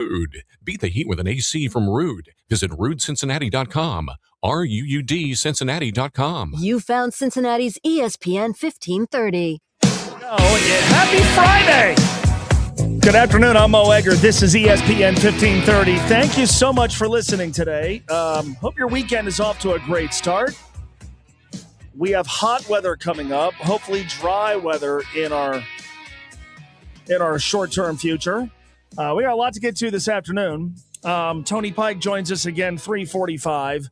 Ruud. Beat the heat with an AC from Ruud. Visit RuudCincinnati.com. RUUD Cincinnati.com. You found Cincinnati's ESPN 1530. Happy Friday! Good afternoon, I'm Mo Egger. This is ESPN 1530. Thank you so much for listening today. Hope your weekend is off to a great start. We have hot weather coming up, hopefully dry weather in our short-term future. We got a lot to get to this afternoon. Tony Pike joins us again, 3:45.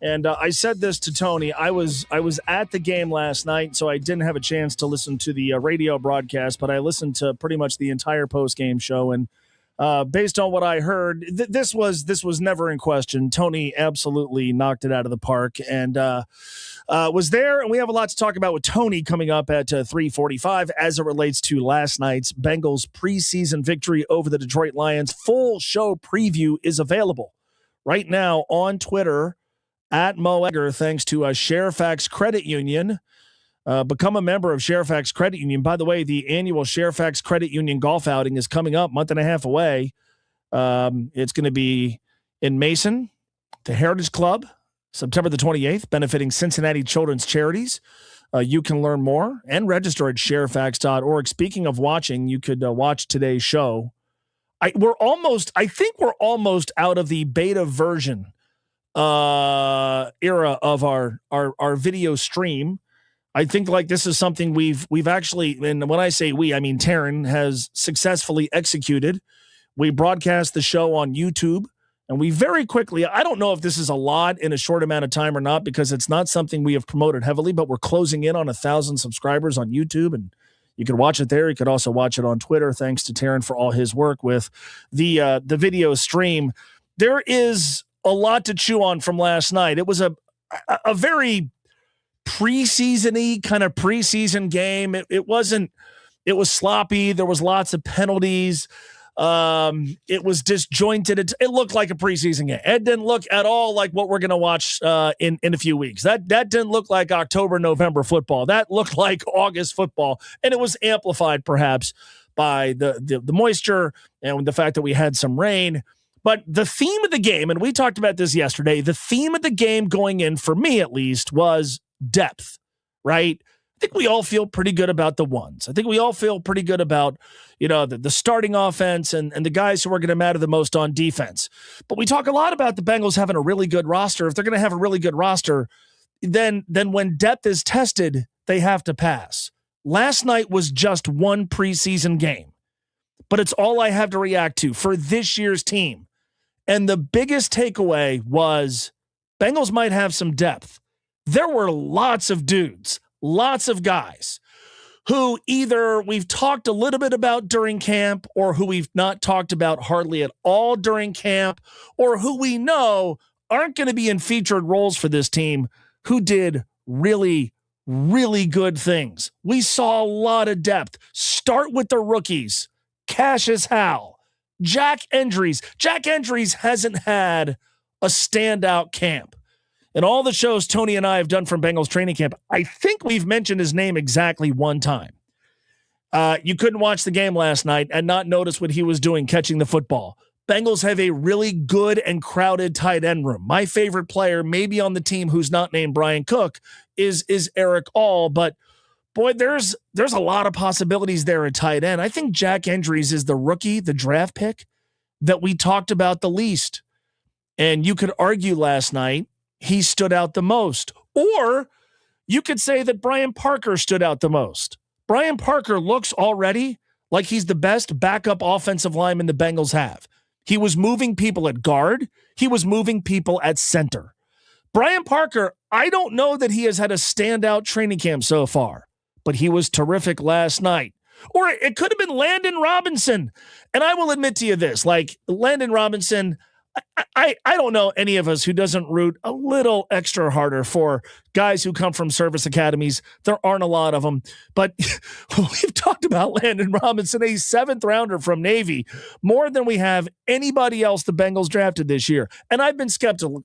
And I said this to Tony. I was at the game last night, so I didn't have a chance to listen to the radio broadcast, but I listened to pretty much the entire post-game show. And based on what I heard, this was never in question. Tony absolutely knocked it out of the park and was there. And we have a lot to talk about with Tony coming up at 3:45 as it relates to last night's Bengals preseason victory over the Detroit Lions. Full show preview is available right now on Twitter at Mo Egger, thanks to Sharefax Credit Union. Become a member of Sharefax Credit Union. By the way, the annual Sharefax Credit Union golf outing is coming up, month and a half away. It's going to be in Mason, the Heritage Club, September the 28th, benefiting Cincinnati Children's Charities. You can learn more and register at sharefax.org. Speaking of watching, you could watch today's show. I think we're almost out of the beta version era of our video stream. I think like this is something we've actually, and when I say we, I mean Taryn has successfully executed. We broadcast the show on YouTube, and we very quickly, I don't know if this is a lot in a short amount of time or not, because it's not something we have promoted heavily, but we're closing in on 1,000 subscribers on YouTube, and you can watch it there. You could also watch it on Twitter. Thanks to Taryn for all his work with the video stream. There is a lot to chew on from last night. It was a very preseason-y kind of preseason game. It was sloppy. There was lots of penalties. It was disjointed. It looked like a preseason game. It didn't look at all like what we're going to watch in a few weeks. That didn't look like October, November football. That looked like August football, and it was amplified perhaps by the moisture and the fact that we had some rain. But the theme of the game, and we talked about this yesterday, the theme of the game going in, for me at least, was depth, right? I think we all feel pretty good about the ones. I think we all feel pretty good about, the starting offense and the guys who are going to matter the most on defense. But we talk a lot about the Bengals having a really good roster. If they're going to have a really good roster, then when depth is tested, they have to pass. Last night was just one preseason game, but it's all I have to react to for this year's team. And the biggest takeaway was Bengals might have some depth. There were lots of dudes, lots of guys who either we've talked a little bit about during camp, or who we've not talked about hardly at all during camp, or who we know aren't going to be in featured roles for this team, who did really, really good things. We saw a lot of depth. Start with the rookies. Cassius Howell. Jack Endries. Jack Endries hasn't had a standout camp. In all the shows Tony and I have done from Bengals training camp, I think we've mentioned his name exactly one time. You couldn't watch the game last night and not notice what he was doing catching the football. Bengals have a really good and crowded tight end room. My favorite player, maybe on the team who's not named Brian Cook, is Eric All, but boy, there's a lot of possibilities there at tight end. I think Jack Endries is the rookie, the draft pick that we talked about the least. And you could argue last night he stood out the most. Or you could say that Brian Parker stood out the most. Brian Parker looks already like he's the best backup offensive lineman the Bengals have. He was moving people at guard. He was moving people at center. Brian Parker, I don't know that he has had a standout training camp so far, but he was terrific last night. Or it could have been Landon Robinson. And I will admit to you this, like Landon Robinson, I don't know any of us who doesn't root a little extra harder for guys who come from service academies. There aren't a lot of them, but we've talked about Landon Robinson, a 7th rounder from Navy, more than we have anybody else the Bengals drafted this year. And I've been skeptical.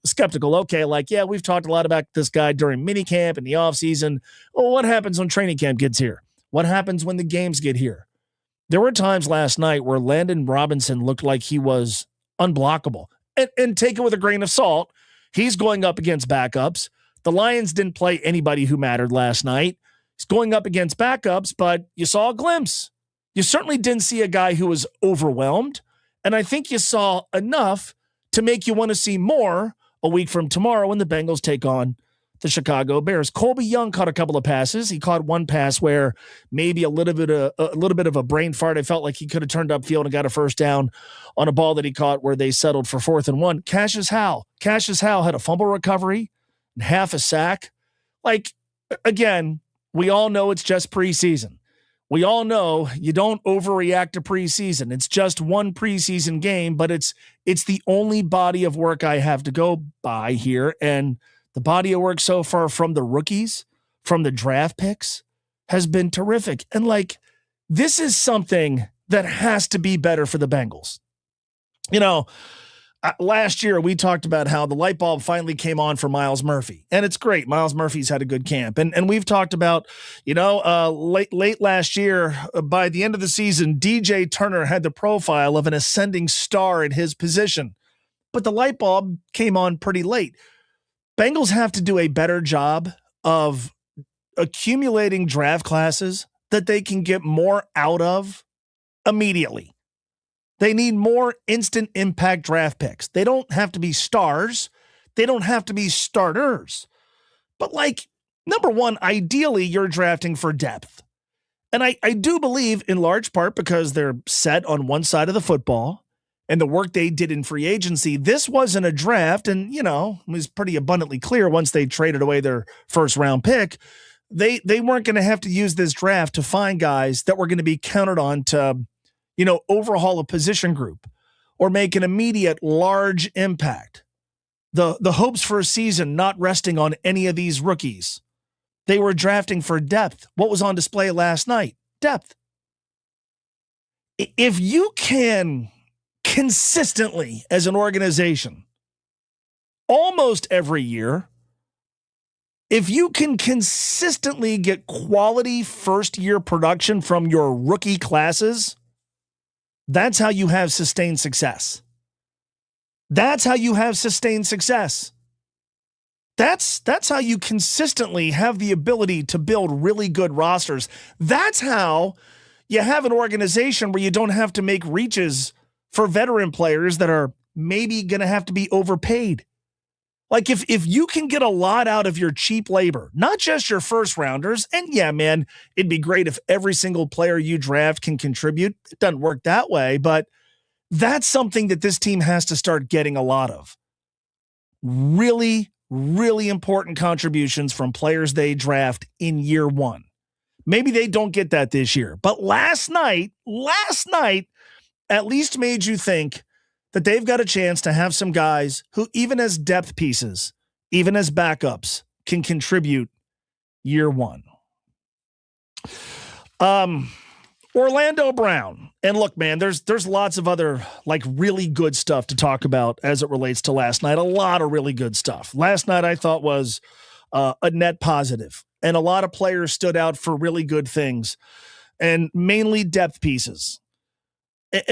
Okay, like, yeah, we've talked a lot about this guy during minicamp and the offseason. Well, what happens when training camp gets here? What happens when the games get here? There were times last night where Landon Robinson looked like he was unblockable. And take it with a grain of salt. He's going up against backups. The Lions didn't play anybody who mattered last night. He's going up against backups, but you saw a glimpse. You certainly didn't see a guy who was overwhelmed. And I think you saw enough to make you want to see more a week from tomorrow when the Bengals take on the Chicago Bears. Colby Young caught a couple of passes. He caught one pass where maybe a little bit of a brain fart. I felt like he could have turned upfield and got a first down on a ball that he caught where they settled for 4th and 1. Cassius Howell had a fumble recovery and half a sack. Like, again, we all know it's just preseason. We all know you don't overreact to preseason. It's just one preseason game, but it's the only body of work I have to go by here. And the body of work so far from the rookies, from the draft picks, has been terrific. And like, this is something that has to be better for the Bengals. You know, last year we talked about how the light bulb finally came on for Myles Murphy. And it's great. Myles Murphy's had a good camp. And we've talked about, late last year, by the end of the season, DJ Turner had the profile of an ascending star at his position. But the light bulb came on pretty late. Bengals have to do a better job of accumulating draft classes that they can get more out of immediately. They need more instant impact draft picks. They don't have to be stars. They don't have to be starters. But like, number one, ideally you're drafting for depth. And I do believe in large part because they're set on one side of the football and the work they did in free agency, this wasn't a draft. And, it was pretty abundantly clear once they traded away their first round pick, they weren't going to have to use this draft to find guys that were going to be counted on to, overhaul a position group or make an immediate large impact. The hopes for a season not resting on any of these rookies. They were drafting for depth. What was on display last night? Depth. If you can consistently as an organization, almost every year, if you can consistently get quality first-year production from your rookie classes, that's how you have sustained success. That's how you have sustained success. That's how you consistently have the ability to build really good rosters. That's how you have an organization where you don't have to make reaches for veteran players that are maybe going to have to be overpaid. Like if you can get a lot out of your cheap labor, not just your first rounders, and yeah, man, it'd be great if every single player you draft can contribute. It doesn't work that way, but that's something that this team has to start getting a lot of. Really, really important contributions from players they draft in year one. Maybe they don't get that this year, but last night, at least made you think that they've got a chance to have some guys who, even as depth pieces, even as backups, can contribute year one. Orlando Brown. And look, man, there's lots of other like really good stuff to talk about as it relates to last night. A lot of really good stuff. Last night I thought was a net positive, and a lot of players stood out for really good things, and mainly depth pieces.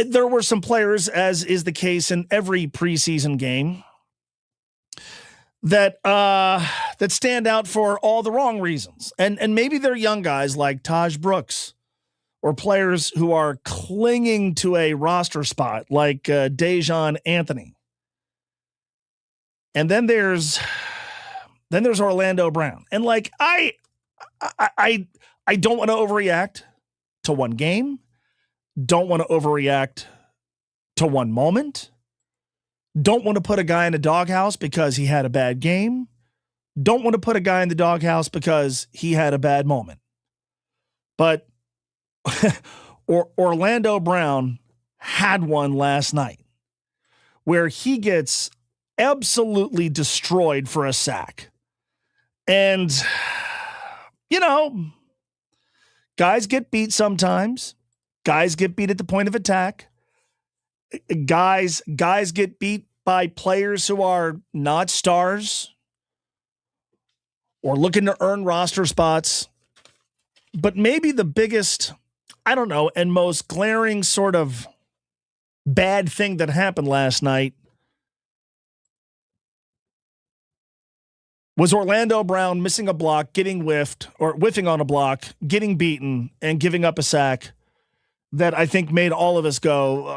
There were some players, as is the case in every preseason game, that stand out for all the wrong reasons. And maybe they're young guys like Taj Brooks, or players who are clinging to a roster spot like Dejon Anthony. And then there's Orlando Brown. And like I don't want to overreact to one game. Don't want to overreact to one moment. Don't want to put a guy in a doghouse because he had a bad game. Don't want to put a guy in the doghouse because he had a bad moment. But Orlando Brown had one last night where he gets absolutely destroyed for a sack. And, guys get beat sometimes. Guys get beat at the point of attack. Guys get beat by players who are not stars or looking to earn roster spots. But maybe the biggest I don't know, and most glaring sort of bad thing that happened last night was Orlando Brown missing a block, getting whiffing on a block, getting beaten, and giving up a sack that I think made all of us go,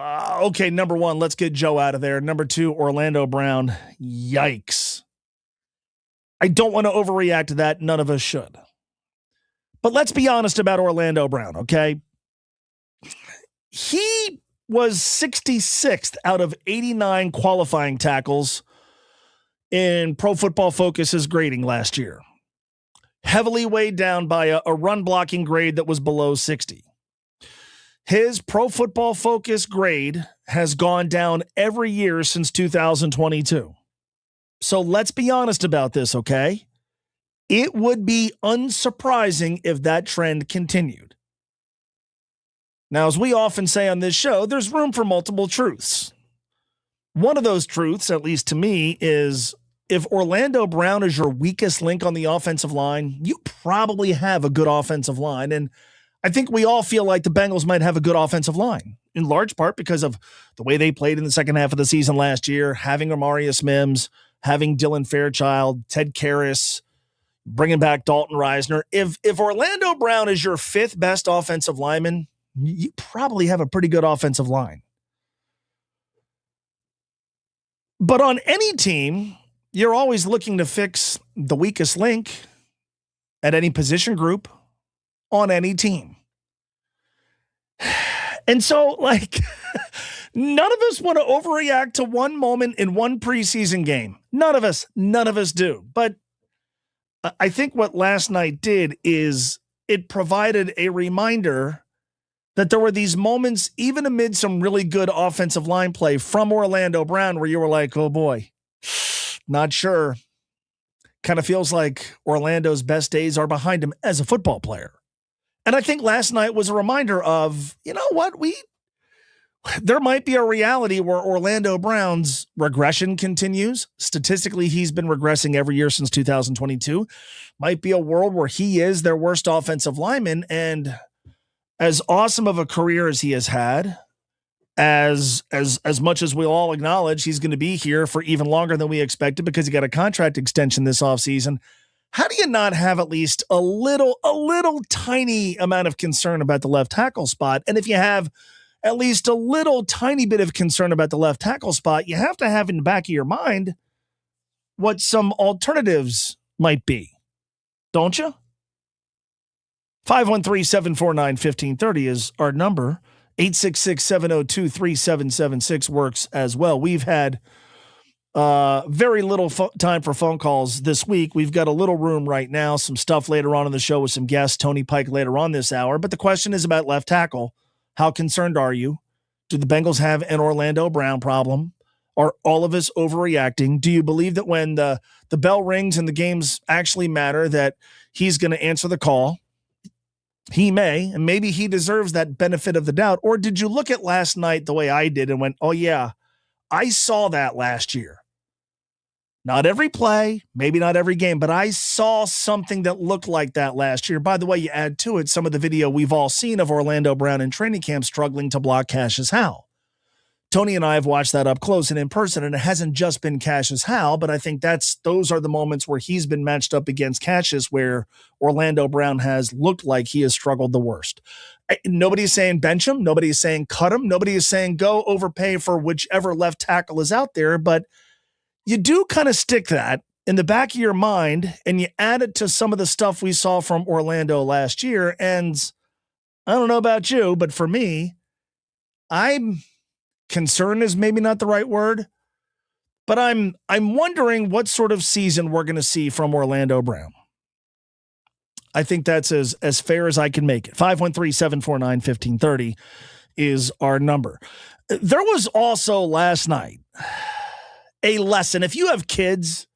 okay, number one, let's get Joe out of there. Number two, Orlando Brown, yikes. I don't want to overreact to that. None of us should. But let's be honest about Orlando Brown, okay? He was 66th out of 89 qualifying tackles in Pro Football Focus's grading last year. Heavily weighed down by a run blocking grade that was below 60. His Pro Football Focus grade has gone down every year since 2022. So let's be honest about this, okay? It would be unsurprising if that trend continued. Now, as we often say on this show, there's room for multiple truths. One of those truths, at least to me, is if Orlando Brown is your weakest link on the offensive line, you probably have a good offensive line. And I think we all feel like the Bengals might have a good offensive line, in large part because of the way they played in the second half of the season last year, having Amarius Mims, having Dylan Fairchild, Ted Karras, bringing back Dalton Reisner. If Orlando Brown is your fifth best offensive lineman, you probably have a pretty good offensive line. But on any team, you're always looking to fix the weakest link at any position group on any team. And so, like, none of us want to overreact to one moment in one preseason game. None of us do. But I think what last night did is it provided a reminder that there were these moments, even amid some really good offensive line play from Orlando Brown, where you were like, oh boy, not sure. Kind of feels like Orlando's best days are behind him as a football player. And I think last night was a reminder of, you know what, there might be a reality where Orlando Brown's regression continues. Statistically, he's been regressing every year since 2022. Might be a world where he is their worst offensive lineman. And as awesome of a career as he has had, as much as we'll all acknowledge he's going to be here for even longer than we expected because he got a contract extension this offseason, how do you not have at least a little tiny amount of concern about the left tackle spot? And if you have at least a little tiny bit of concern about the left tackle spot, you have to have in the back of your mind what some alternatives might be, don't you? 513-749-1530 is our number. 866-702-3776 works as well. We've had very little time for phone calls this week. We've got a little room right now, some stuff later on in the show with some guests, Tony Pike later on this hour. But the question is about left tackle. How concerned are you? Do the Bengals have an Orlando Brown problem? Are all of us overreacting? Do you believe that when the bell rings and the games actually matter, that he's going to answer the call? He may, and maybe he deserves that benefit of the doubt. Or did you look at last night the way I did and went, oh yeah, I saw that last year. Not every play, maybe not every game, but I saw something that looked like that last year. By the way, you add to it some of the video we've all seen of Orlando Brown in training camp struggling to block Cassius Howell. Tony and I have watched that up close and in person, and it hasn't just been Cassius Howell, but I think those are the moments where he's been matched up against Cassius where Orlando Brown has looked like he has struggled the worst. Nobody's saying bench him. Nobody's saying cut him. Nobody is saying go overpay for whichever left tackle is out there, but you do kind of stick that in the back of your mind and you add it to some of the stuff we saw from Orlando last year. And I don't know about you, but for me, concern is maybe not the right word, but I'm wondering what sort of season we're going to see from Orlando Brown. I think that's as fair as I can make it. 513-749-1530 is our number. There was also last night a lesson. If you have kids,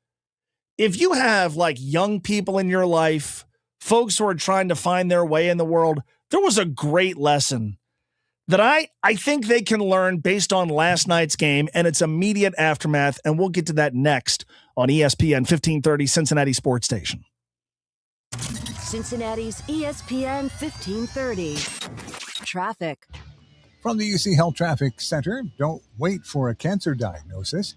if you have like young people in your life, folks who are trying to find their way in the world, there was a great lesson that I think they can learn based on last night's game and its immediate aftermath, and we'll get to that next on ESPN 1530, Cincinnati Sports Station. Cincinnati's ESPN 1530. Traffic. From the UC Health Traffic Center, don't wait for a cancer diagnosis.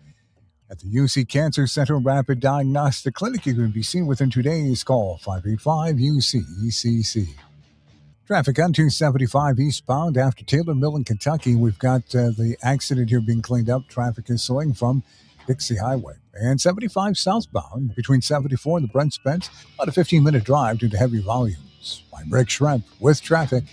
At the UC Cancer Center Rapid Diagnostic Clinic, you can be seen within 2 days. Call 585-UC-ECC. Traffic on 275 eastbound after Taylor Mill in Kentucky. We've got the accident here being cleaned up. Traffic is slowing from Dixie Highway. And 75 southbound between 74 and the Brent Spence. About a 15-minute drive due to heavy volumes. I'm Rick Schremp with traffic.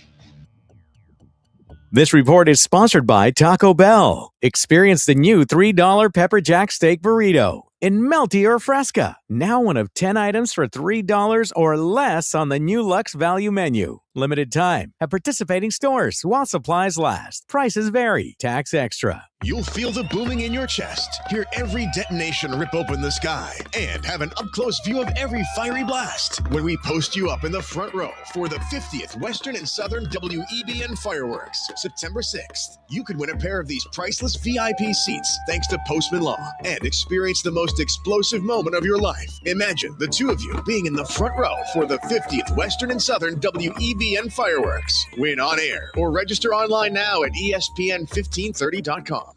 This report is sponsored by Taco Bell. Experience the new $3 Pepper Jack Steak Burrito in Melty or Fresca. Now one of 10 items for $3 or less on the new Luxe Value Menu. Limited time at participating stores while supplies last. Prices vary. Tax extra. You'll feel the booming in your chest, hear every detonation rip open the sky, and have an up-close view of every fiery blast when we post you up in the front row for the 50th Western and Southern WEBN fireworks, September 6th. You could win a pair of these priceless VIP seats thanks to Postman Law and experience the most explosive moment of your life. Imagine the two of you being in the front row for the 50th Western and Southern WEBN fireworks. Win on air or register online now at ESPN1530.com.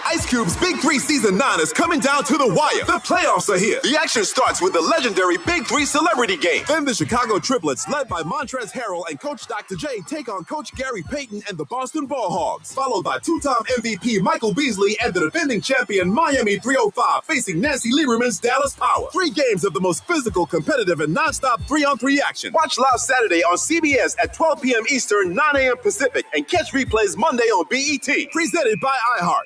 Ice Cube's Big 3 Season 9 is coming down to the wire. The playoffs are here. The action starts with the legendary Big 3 Celebrity Game. Then the Chicago Triplets, led by Montrezl Harrell and Coach Dr. J, take on Coach Gary Payton and the Boston Ball Hogs, followed by two-time MVP Michael Beasley and the defending champion Miami 305 facing Nancy Lieberman's Dallas Power. 3 games of the most physical, competitive, and nonstop 3-on-3 action. Watch live Saturday on CBS at 12 p.m. Eastern, 9 a.m. Pacific, and catch replays Monday on BET. Presented by iHeart.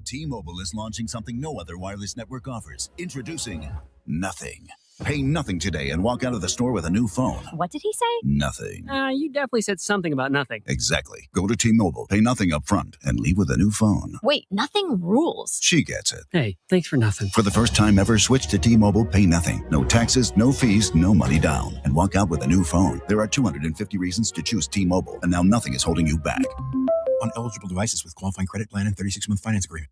T-Mobile is launching something no other wireless network offers. Introducing Nothing. Pay nothing today and walk out of the store with a new phone. What did he say? Nothing. You definitely said something about nothing. Exactly. Go to T-Mobile, pay nothing up front, and leave with a new phone. Wait, nothing rules. She gets it. Hey, thanks for nothing. For the first time ever, switch to T-Mobile, pay nothing. No taxes, no fees, no money down. And walk out with a new phone. There are 250 reasons to choose T-Mobile, and now nothing is holding you back. On eligible devices with qualifying credit plan and 36-month finance agreement.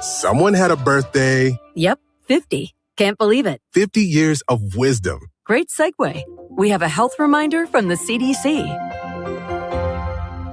Someone had a birthday. Yep, 50. Can't believe it. 50 years of wisdom. Great segue. We have a health reminder from the CDC.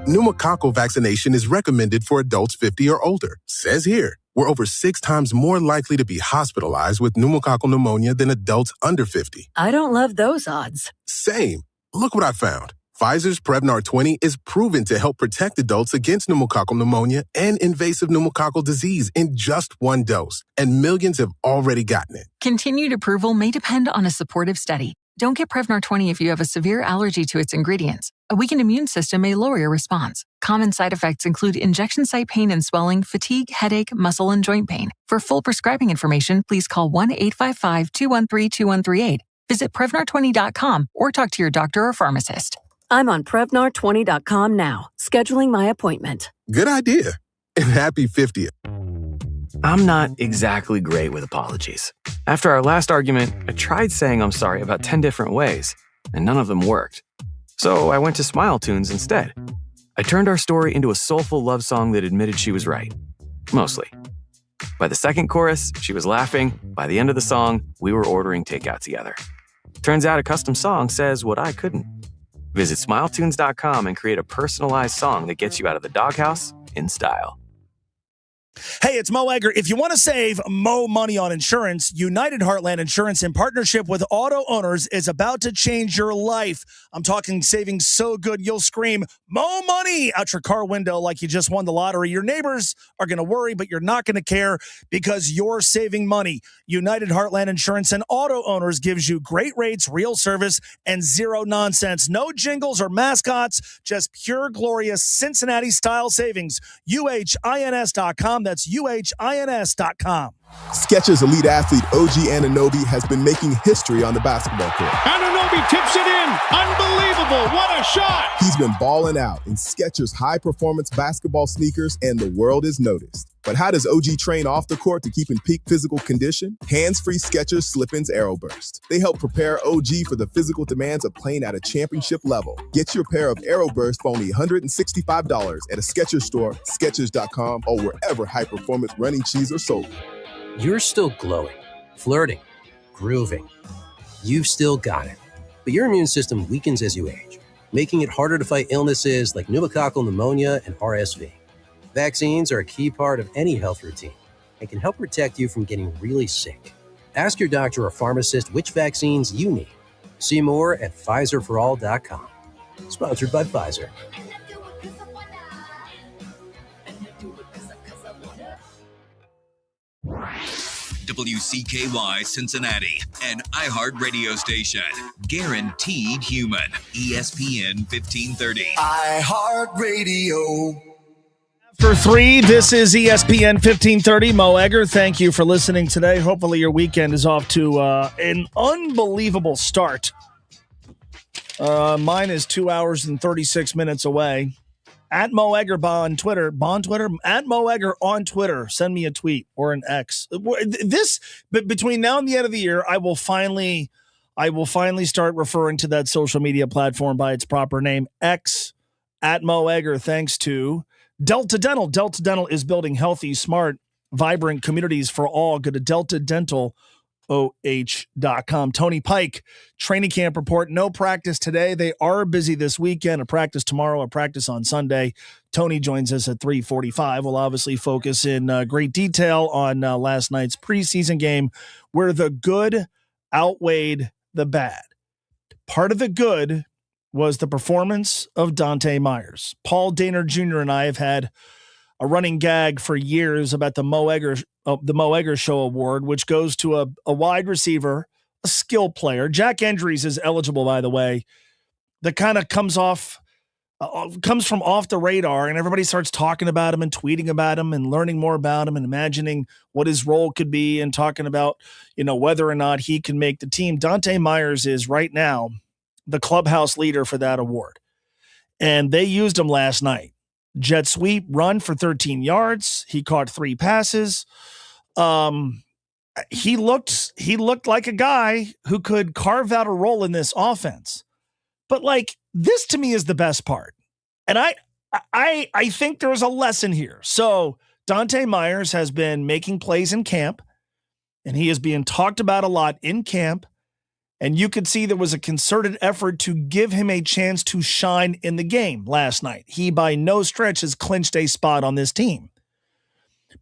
Pneumococcal vaccination is recommended for adults 50 or older. Says here, we're over 6 times more likely to be hospitalized with pneumococcal pneumonia than adults under 50. I don't love those odds. Same. Look what I found. Pfizer's Prevnar 20 is proven to help protect adults against pneumococcal pneumonia and invasive pneumococcal disease in just 1 dose, and millions have already gotten it. Continued approval may depend on a supportive study. Don't get Prevnar 20 if you have a severe allergy to its ingredients. A weakened immune system may lower your response. Common side effects include injection site pain and swelling, fatigue, headache, muscle, and joint pain. For full prescribing information, please call 1-855-213-2138. Visit Prevnar20.com or talk to your doctor or pharmacist. I'm on Prevnar20.com now, scheduling my appointment. Good idea. And happy 50th. I'm not exactly great with apologies. After our last argument, I tried saying I'm sorry about 10 different ways, and none of them worked. So I went to Smile Tunes instead. I turned our story into a soulful love song that admitted she was right. Mostly. By the second chorus, she was laughing. By the end of the song, we were ordering takeout together. Turns out a custom song says what I couldn't. Visit SmileTunes.com and create a personalized song that gets you out of the doghouse in style. Hey, it's Mo Egger. If you want to save Mo money on insurance, United Heartland Insurance, in partnership with Auto Owners, is about to change your life. I'm talking savings so good you'll scream, Mo money, out your car window like you just won the lottery. Your neighbors are going to worry, but you're not going to care because you're saving money. United Heartland Insurance and Auto Owners gives you great rates, real service, and zero nonsense. No jingles or mascots, just pure, glorious Cincinnati-style savings. UHINS.com. That's UHINS.com. Skechers elite athlete OG Anunoby has been making history on the basketball court. Anunoby tips it in. Unbelievable. What a shot. He's been balling out in Skechers high-performance basketball sneakers, and the world is noticed. But how does OG train off the court to keep in peak physical condition? Hands-free Skechers Slip-ins Aeroburst. They help prepare OG for the physical demands of playing at a championship level. Get your pair of Aeroburst for only $165 at a Skechers store, Skechers.com, or wherever high-performance running shoes are sold. You're still glowing, flirting, grooving. You've still got it. But your immune system weakens as you age. making it harder to fight illnesses like pneumococcal pneumonia and RSV. Vaccines are a key part of any health routine and can help protect you from getting really sick. Ask your doctor or pharmacist which vaccines you need. See more at PfizerForAll.com. Sponsored by Pfizer. WCKY Cincinnati, an iHeart radio station. Guaranteed human. ESPN 1530. iHeart Radio. After 3, this is ESPN 1530. Mo Egger, thank you for listening today. Hopefully your weekend is off to an unbelievable start. Mine is 2 hours and 36 minutes away. At Mo Egger on Twitter. At Mo Egger on Twitter. Send me a tweet or an X. But between now and the end of the year, I will finally start referring to that social media platform by its proper name, X, at Mo Egger, thanks to Delta Dental. Delta Dental is building healthy, smart, vibrant communities for all. Go to deltadental.oh.com. Tony Pike, training camp report. No practice today. They are busy this weekend. A practice tomorrow, a practice on Sunday. Tony joins us at 3:45. We'll obviously focus in great detail on last night's preseason game where the good outweighed the bad. Part of the good was the performance of Dante Myers. Paul Daner Jr. and I have had a running gag for years about the Mo Egger Show Award, which goes to a wide receiver, a skill player. Jack Endries is eligible, by the way. That kind of comes from off the radar, and everybody starts talking about him and tweeting about him and learning more about him and imagining what his role could be and talking about, whether or not he can make the team. Dante Myers is right now the clubhouse leader for that award, and they used him last night. Jet sweep run for 13 yards. He caught 3 passes. He looked like a guy who could carve out a role in this offense. But this to me is the best part. And I think there's a lesson here. So Dante Myers has been making plays in camp, and he is being talked about a lot in camp. And you could see there was a concerted effort to give him a chance to shine in the game last night. He, by no stretch, has clinched a spot on this team.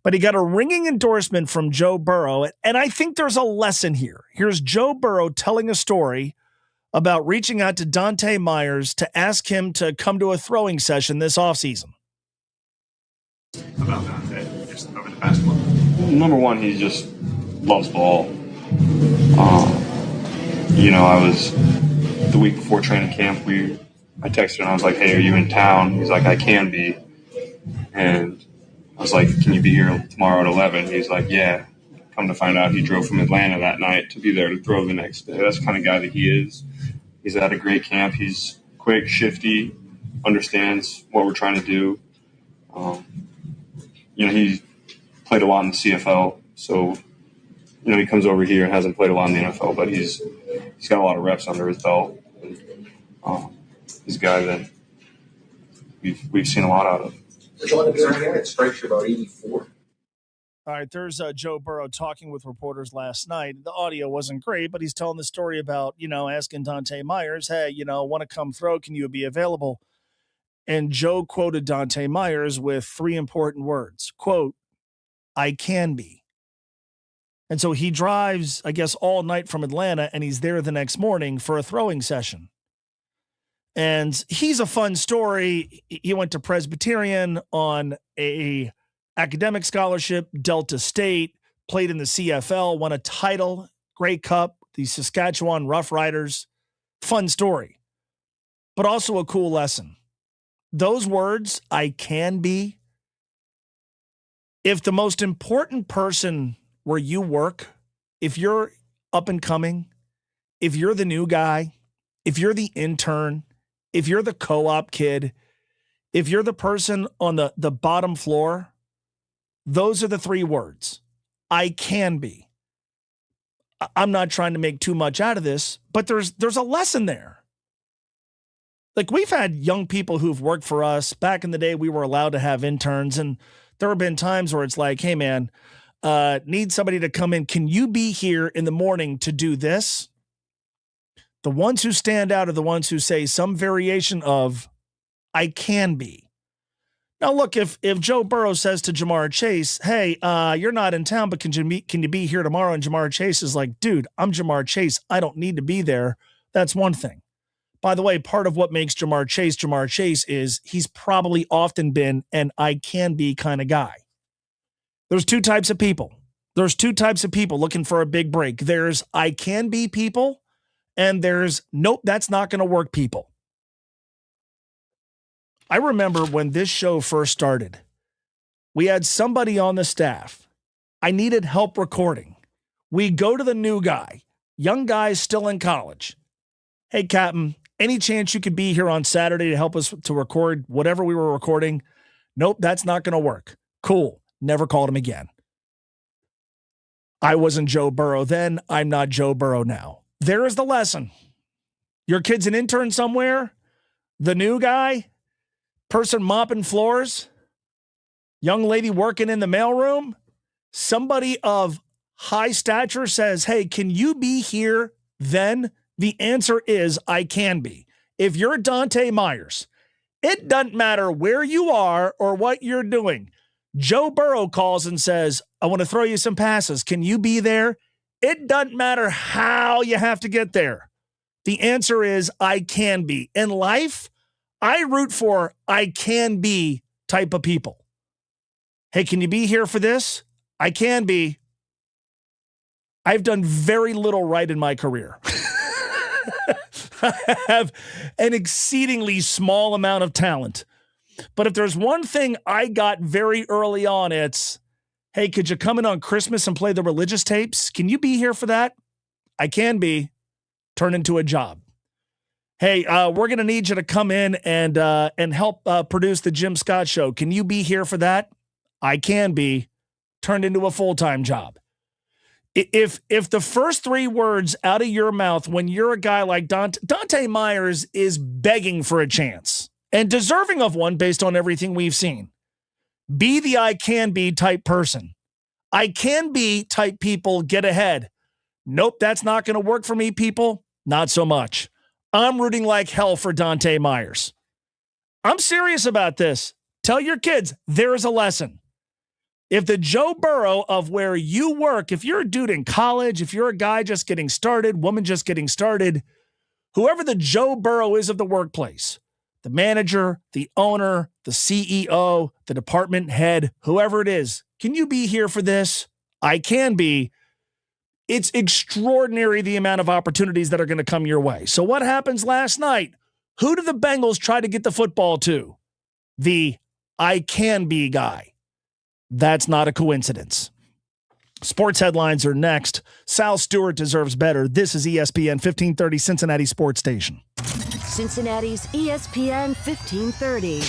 But he got a ringing endorsement from Joe Burrow, and I think there's a lesson here. Here's Joe Burrow telling a story about reaching out to Dante Myers to ask him to come to a throwing session this offseason. About Dante, just over the past month. Number one, he just loves ball. I was the week before training camp. I texted him. I was like, "Hey, are you in town?" He's like, "I can be." And I was like, "Can you be here tomorrow at 11?" He's like, "Yeah." Come to find out, he drove from Atlanta that night to be there to throw the next day. That's the kind of guy that he is. He's had a great camp. He's quick, shifty, understands what we're trying to do. He played a lot in the CFL, so he comes over here and hasn't played a lot in the NFL, but he's got a lot of reps under his belt. He's a guy that we've seen a lot out of. Is there anything that strikes you about 84? All right, there's Joe Burrow talking with reporters last night. The audio wasn't great, but he's telling the story about, asking Dante Myers, "Hey, want to come throw? Can you be available?" And Joe quoted Dante Myers with 3 important words. Quote, "I can be." And so he drives, I guess, all night from Atlanta, and he's there the next morning for a throwing session. And he's a fun story. He went to Presbyterian on a academic scholarship, Delta State, played in the CFL, won a title, Grey Cup, the Saskatchewan Roughriders. Fun story, but also a cool lesson. Those words, "I can be," if the most important person where you work, if you're up and coming, if you're the new guy, if you're the intern, if you're the co-op kid, if you're the person on the bottom floor, those are the 3 words. I can be. I'm not trying to make too much out of this, but there's a lesson there. We've had young people who've worked for us. Back in the day, we were allowed to have interns, and there have been times where it's like, "Hey, man, need somebody to come in. Can you be here in the morning to do this?" The ones who stand out are the ones who say some variation of, I can be. Now, look, if Joe Burrow says to Jamar Chase, hey, you're not in town, but can you be here tomorrow? And Jamar Chase is like, dude, I'm Jamar Chase. I don't need to be there. That's one thing. By the way, part of what makes Jamar Chase is he's probably often been an I can be kind of guy. There's two types of people. There's two types of people looking for a big break. There's I can be people, and there's nope, that's not going to work people. I remember when this show first started, we had somebody on the staff. I needed help recording. We go to the new guy, young guy still in college. Hey, Captain, any chance you could be here on Saturday to help us to record whatever we were recording? Nope, that's not going to work. Cool. Never called him again. I wasn't Joe Burrow then. I'm not Joe Burrow now. There is the lesson. Your kid's an intern somewhere. The new guy, person mopping floors, young lady working in the mailroom, somebody of high stature says, hey, can you be here then? The answer is I can be. If you're Dante Myers, it doesn't matter where you are or what you're doing. Joe Burrow calls and says, I want to throw you some passes. Can you be there? It doesn't matter how you have to get there. The answer is I can be. In life, I root for I can be type of people. Hey, can you be here for this? I can be. I've done very little right in my career. I have an exceedingly small amount of talent. But if there's one thing I got very early on, it's, hey, could you come in on Christmas and play the religious tapes? Can you be here for that? I can be. Turn into a job. Hey, we're going to need you to come in and help produce the Jim Scott Show. Can you be here for that? I can be. Turned into a full-time job. If the first three words out of your mouth when you're a guy like Dante Myers is begging for a chance and deserving of one based on everything we've seen. Be the I can be type person. I can be type people get ahead. Nope, that's not going to work for me, people. Not so much. I'm rooting like hell for Dante Myers. I'm serious about this. Tell your kids there is a lesson. If the Joe Burrow of where you work, if you're a dude in college, if you're a guy just getting started, woman just getting started, whoever the Joe Burrow is of the workplace, the manager, the owner, the CEO, the department head, whoever it is, can you be here for this? I can be. It's extraordinary the amount of opportunities that are going to come your way. So what happens last night? Who did the Bengals try to get the football to? The I can be guy. That's not a coincidence. Sports headlines are next. Sal Stewart deserves better. This is ESPN 1530 Cincinnati Sports Station. Cincinnati's ESPN 1530.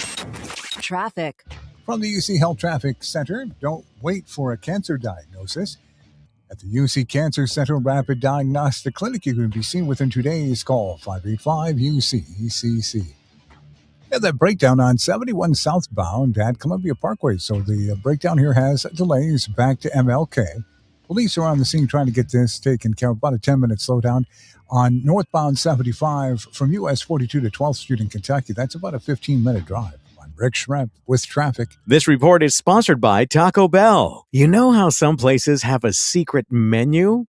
Traffic. From the UC Health Traffic Center, don't wait for a cancer diagnosis. At the UC Cancer Center Rapid Diagnostic Clinic, you can be seen within 2 days. Call 585-UC-ECC. Yeah, that breakdown on 71 southbound at Columbia Parkway. So the breakdown here has delays back to MLK. Police are on the scene trying to get this taken care of. About a 10-minute slowdown on northbound 75 from US 42 to 12th Street in Kentucky. That's about a 15-minute drive. I'm Rick Schremp with traffic. This report is sponsored by Taco Bell. You know how some places have a secret menu?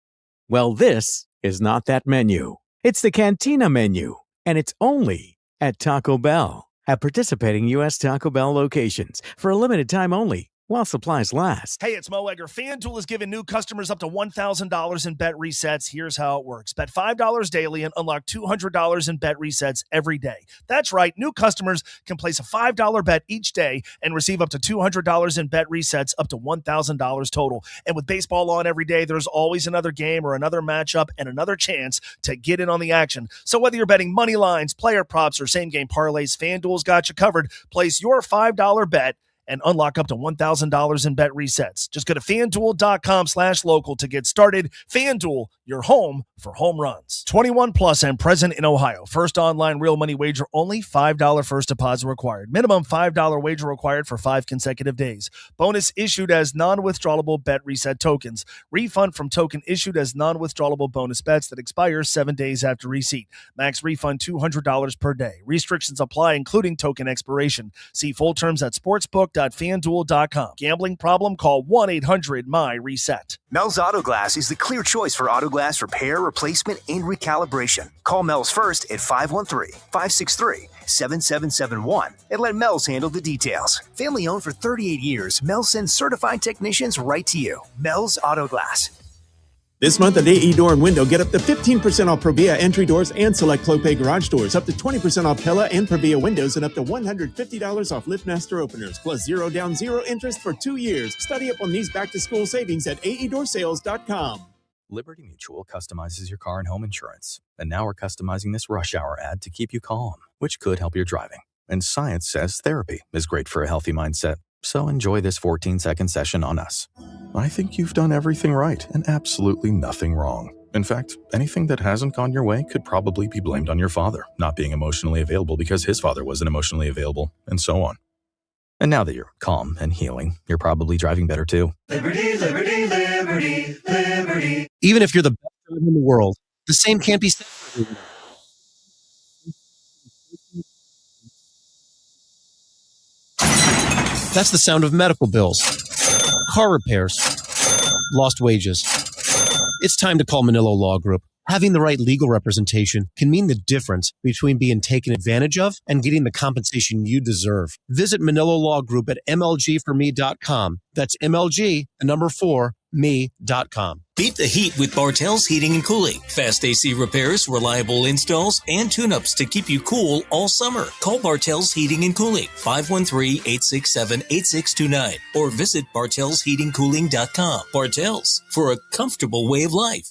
Well, this is not that menu. It's the Cantina menu, and it's only at Taco Bell. At participating U.S. Taco Bell locations for a limited time only while supplies last. Hey, it's Mo Egger. FanDuel is giving new customers up to $1,000 in bet resets. Here's how it works. Bet $5 daily and unlock $200 in bet resets every day. That's right. New customers can place a $5 bet each day and receive up to $200 in bet resets up to $1,000 total. And with baseball on every day, there's always another game or another matchup and another chance to get in on the action. So whether you're betting money lines, player props, or same game parlays, FanDuel's got you covered. Place your $5 bet and unlock up to $1,000 in bet resets. Just go to FanDuel.com/local to get started. FanDuel, your home for home runs. 21 plus and present in Ohio. First online real money wager only. $5 first deposit required. Minimum $5 wager required for 5 consecutive days. Bonus issued as non-withdrawable bet reset tokens. Refund from token issued as non-withdrawable bonus bets that expire 7 days after receipt. Max refund $200 per day. Restrictions apply, including token expiration. See full terms at sportsbook.fanduel.com. Gambling problem? Call 1-800-MY-RESET. Mel's Auto Glass is the clear choice for auto glass repair, replacement, and recalibration. Call Mel's first at 513-563-7771 and let Mel's handle the details. Family owned for 38 years, Mel sends certified technicians right to you. Mel's Auto Glass. This month at AE Door and Window, get up to 15% off Provia entry doors and select Clopay garage doors, up to 20% off Pella and Provia windows, and up to $150 off LiftMaster openers, plus 0 down, 0 interest for 2 years. Study up on these back-to-school savings at aeDoorSales.com. Liberty Mutual customizes your car and home insurance. And now we're customizing this rush hour ad to keep you calm, which could help your driving. And science says therapy is great for a healthy mindset. So enjoy this 14-second session on us. I think you've done everything right and absolutely nothing wrong. In fact, anything that hasn't gone your way could probably be blamed on your father not being emotionally available because his father wasn't emotionally available, and so on. And now that you're calm and healing, you're probably driving better too. Liberty, liberty, liberty, liberty. Even if you're the best driver in the world, the same can't be said for everyone. That's the sound of medical bills, car repairs, lost wages. It's time to call Manillo Law Group. Having the right legal representation can mean the difference between being taken advantage of and getting the compensation you deserve. Visit Manillo Law Group at mlgforme.com. That's MLG, the number 4, me.com. Beat the heat with Bartell's Heating and Cooling. Fast AC repairs, reliable installs, and tune-ups to keep you cool all summer. Call Bartell's Heating and Cooling, 513-867-8629, or visit bartellsheatingcooling.com. Bartell's, for a comfortable way of life.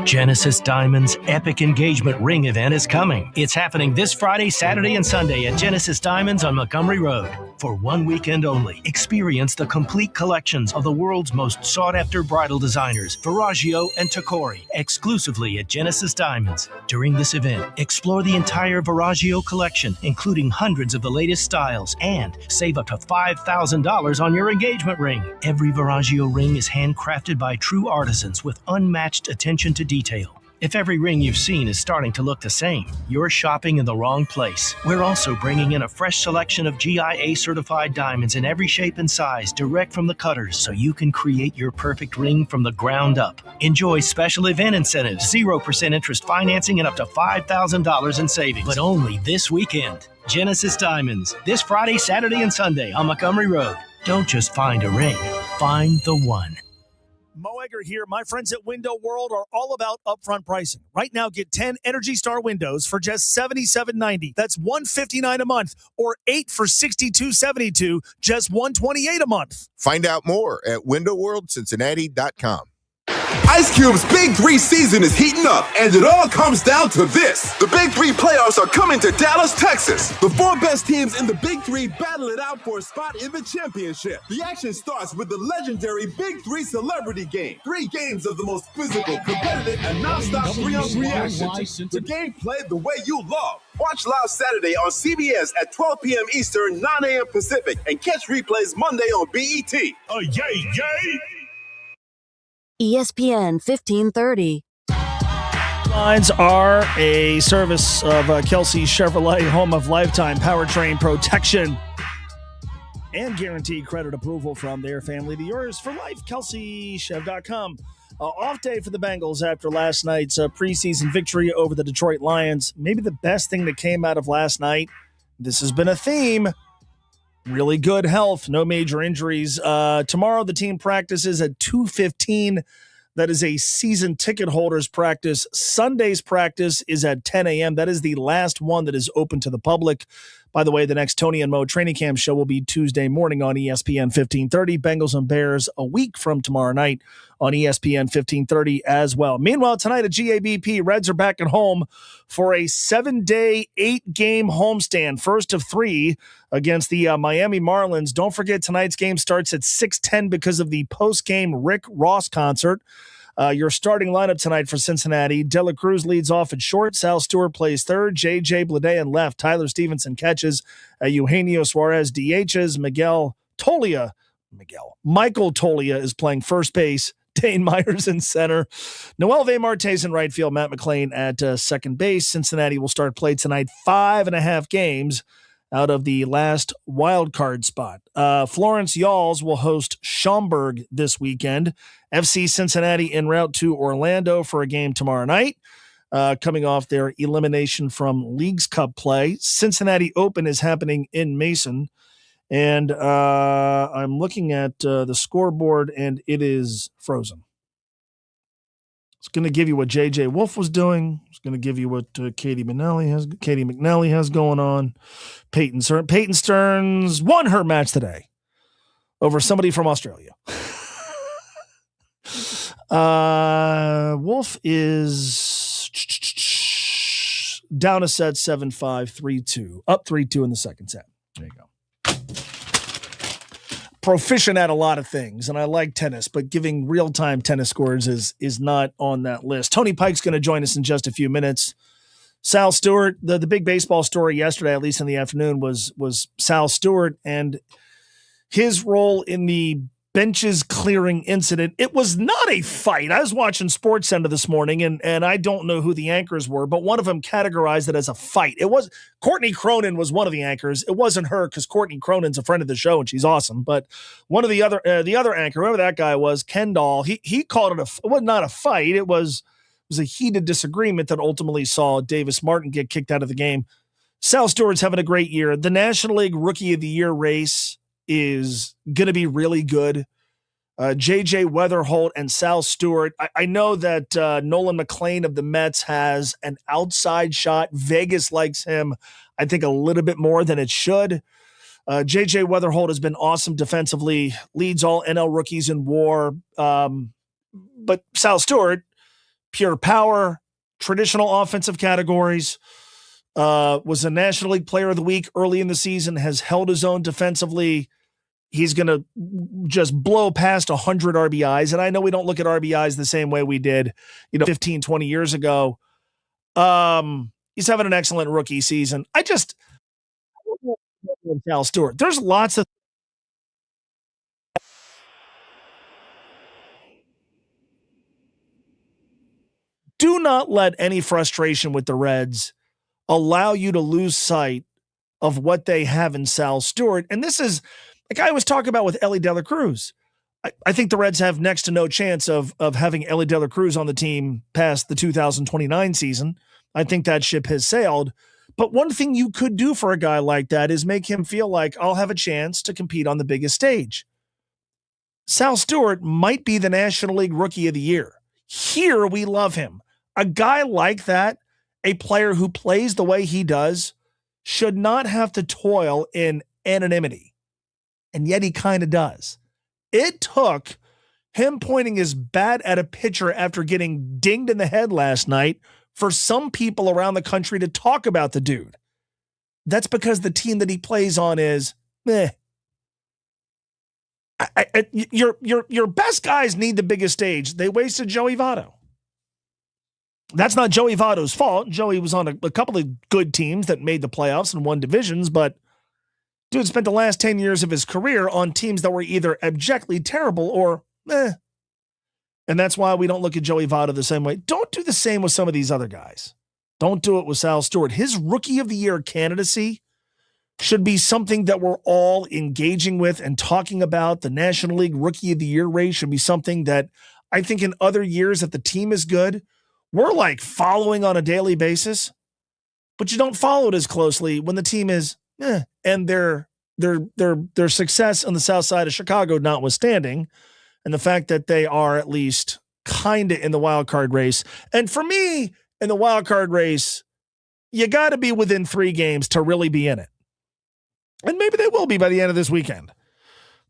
Genesis Diamonds' epic engagement ring event is coming. It's happening this Friday, Saturday, and Sunday at Genesis Diamonds on Montgomery Road. For one weekend only, experience the complete collections of the world's most sought-after bridal designers, Verragio and Tacori, exclusively at Genesis Diamonds. During this event, explore the entire Verragio collection, including hundreds of the latest styles, and save up to $5,000 on your engagement ring. Every Verragio ring is handcrafted by true artisans with unmatched attention to detail. If every ring you've seen is starting to look the same, you're shopping in the wrong place. We're also bringing in a fresh selection of GIA-certified diamonds in every shape and size, direct from the cutters, so you can create your perfect ring from the ground up. Enjoy special event incentives, 0% interest financing, and up to $5,000 in savings. But only this weekend. Genesis Diamonds, this Friday, Saturday, and Sunday on Montgomery Road. Don't just find a ring, find the one. Mo Egger here. My friends at Window World are all about upfront pricing. Right now, get 10 Energy Star windows for just $77.90. That's $159 a month, or 8 for $62.72, just $128 a month. Find out more at windowworldcincinnati.com. Ice Cube's Big 3 season is heating up, and it all comes down to this. The Big 3 playoffs are coming to Dallas, Texas. The 4 best teams in the Big 3 battle it out for a spot in the championship. The action starts with the legendary Big 3 Celebrity Game. 3 games of the most physical, competitive, and nonstop 3-on-3 action. The game played the way you love. Watch live Saturday on CBS at 12 p.m. Eastern, 9 a.m. Pacific, and catch replays Monday on BET. Oh, yay, yay! ESPN 1530. Lines are a service of Kelsey Chevrolet, home of lifetime powertrain protection and guaranteed credit approval from their family to yours for life. KelseyChev.com. Off day for the Bengals after last night's preseason victory over the Detroit Lions. Maybe the best thing that came out of last night, this has been a theme, really good health, no major injuries. Tomorrow the team practices at 2:15. That is a season ticket holders practice. Sunday's practice is at 10 a.m. That is the last one that is open to the public. By the way, the next Tony and Mo training camp show will be Tuesday morning on ESPN 1530. Bengals and Bears a week from tomorrow night on ESPN 1530 as well. Meanwhile, tonight at GABP, Reds are back at home for a 7-day, 8-game homestand, first of 3 against the Miami Marlins. Don't forget, tonight's game starts at 6:10 because of the post-game Rick Ross concert. Your starting lineup tonight for Cincinnati: De La Cruz leads off at short. Sal Stewart plays third. J.J. Bleday in left. Tyler Stevenson catches. Eugenio Suarez DHs. Michael Tolia is playing first base. Dane Myers in center. Noel V. Martes in right field. Matt McClain at second base. Cincinnati will start play tonight 5.5 games out of the last wild card spot. Florence Yalls will host Schaumburg this weekend. FC Cincinnati en route to Orlando for a game tomorrow night, coming off their elimination from Leagues Cup play. Cincinnati Open is happening in Mason, and I'm looking at the scoreboard, and it is frozen. It's going to give you what J.J. Wolf was doing. It's going to give you what Katie McNally has going on. Peyton Stearns won her match today over somebody from Australia. Wolf is down a set 7-5, 3-2. Up 3-2 in the second set. There you go. Proficient at a lot of things, and I like tennis, but giving real-time tennis scores is not on that list. Tony Pike's going to join us in just a few minutes. Sal Stewart, the big baseball story yesterday, at least in the afternoon, was Sal Stewart and his role in the benches clearing incident. It was not a fight. I was watching SportsCenter this morning, and I don't know who the anchors were, but one of them categorized it as a fight. It was Courtney Cronin was one of the anchors. It wasn't her, because Courtney Cronin's a friend of the show and she's awesome. But one of the other anchor, whoever that guy was, Kendall, he called it it was not a fight. It was a heated disagreement that ultimately saw Davis Martin get kicked out of the game. Sal Stewart's having a great year. The National League Rookie of the Year race is going to be really good. J.J. Weatherholt and Sal Stewart. I know that Nolan McClain of the Mets has an outside shot. Vegas likes him, I think, a little bit more than it should. J.J. Weatherholt has been awesome defensively, leads all NL rookies in WAR. But Sal Stewart, pure power, traditional offensive categories, was a National League Player of the Week early in the season, has held his own defensively. He's going to just blow past 100 RBIs. And I know we don't look at RBIs the same way we did, 15, 20 years ago. He's having an excellent rookie season. Sal Stewart. There's lots of do not let any frustration with the Reds allow you to lose sight of what they have in Sal Stewart. And this is, like I was talking about with Ellie De La Cruz. I think the Reds have next to no chance of having Ellie De La Cruz on the team past the 2029 season. I think that ship has sailed. But one thing you could do for a guy like that is make him feel like I'll have a chance to compete on the biggest stage. Sal Stewart might be the National League Rookie of the Year. Here we love him. A guy like that, a player who plays the way he does, should not have to toil in anonymity. And yet he kind of does. It took him pointing his bat at a pitcher after getting dinged in the head last night for some people around the country to talk about the dude. That's because the team that he plays on is meh. Your best guys need the biggest stage. They wasted Joey Votto. That's not Joey Votto's fault. Joey was on a couple of good teams that made the playoffs and won divisions, but dude spent the last 10 years of his career on teams that were either abjectly terrible or meh. And that's why we don't look at Joey Votto the same way. Don't do the same with some of these other guys. Don't do it with Sal Stewart. His Rookie of the Year candidacy should be something that we're all engaging with and talking about. The National League Rookie of the Year race should be something that I think in other years that the team is good, we're like following on a daily basis, but you don't follow it as closely when the team is and their success on the south side of Chicago notwithstanding, and the fact that they are at least kind of in the wild card race. And for me, in the wild card race, you got to be within 3 games to really be in it. And maybe they will be by the end of this weekend.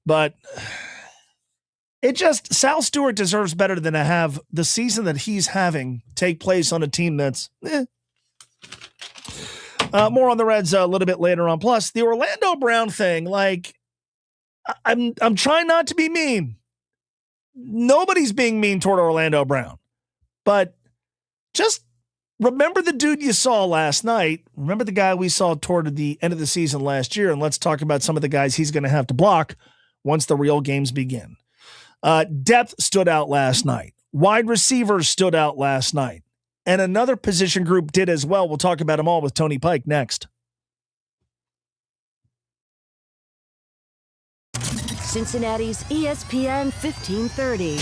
But Sal Stewart deserves better than to have the season that he's having take place on a team that's more on the Reds a little bit later on. Plus, the Orlando Brown thing, I'm trying not to be mean. Nobody's being mean toward Orlando Brown. But just remember the dude you saw last night. Remember the guy we saw toward the end of the season last year, and let's talk about some of the guys he's going to have to block once the real games begin. Depth stood out last night. Wide receivers stood out last night. And another position group did as well. We'll talk about them all with Tony Pike next. Cincinnati's ESPN 1530.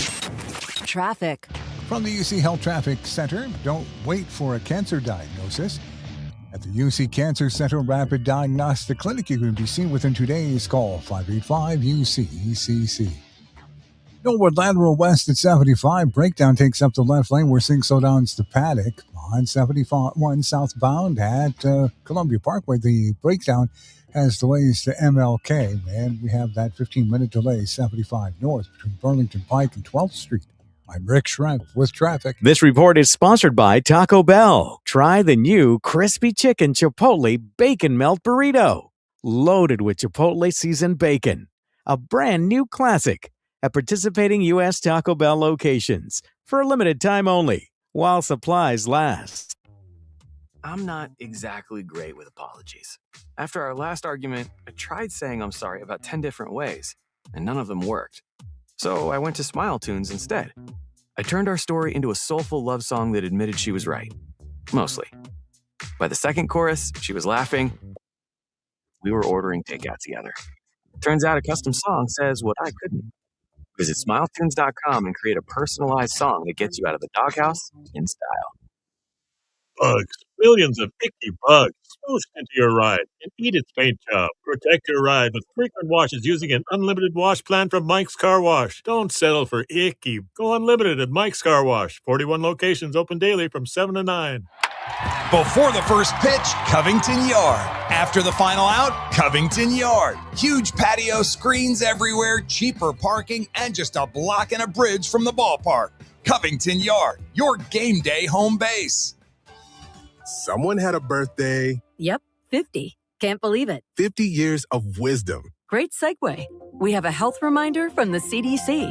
Traffic. From the UC Health Traffic Center, don't wait for a cancer diagnosis. At the UC Cancer Center Rapid Diagnostic Clinic, you can be seen within 2 days. Call 585-UC-ECC. Northward lateral west at 75. Breakdown takes up the left lane. We're seeing slowdowns to Paddock on 71 southbound at Columbia Parkway. The breakdown has delays to MLK, and we have that 15-minute delay 75 north between Burlington Pike and 12th Street. I'm Rick Schrempf with traffic. This report is sponsored by Taco Bell. Try the new Crispy Chicken Chipotle Bacon Melt Burrito. Loaded with Chipotle seasoned bacon. A brand new classic at participating U.S. Taco Bell locations for a limited time only while supplies last. I'm not exactly great with apologies. After our last argument, I tried saying I'm sorry about 10 different ways, and none of them worked. So I went to Smile Tunes instead. I turned our story into a soulful love song that admitted she was right. Mostly. By the second chorus, she was laughing. We were ordering takeout together. Turns out a custom song says what I couldn't. Visit SmileTunes.com and create a personalized song that gets you out of the doghouse in style. Bugs. Millions of icky bugs smooshed into your ride and eat its paint job. Protect your ride with frequent washes using an unlimited wash plan from Mike's Car Wash. Don't settle for icky. Go unlimited at Mike's Car Wash. 41 locations open daily from 7 to 9. Before the first pitch, Covington Yard. After the final out, Covington Yard. Huge patio screens everywhere, cheaper parking, and just a block and a bridge from the ballpark. Covington Yard, your game day home base. Someone had a birthday. Yep, 50. Can't believe it. 50 years of wisdom. Great segue. We have a health reminder from the CDC.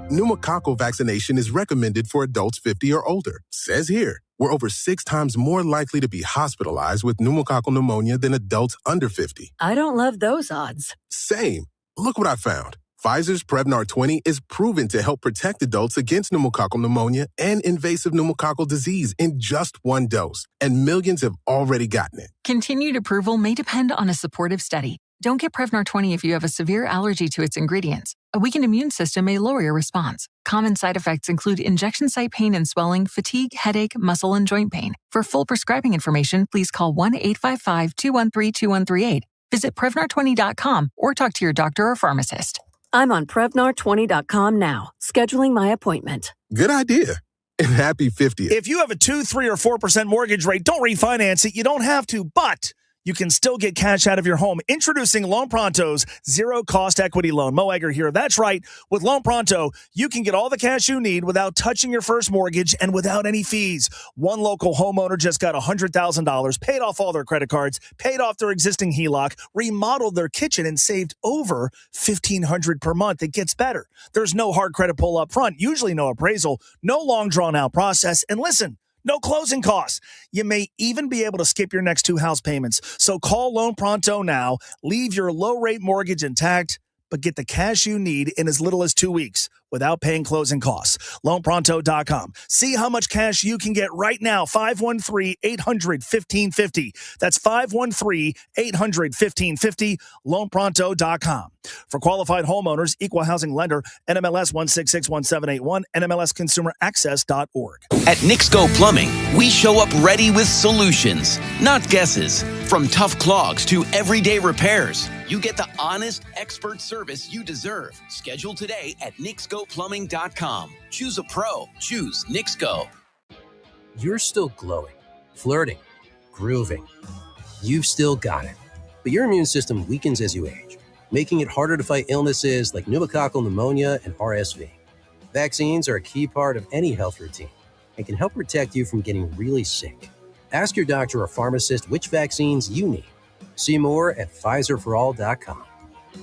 Pneumococcal vaccination is recommended for adults 50 or older. Says here, we're over 6 times more likely to be hospitalized with pneumococcal pneumonia than adults under 50. I don't love those odds. Same. Look what I found. Pfizer's Prevnar 20 is proven to help protect adults against pneumococcal pneumonia and invasive pneumococcal disease in just 1 dose, and millions have already gotten it. Continued approval may depend on a supportive study. Don't get Prevnar 20 if you have a severe allergy to its ingredients. A weakened immune system may lower your response. Common side effects include injection site pain and swelling, fatigue, headache, muscle, and joint pain. For full prescribing information, please call 1-855-213-2138. Visit Prevnar20.com or talk to your doctor or pharmacist. I'm on Prevnar20.com now, scheduling my appointment. Good idea. And happy 50th. If you have a 2, 3, or 4% mortgage rate, don't refinance it. You don't have to, but you can still get cash out of your home. Introducing Loan Pronto's zero-cost equity loan. Mo Egger here. That's right. With Loan Pronto, you can get all the cash you need without touching your first mortgage and without any fees. One local homeowner just got $100,000, paid off all their credit cards, paid off their existing HELOC, remodeled their kitchen, and saved over $1,500 per month. It gets better. There's no hard credit pull up front, usually no appraisal, no long drawn-out process. And listen, no closing costs. You may even be able to skip your next 2 house payments. So call Loan Pronto now. Leave your low-rate mortgage intact, but get the cash you need in as little as 2 weeks without paying closing costs. LoanPronto.com. See how much cash you can get right now. 513-800-1550. That's 513-800-1550. LoanPronto.com. For qualified homeowners, equal housing lender, NMLS 1661781, NMLSconsumeraccess.org. At Nixco Plumbing, we show up ready with solutions, not guesses. From tough clogs to everyday repairs, you get the honest, expert service you deserve. Schedule today at NixcoPlumbing.com. Choose a pro. Choose Nixco. You're still glowing, flirting, grooving. You've still got it. But your immune system weakens as you age, making it harder to fight illnesses like pneumococcal pneumonia and RSV. Vaccines are a key part of any health routine and can help protect you from getting really sick. Ask your doctor or pharmacist which vaccines you need. See more at PfizerForAll.com.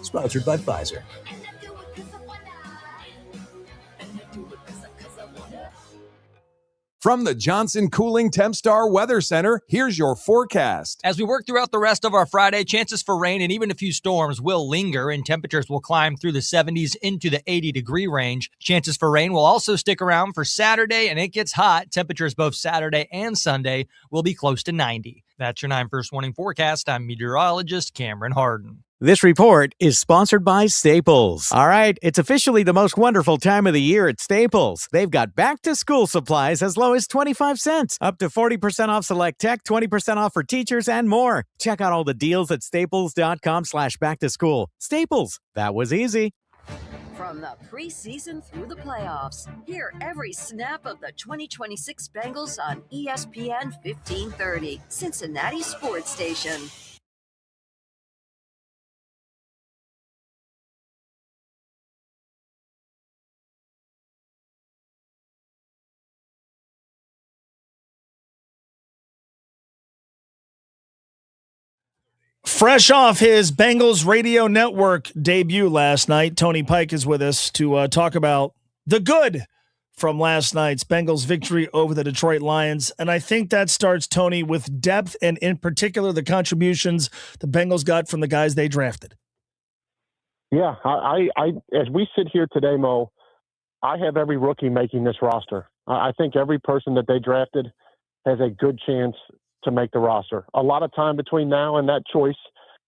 Sponsored by Pfizer. From the Johnson Cooling Tempstar Weather Center, here's your forecast. As we work throughout the rest of our Friday, chances for rain and even a few storms will linger, and temperatures will climb through the 70s into the 80-degree range. Chances for rain will also stick around for Saturday, and it gets hot. Temperatures both Saturday and Sunday will be close to 90. That's your 9 First Warning forecast. I'm meteorologist Cameron Harden. This report is sponsored by Staples. All right, it's officially the most wonderful time of the year at Staples. They've got back-to-school supplies as low as 25 cents, up to 40% off select tech, 20% off for teachers, and more. Check out all the deals at staples.com/back-to-school. Staples, that was easy. From the preseason through the playoffs, hear every snap of the 2026 Bengals on ESPN 1530, Cincinnati Sports Station. Fresh off his Bengals radio network debut last night, Tony Pike is with us to talk about the good from last night's Bengals victory over the Detroit Lions. And I think that starts, Tony, with depth and in particular the contributions the Bengals got from the guys they drafted. Yeah, I as we sit here today, Mo, I have every rookie making this roster. I think every person that they drafted has a good chance to make the roster. A lot of time between now and that choice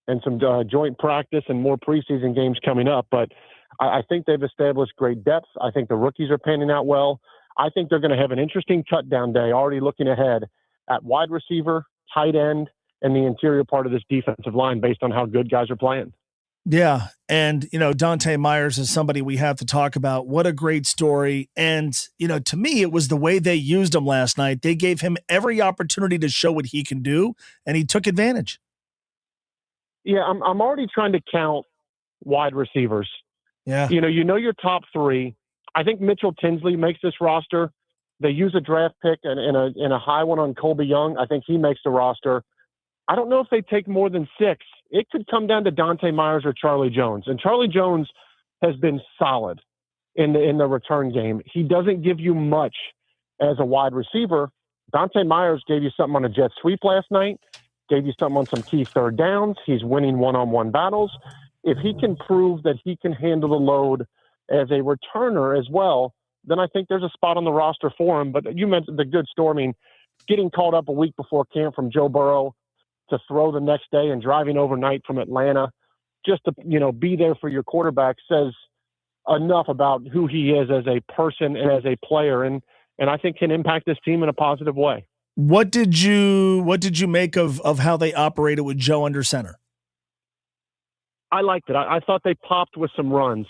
and some joint practice and more preseason games coming up. But I think they've established great depth. I think the rookies are panning out well. I think they're going to have an interesting cut down day, already looking ahead at wide receiver, tight end, and the interior part of this defensive line based on how good guys are playing. Yeah. And, Dante Myers is somebody we have to talk about. What a great story. And, to me, it was the way they used him last night. They gave him every opportunity to show what he can do, and he took advantage. Yeah, I'm already trying to count wide receivers. Yeah. You know your top three. I think Mitchell Tinsley makes this roster. They use a draft pick and a high one on Colby Young. I think he makes the roster. I don't know if they take more than 6. It could come down to Dante Myers or Charlie Jones. And Charlie Jones has been solid in the return game. He doesn't give you much as a wide receiver. Dante Myers gave you something on a jet sweep last night, gave you something on some key third downs. He's winning one-on-one battles. If he can prove that he can handle the load as a returner as well, then I think there's a spot on the roster for him. But you mentioned the good story. I mean, getting called up a week before camp from Joe Burrow to throw the next day and driving overnight from Atlanta just to, be there for your quarterback says enough about who he is as a person and as a player. And I think can impact this team in a positive way. What did you make of how they operated with Joe under center? I liked it. I thought they popped with some runs,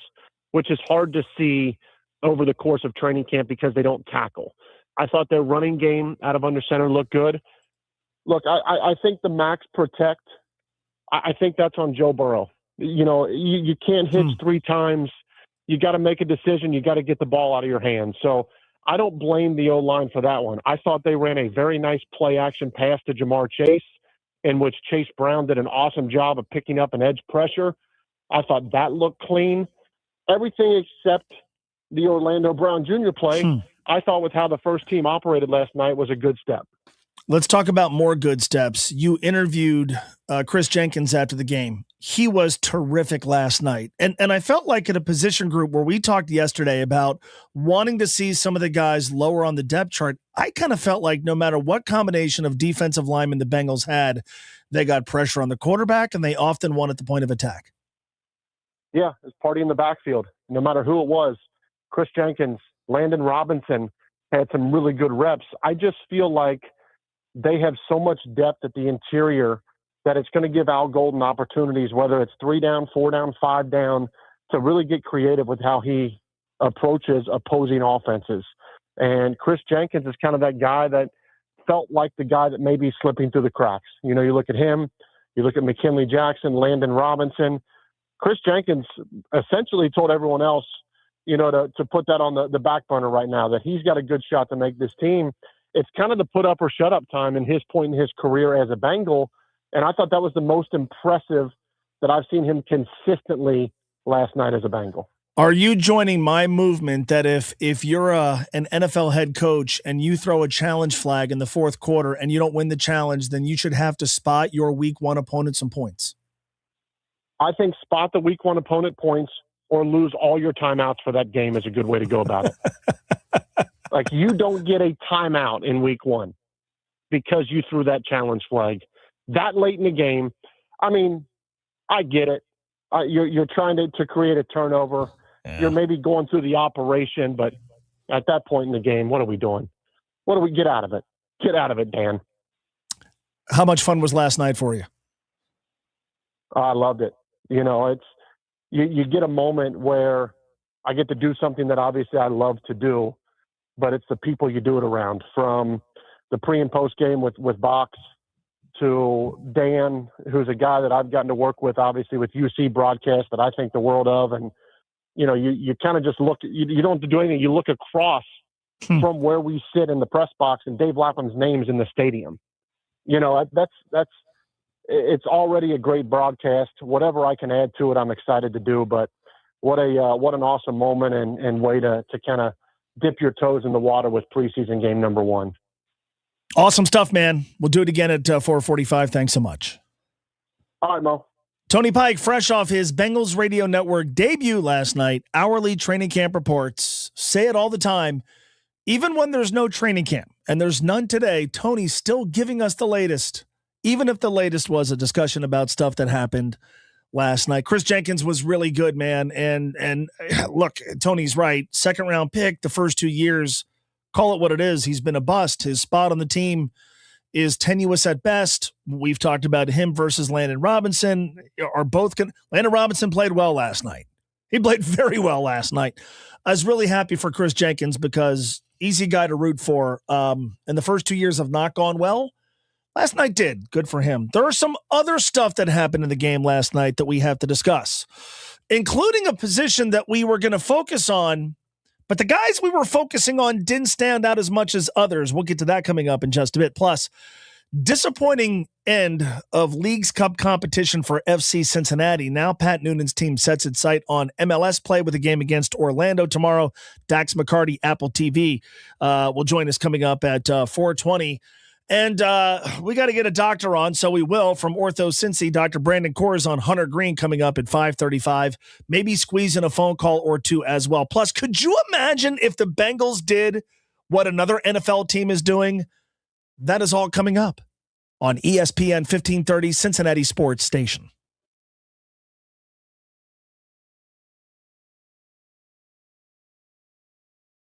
which is hard to see over the course of training camp because they don't tackle. I thought their running game out of under center looked good. Look, I think the max protect, I think that's on Joe Burrow. You can't hitch 3 times. You got to make a decision. You got to get the ball out of your hands. So I don't blame the O-line for that one. I thought they ran a very nice play-action pass to Jamar Chase, in which Chase Brown did an awesome job of picking up an edge pressure. I thought that looked clean. Everything except the Orlando Brown Jr. play, I thought with how the first team operated last night was a good step. Let's talk about more good steps. You interviewed Chris Jenkins after the game. He was terrific last night. And I felt like in a position group where we talked yesterday about wanting to see some of the guys lower on the depth chart, I kind of felt like no matter what combination of defensive linemen the Bengals had, they got pressure on the quarterback and they often won at the point of attack. Yeah, it's party in the backfield. No matter who it was, Chris Jenkins, Landon Robinson had some really good reps. I just feel like they have so much depth at the interior that it's going to give Al Golden opportunities, whether it's 3 down, 4 down, 5 down, to really get creative with how he approaches opposing offenses. And Chris Jenkins is kind of that guy that felt like the guy that may be slipping through the cracks. You look at him, You look at McKinley Jackson, Landon Robinson. Chris Jenkins essentially told everyone else, to put that on the back burner right now, that he's got a good shot to make this team. It's kind of the put up or shut up time in his point in his career as a Bengal. And I thought that was the most impressive that I've seen him consistently last night as a Bengal. Are you joining my movement that if you're an NFL head coach and you throw a challenge flag in the fourth quarter and you don't win the challenge, then you should have to spot your week one opponent some points? I think spot the week one opponent points or lose all your timeouts for that game is a good way to go about it. Like, you don't get a timeout in week one because you threw that challenge flag that late in the game. I mean, I get it. You're trying to create a turnover. Yeah. You're maybe going through the operation, but at that point in the game, what are we doing? What do we get out of it? Get out of it, Dan. How much fun was last night for you? I loved it. It's you get a moment where I get to do something that obviously I love to do, but it's the people you do it around, from the pre and post game with Box to Dan, who's a guy that I've gotten to work with, obviously with UC broadcast that I think the world of. And, you kind of just look, you don't have to do anything. You look across from where we sit in the press box and Dave Lapham's name's in the stadium. That's it's already a great broadcast. Whatever I can add to it, I'm excited to do. But what an awesome moment and way to kind of dip your toes in the water with preseason game number one. Awesome stuff, man. We'll do it again at 4:45. Thanks so much. All right, Mo. Tony Pike, fresh off his Bengals Radio Network debut last night, hourly training camp reports. Say it all the time. Even when there's no training camp, and there's none today, Tony's still giving us the latest, even if the latest was a discussion about stuff that happened last night. Chris Jenkins was really good, man. And look, Tony's right. Second round pick the first 2 years. Call it what it is. He's been a bust. His spot on the team is tenuous at best. We've talked about him versus Landon Robinson. Landon Robinson played well last night. He played very well last night. I was really happy for Chris Jenkins because easy guy to root for. And the first 2 years have not gone well. Last night did. Good for him. There are some other stuff that happened in the game last night that we have to discuss, including a position that we were going to focus on, but the guys we were focusing on didn't stand out as much as others. We'll get to that coming up in just a bit. Plus, disappointing end of Leagues Cup competition for FC Cincinnati. Now Pat Noonan's team sets its sight on MLS play with a game against Orlando tomorrow. Dax McCarty, Apple TV, will join us coming up at 4:20. And we got to get a doctor on, so we will, from Ortho Cincy. Dr. Brandon Kors on Hunter Green coming up at 5:35. Maybe squeeze in a phone call or two as well. Plus, could you imagine if the Bengals did what another NFL team is doing? That is all coming up on ESPN 1530, Cincinnati Sports Station.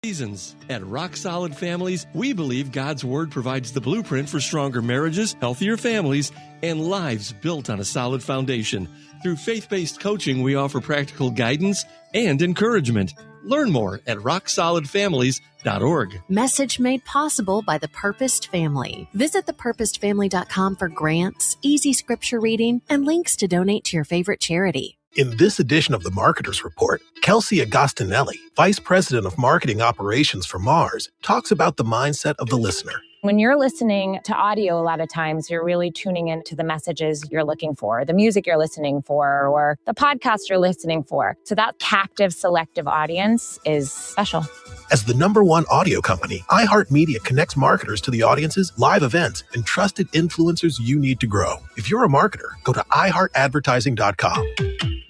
Seasons. At Rock Solid Families, we believe God's Word provides the blueprint for stronger marriages, healthier families, and lives built on a solid foundation. Through faith-based coaching, we offer practical guidance and encouragement. Learn more at rocksolidfamilies.org. Message made possible by the Purposed Family. Visit thepurposedfamily.com for grants, easy scripture reading, and links to donate to your favorite charity. In this edition of the Marketers Report, Kelsey Agostinelli, Vice President of Marketing Operations for Mars, talks about the mindset of the listener. When you're listening to audio, a lot of times you're really tuning into the messages you're looking for, the music you're listening for, or the podcast you're listening for. So that captive, selective audience is special. As the #1 audio company, iHeartMedia connects marketers to the audiences, live events, and trusted influencers you need to grow. If you're a marketer, go to iHeartAdvertising.com.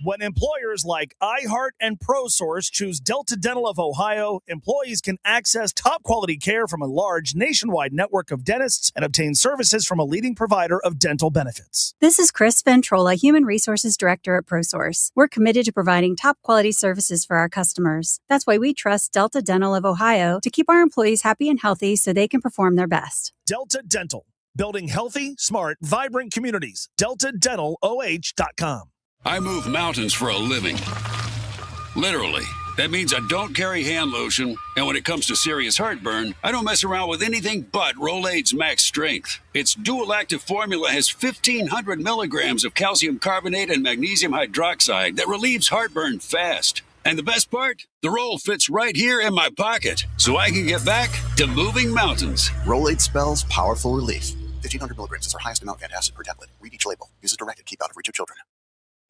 When employers like iHeart and ProSource choose Delta Dental of Ohio, employees can access top-quality care from a large nationwide network of dentists and obtain services from a leading provider of dental benefits. This is Chris Ventrola, Human Resources Director at ProSource. We're committed to providing top-quality services for our customers. That's why we trust Delta Dental of Ohio to keep our employees happy and healthy so they can perform their best. Delta Dental, building healthy, smart, vibrant communities. DeltaDentalOH.com. I move mountains for a living. Literally. That means I don't carry hand lotion, and when it comes to serious heartburn, I don't mess around with anything but Rolaids Max Strength. Its dual-active formula has 1,500 milligrams of calcium carbonate and magnesium hydroxide that relieves heartburn fast. And the best part? The roll fits right here in my pocket, so I can get back to moving mountains. Rolaids spells powerful relief. 1,500 milligrams is our highest amount of antacid per tablet. Read each label. Use as directed. Keep out of reach of children.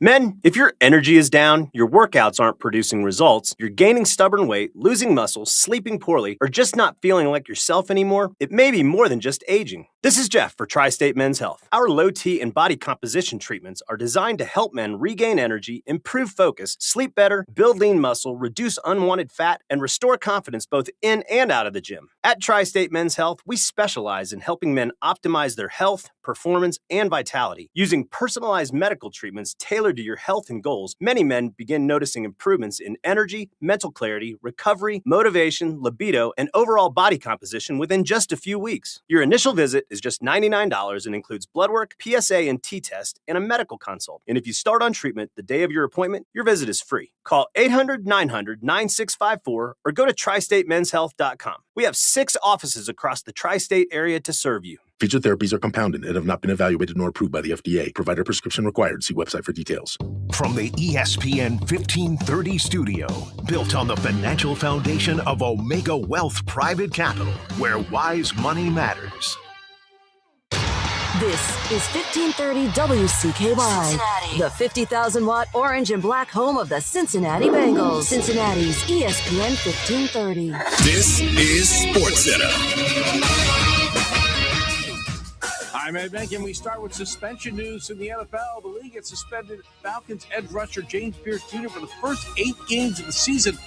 Men, if your energy is down, your workouts aren't producing results, you're gaining stubborn weight, losing muscle, sleeping poorly, or just not feeling like yourself anymore, it may be more than just aging. This is Jeff for Tri-State Men's Health. Our low T and body composition treatments are designed to help men regain energy, improve focus, sleep better, build lean muscle, reduce unwanted fat, and restore confidence both in and out of the gym. At Tri-State Men's Health, we specialize in helping men optimize their health, performance, and vitality. Using personalized medical treatments tailored to your health and goals, many men begin noticing improvements in energy, mental clarity, recovery, motivation, libido, and overall body composition within just a few weeks. Your initial visit is just $99 and includes blood work, PSA and T-test, and a medical consult. And if you start on treatment the day of your appointment, your visit is free. Call 800-900-9654 or go to tristatemenshealth.com. We have 6 offices across the tri-state area to serve you. Featured therapies are compounded and have not been evaluated nor approved by the FDA. Provider prescription required. See website for details. From the ESPN 1530 studio, built on the financial foundation of Omega Wealth Private Capital, where wise money matters. This is 1530 WCKY, Cincinnati, the 50,000-watt orange and black home of the Cincinnati Bengals. Cincinnati's ESPN 1530. This is SportsCenter. I'm Ed Benkin. We start with suspension news in the NFL. The league has suspended Falcons edge rusher James Pierce Jr. for the first 8 games of the season.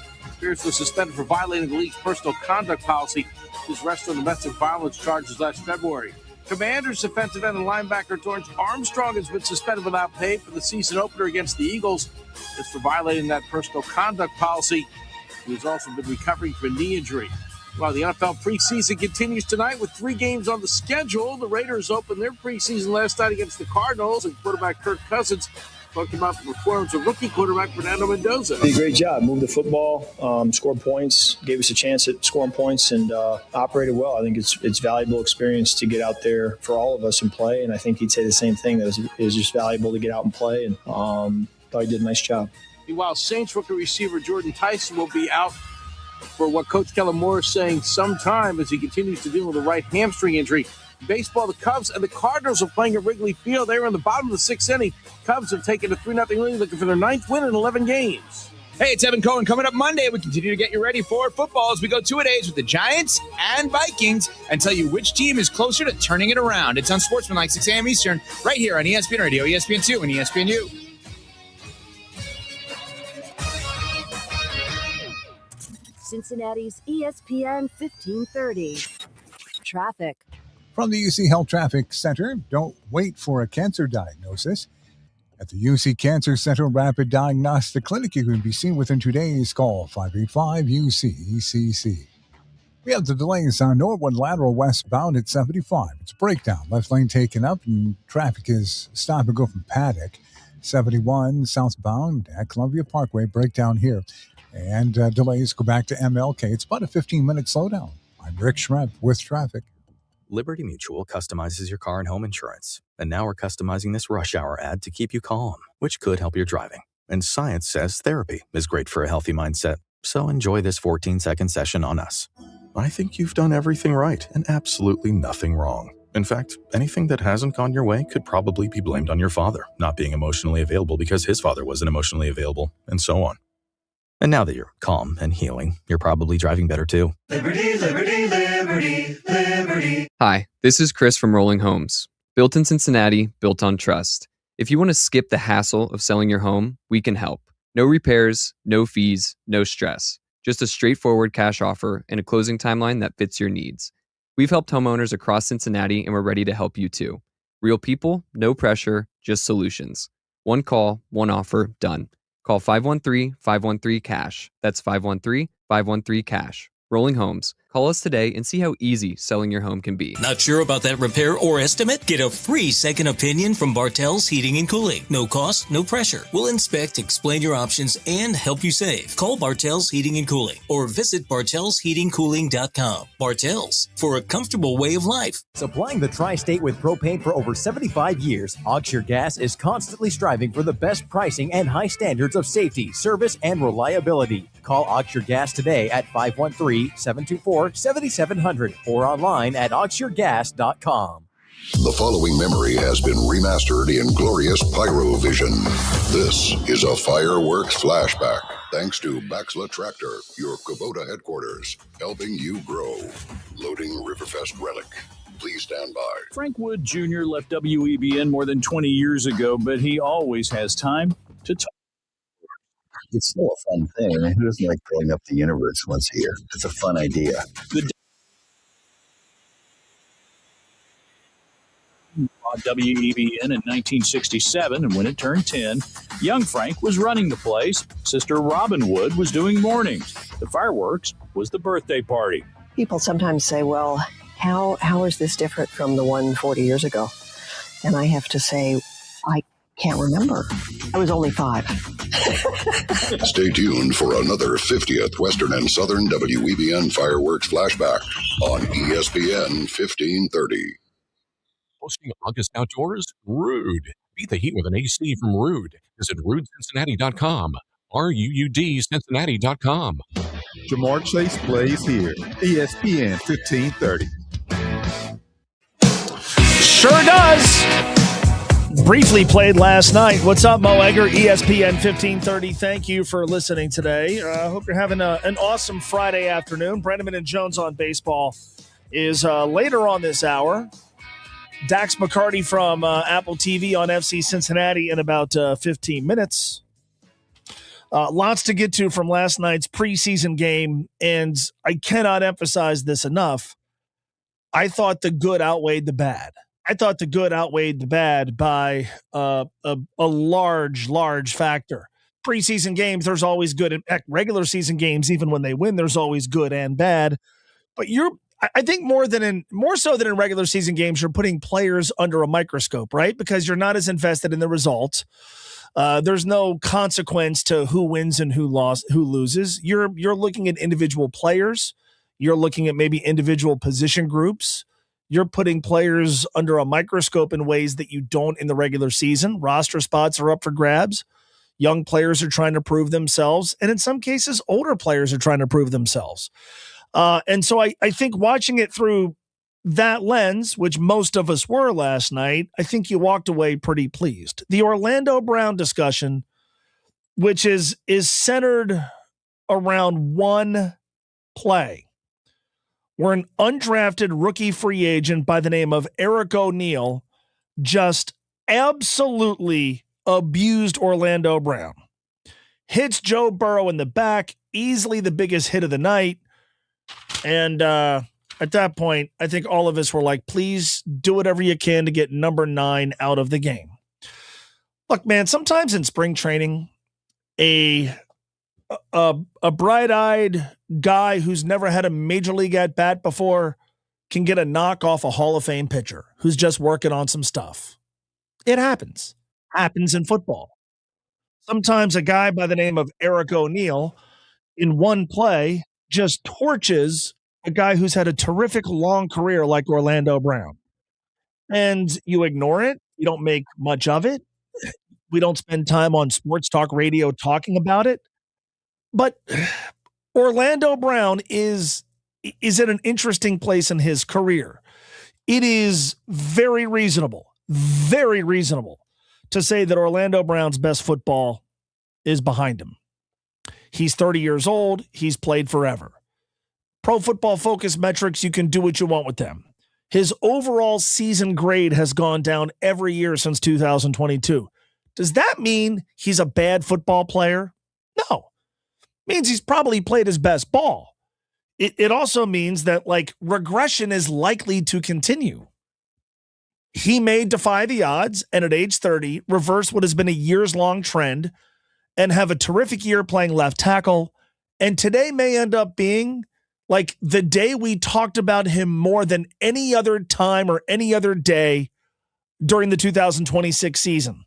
Pierce was suspended for violating the league's personal conduct policy. He was arrested on domestic violence charges last February. Commanders defensive end and linebacker Torrance Armstrong has been suspended without pay for the season opener against the Eagles. It's for violating that personal conduct policy. He has also been recovering from a knee injury. Well, the NFL preseason continues tonight with 3 games on the schedule. The Raiders opened their preseason last night against the Cardinals, and quarterback Kirk Cousins talked about the performance of rookie quarterback Fernando Mendoza. Did a great job. Moved the football, scored points, gave us a chance at scoring points, and operated well. I think it's valuable experience to get out there for all of us and play, and I think he'd say the same thing, that it was just valuable to get out and play, and thought he did a nice job. Meanwhile, Saints rookie receiver Jordan Tyson will be out for what Coach Kellen Moore is saying sometime as he continues to deal with a right hamstring injury. Baseball, the Cubs and the Cardinals are playing at Wrigley Field. They were in the bottom of the 6th inning. Cubs have taken a 3-0 lead, looking for their 9th win in 11 games. Hey, it's Evan Cohen. Coming up Monday, we continue to get you ready for football as we go 2-a-days with the Giants and Vikings and tell you which team is closer to turning it around. It's on Sportsmanlike, 6 a.m. Eastern, right here on ESPN Radio, ESPN2, and ESPNU. Cincinnati's ESPN 1530. Traffic. From the UC Health Traffic Center, don't wait for a cancer diagnosis. At the UC Cancer Center Rapid Diagnostic Clinic, you can be seen within 2 days. Call 585-UC-ECC. We have the delays on Norwood Lateral westbound at 75. It's a breakdown. Left lane taken up, and traffic is stop and go from Paddock. 71 southbound at Columbia Parkway, breakdown here. And delays go back to MLK. It's about a 15-minute slowdown. I'm Rick Schrepp with traffic. Liberty Mutual customizes your car and home insurance. And now we're customizing this rush hour ad to keep you calm, which could help your driving. And science says therapy is great for a healthy mindset. So enjoy this 14-second session on us. I think you've done everything right and absolutely nothing wrong. In fact, anything that hasn't gone your way could probably be blamed on your father not being emotionally available because his father wasn't emotionally available, and so on. And now that you're calm and healing, you're probably driving better too. Liberty, liberty, liberty, liberty. Hi, this is Chris from Rolling Homes. Built in Cincinnati, built on trust. If you want to skip the hassle of selling your home, we can help. No repairs, no fees, no stress. Just a straightforward cash offer and a closing timeline that fits your needs. We've helped homeowners across Cincinnati, and we're ready to help you too. Real people, no pressure, just solutions. One call, one offer, done. Call 513-513-CASH. That's 513-513-CASH. Rolling Homes. Call Call us today and see how easy selling your home can be. Not sure about that repair or estimate? Get a free second opinion from Bartell's Heating and Cooling. No cost, no pressure. We'll inspect, explain your options, and help you save. Call Bartell's Heating and Cooling or visit bartellsheatingcooling.com. Bartell's, for a comfortable way of life. Supplying the tri-state with propane for over 75 years, Oxyre Gas is constantly striving for the best pricing and high standards of safety, service, and reliability. Call Oxyre Gas today at 513-724-7700 or online at oxyregas.com. The following memory has been remastered in glorious Pyrovision. This is a fireworks flashback, thanks to Baxla Tractor, your Kubota headquarters, helping you grow. Loading Riverfest Relic. Please stand by. Frank Wood Jr. left WEBN more than 20 years ago, but he always has time to talk. It's still a fun thing. I mean, who doesn't like blowing up the universe once a year? It's a fun idea. WEBN in 1967, and when it turned 10, young Frank was running the place. Sister Robin Wood was doing mornings. The fireworks was the birthday party. People sometimes say, well, how is this different from the one 40 years ago? And I have to say, I can't remember. I was only 5. Stay tuned for another 50th Western and Southern WEBN fireworks flashback on ESPN 1530. Hosting August Outdoors? Rude. Beat the heat with an AC from Rude. Visit RudeCincinnati.com. RUUD Cincinnati.com. Jamar Chase plays here. ESPN 1530. Sure does. Briefly played last night. What's up, Mo Egger? ESPN 1530. Thank you for listening today. I hope you're having an awesome Friday afternoon. Brenneman and Jones on Baseball is later on this hour. Dax McCarty from Apple TV on FC Cincinnati in about 15 minutes. Lots to get to from last night's preseason game, and I cannot emphasize this enough. I thought the good outweighed the bad. I thought the good outweighed the bad by a large factor. Preseason games, there's always good. And regular season games, even when they win, there's always good and bad. But I think more so than in regular season games, you're putting players under a microscope, right? Because you're not as invested in the results. There's no consequence to who wins and who loses. You're looking at individual players. You're looking at maybe individual position groups. You're putting players under a microscope in ways that you don't in the regular season. Roster spots are up for grabs. Young players are trying to prove themselves. And in some cases, older players are trying to prove themselves. And so I think watching it through that lens, which most of us were last night, I think you walked away pretty pleased. The Orlando Brown discussion, which is centered around one play, where an undrafted rookie free agent by the name of Eric O'Neill just absolutely abused Orlando Brown. Hits Joe Burrow in the back, easily the biggest hit of the night. And at that point, I think all of us were like, please do whatever you can to get number 9 out of the game. Look, man, sometimes in spring training, a bright-eyed guy who's never had a major league at bat before can get a knock off a Hall of Fame pitcher who's just working on some stuff. It happens. Happens in football. Sometimes a guy by the name of Eric O'Neill in one play just torches a guy who's had a terrific long career like Orlando Brown. And you ignore it. You don't make much of it. We don't spend time on sports talk radio talking about it. But Orlando Brown is at an interesting place in his career. It is very reasonable to say that Orlando Brown's best football is behind him. He's 30 years old. He's played forever. Pro Football Focus metrics, you can do what you want with them. His overall season grade has gone down every year since 2022. Does that mean he's a bad football player? No. It means he's probably played his best ball. It also means that, like, regression is likely to continue. He may defy the odds and at age 30 reverse what has been a years-long trend and have a terrific year playing left tackle, and today may end up being Like the day we talked about him more than any other time or any other day during the 2026 season.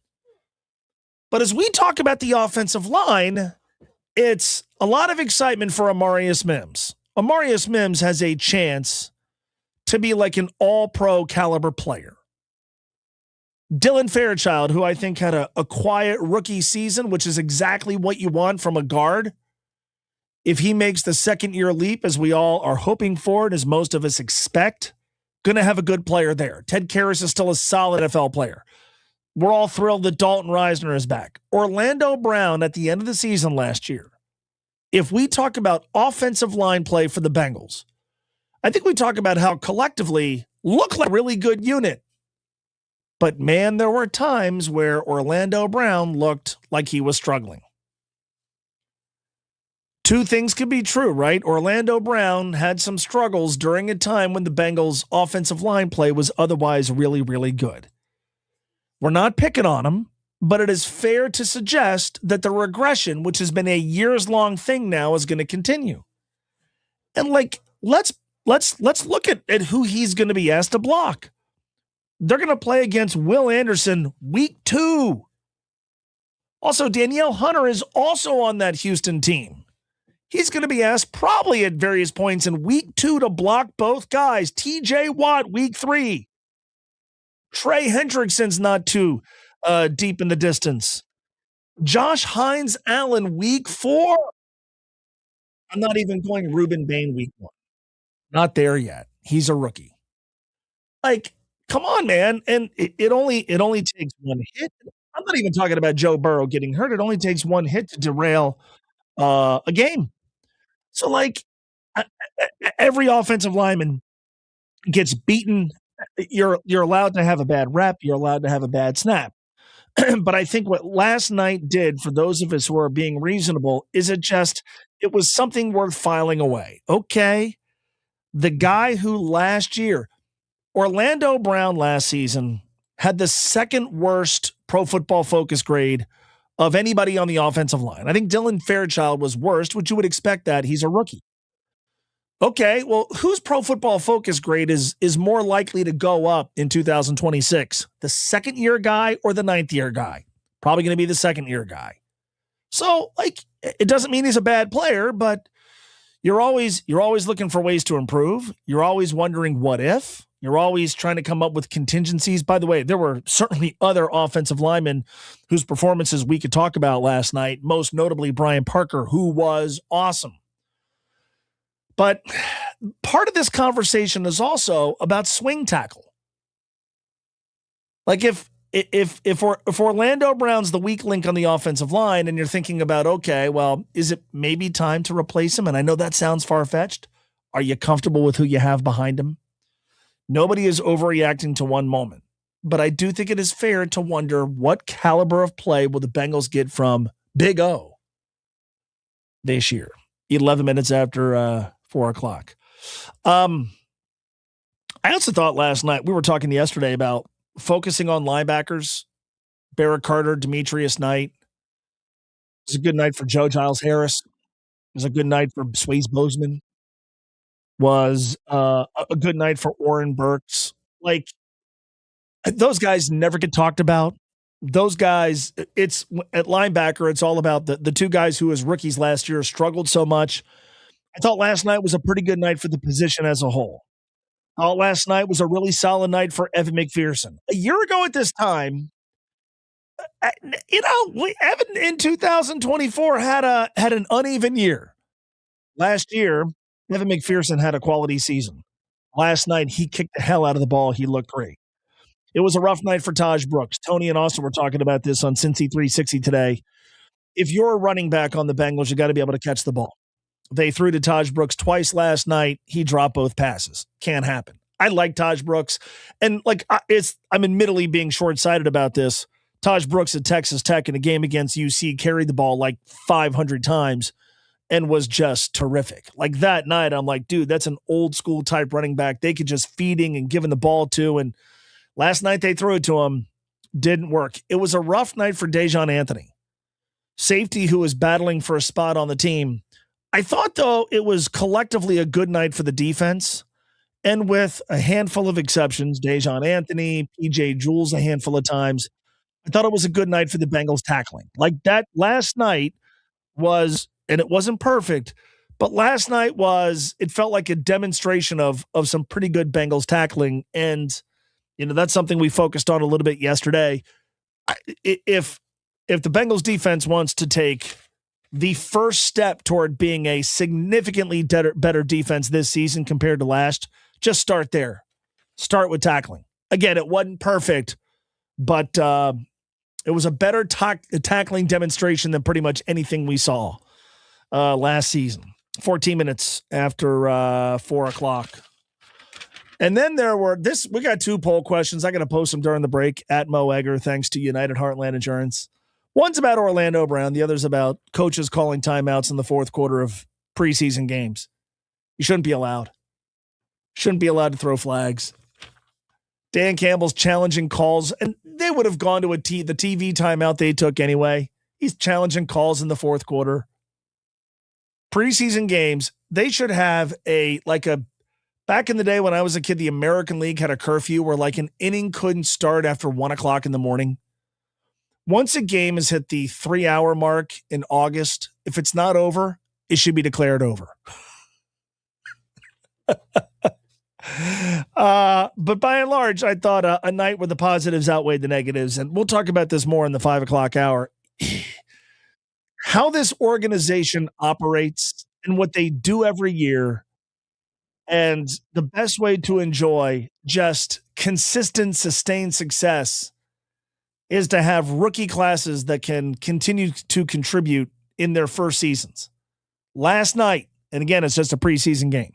But as we talk about the offensive line, it's a lot of excitement for Amarius Mims. Amarius Mims has a chance to be like an all-pro caliber player. Dylan Fairchild, who I think had a quiet rookie season, which is exactly what you want from a guard. If he makes the second-year leap, as we all are hoping for and as most of us expect, going to have a good player there. Ted Karras is still a solid NFL player. We're all thrilled that Dalton Reisner is back. Orlando Brown at the end of the season last year. If we talk about offensive line play for the Bengals, I think we talk about how collectively look like a really good unit. But man, there were times where Orlando Brown looked like he was struggling. Two things could be true, right? Orlando Brown had some struggles during a time when the Bengals' offensive line play was otherwise really, really good. We're not picking on him, but it is fair to suggest that the regression, which has been a years-long thing now, is going to continue. And like, let's look at who he's going to be asked to block. They're going to play against Will Anderson week 2. Also, Danielle Hunter is also on that Houston team. He's going to be asked probably at various points in week 2 to block both guys. TJ Watt, week 3. Trey Hendrickson's not too deep in the distance. Josh Hines Allen, week 4. I'm not even going Reuben Bain, week 1. Not there yet. He's a rookie. Like, come on, man. And it only takes one hit. I'm not even talking about Joe Burrow getting hurt. It only takes one hit to derail a game. So, like, every offensive lineman gets beaten. You're allowed to have a bad rep. You're allowed to have a bad snap. But I think what last night did for those of us who are being reasonable is it was something worth filing away. Okay. The guy who last year, Orlando Brown last season, had the second worst Pro Football Focus grade of anybody on the offensive line. I think Dylan Fairchild was worst, which you would expect that. He's a rookie. Okay, well, whose Pro Football Focus grade is more likely to go up in 2026? The second-year guy or the ninth-year guy? Probably going to be the second-year guy. So, like, it doesn't mean he's a bad player, but you're always looking for ways to improve. You're always wondering what if. You're always trying to come up with contingencies. By the way, there were certainly other offensive linemen whose performances we could talk about last night, most notably Brian Parker, who was awesome. But part of this conversation is also about swing tackle. Like if Orlando Brown's the weak link on the offensive line and you're thinking about, okay, well, is it maybe time to replace him? And I know that sounds far-fetched. Are you comfortable with who you have behind him? Nobody is overreacting to one moment. But I do think it is fair to wonder what caliber of play will the Bengals get from Big O this year. 11 minutes after 4 o'clock. I also thought last night, we were talking yesterday about focusing on linebackers. Barrett Carter, Demetrius Knight. It was a good night for Joe Giles Harris. It was a good night for Swayze Bozeman. Was a good night for Oren Burks. Like, those guys never get talked about. Those guys, it's at linebacker, it's all about the two guys who as rookies last year struggled so much. I thought last night was a pretty good night for the position as a whole. I thought last night was a really solid night for Evan McPherson. A year ago at this time, Evan in 2024 had an uneven year. Last year, Evan McPherson had a quality season. Last night, he kicked the hell out of the ball. He looked great. It was a rough night for Taj Brooks. Tony and Austin were talking about this on Cincy 360 today. If you're a running back on the Bengals, you got to be able to catch the ball. They threw to Taj Brooks twice last night. He dropped both passes. Can't happen. I like Taj Brooks. And I'm admittedly being short-sighted about this. Taj Brooks at Texas Tech in a game against UC carried the ball like 500 times and was just terrific. Like that night, I'm like, dude, that's an old school type running back. They could just feeding and giving the ball to. And last night they threw it to him. Didn't work. It was a rough night for Dejon Anthony. Safety who was battling for a spot on the team. I thought, though, it was collectively a good night for the defense. And with a handful of exceptions, Dejon Anthony, PJ Jules a handful of times, I thought it was a good night for the Bengals tackling. Like that last night was, and it wasn't perfect, but last night it felt like a demonstration of some pretty good Bengals tackling. And, that's something we focused on a little bit yesterday. If the Bengals defense wants to take the first step toward being a significantly better defense this season compared to last, just start there. Start with tackling. Again, it wasn't perfect, but it was a better tackling demonstration than pretty much anything we saw last season. 14 minutes after 4 o'clock. And then we got 2 poll questions. I got to post them during the break at Mo Egger, thanks to United Heartland Insurance. One's about Orlando Brown. The other's about coaches calling timeouts in the fourth quarter of preseason games. You shouldn't be allowed. Shouldn't be allowed to throw flags. Dan Campbell's challenging calls, and they would have gone to the TV timeout they took anyway. He's challenging calls in the fourth quarter. Preseason games, they should have back in the day when I was a kid, the American League had a curfew where like an inning couldn't start after 1 o'clock in the morning. Once a game has hit the 3-hour mark in August, if it's not over, it should be declared over. But by and large, I thought a night where the positives outweighed the negatives, and we'll talk about this more in the 5 o'clock hour. How this organization operates and what they do every year, and the best way to enjoy just consistent, sustained success is to have rookie classes that can continue to contribute in their first seasons. Last night, and again, it's just a preseason game,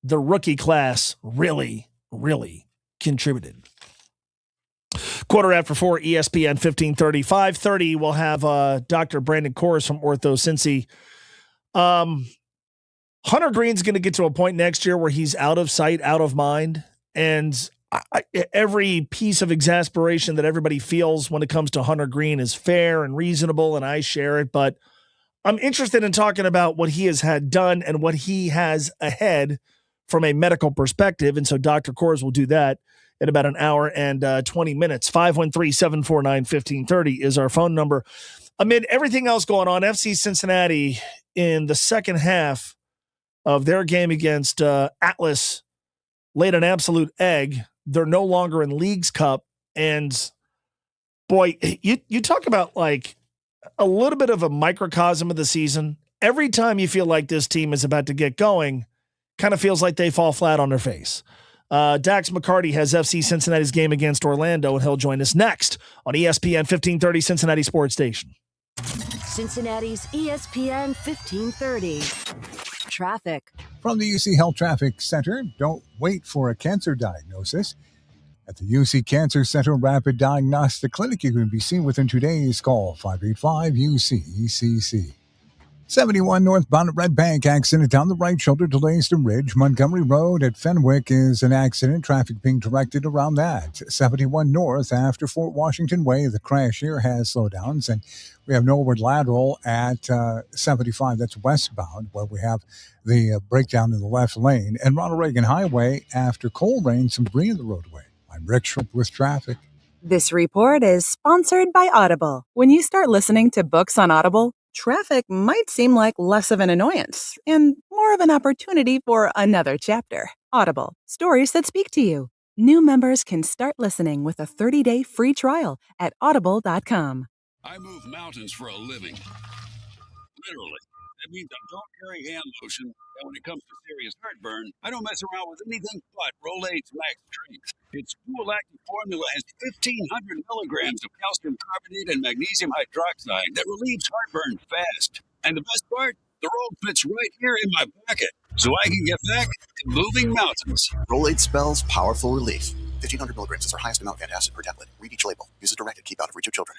the rookie class really, really contributed. 4:15, ESPN 1530. 5:30, we'll have Dr. Brandon Kors from Ortho Cincy. Hunter Green's going to get to a point next year where he's out of sight, out of mind. And every piece of exasperation that everybody feels when it comes to Hunter Green is fair and reasonable, and I share it. But I'm interested in talking about what he has had done and what he has ahead from a medical perspective. And so Dr. Kors will do that in about an hour and 20 minutes. 513-749-1530 is our phone number. Amid everything else going on, FC Cincinnati in the second half of their game against Atlas laid an absolute egg. They're no longer in Leagues Cup. And boy, you talk about like a little bit of a microcosm of the season. Every time you feel like this team is about to get going, kind of feels like they fall flat on their face. Dax McCarty has FC Cincinnati's game against Orlando, and he'll join us next on ESPN 1530 Cincinnati Sports Station. Cincinnati's ESPN 1530. Traffic. From the UC Health Traffic Center, don't wait for a cancer diagnosis. At the UC Cancer Center Rapid Diagnostic Clinic, you can be seen within 2 days. Call 585-UC-ECC. 71 northbound at Red Bank, accident down the right shoulder, delays to Ridge. Montgomery Road at Fenwick is an accident. Traffic being directed around that. 71 north after Fort Washington Way, the crash here has slowdowns. And we have northward lateral at 75, that's westbound, where we have the breakdown in the left lane. And Ronald Reagan Highway after cold rain, some debris in the roadway. I'm Rick Shrimp with traffic. This report is sponsored by Audible. When you start listening to books on Audible, traffic might seem like less of an annoyance and more of an opportunity for another chapter. Audible, stories that speak to you. New members can start listening with a 30-day free trial at audible.com. I move mountains for a living. Literally. That means I don't carry hand lotion, and when it comes to serious heartburn, I don't mess around with anything but Rolaids Max Strength. Its dual-active formula has 1,500 milligrams of calcium carbonate and magnesium hydroxide that relieves heartburn fast. And the best part? The roll fits right here in my pocket, so I can get back to moving mountains. Rolaids spells powerful relief. 1,500 milligrams is our highest amount of antacid per tablet. Read each label. Use as directed. Keep out of reach of children.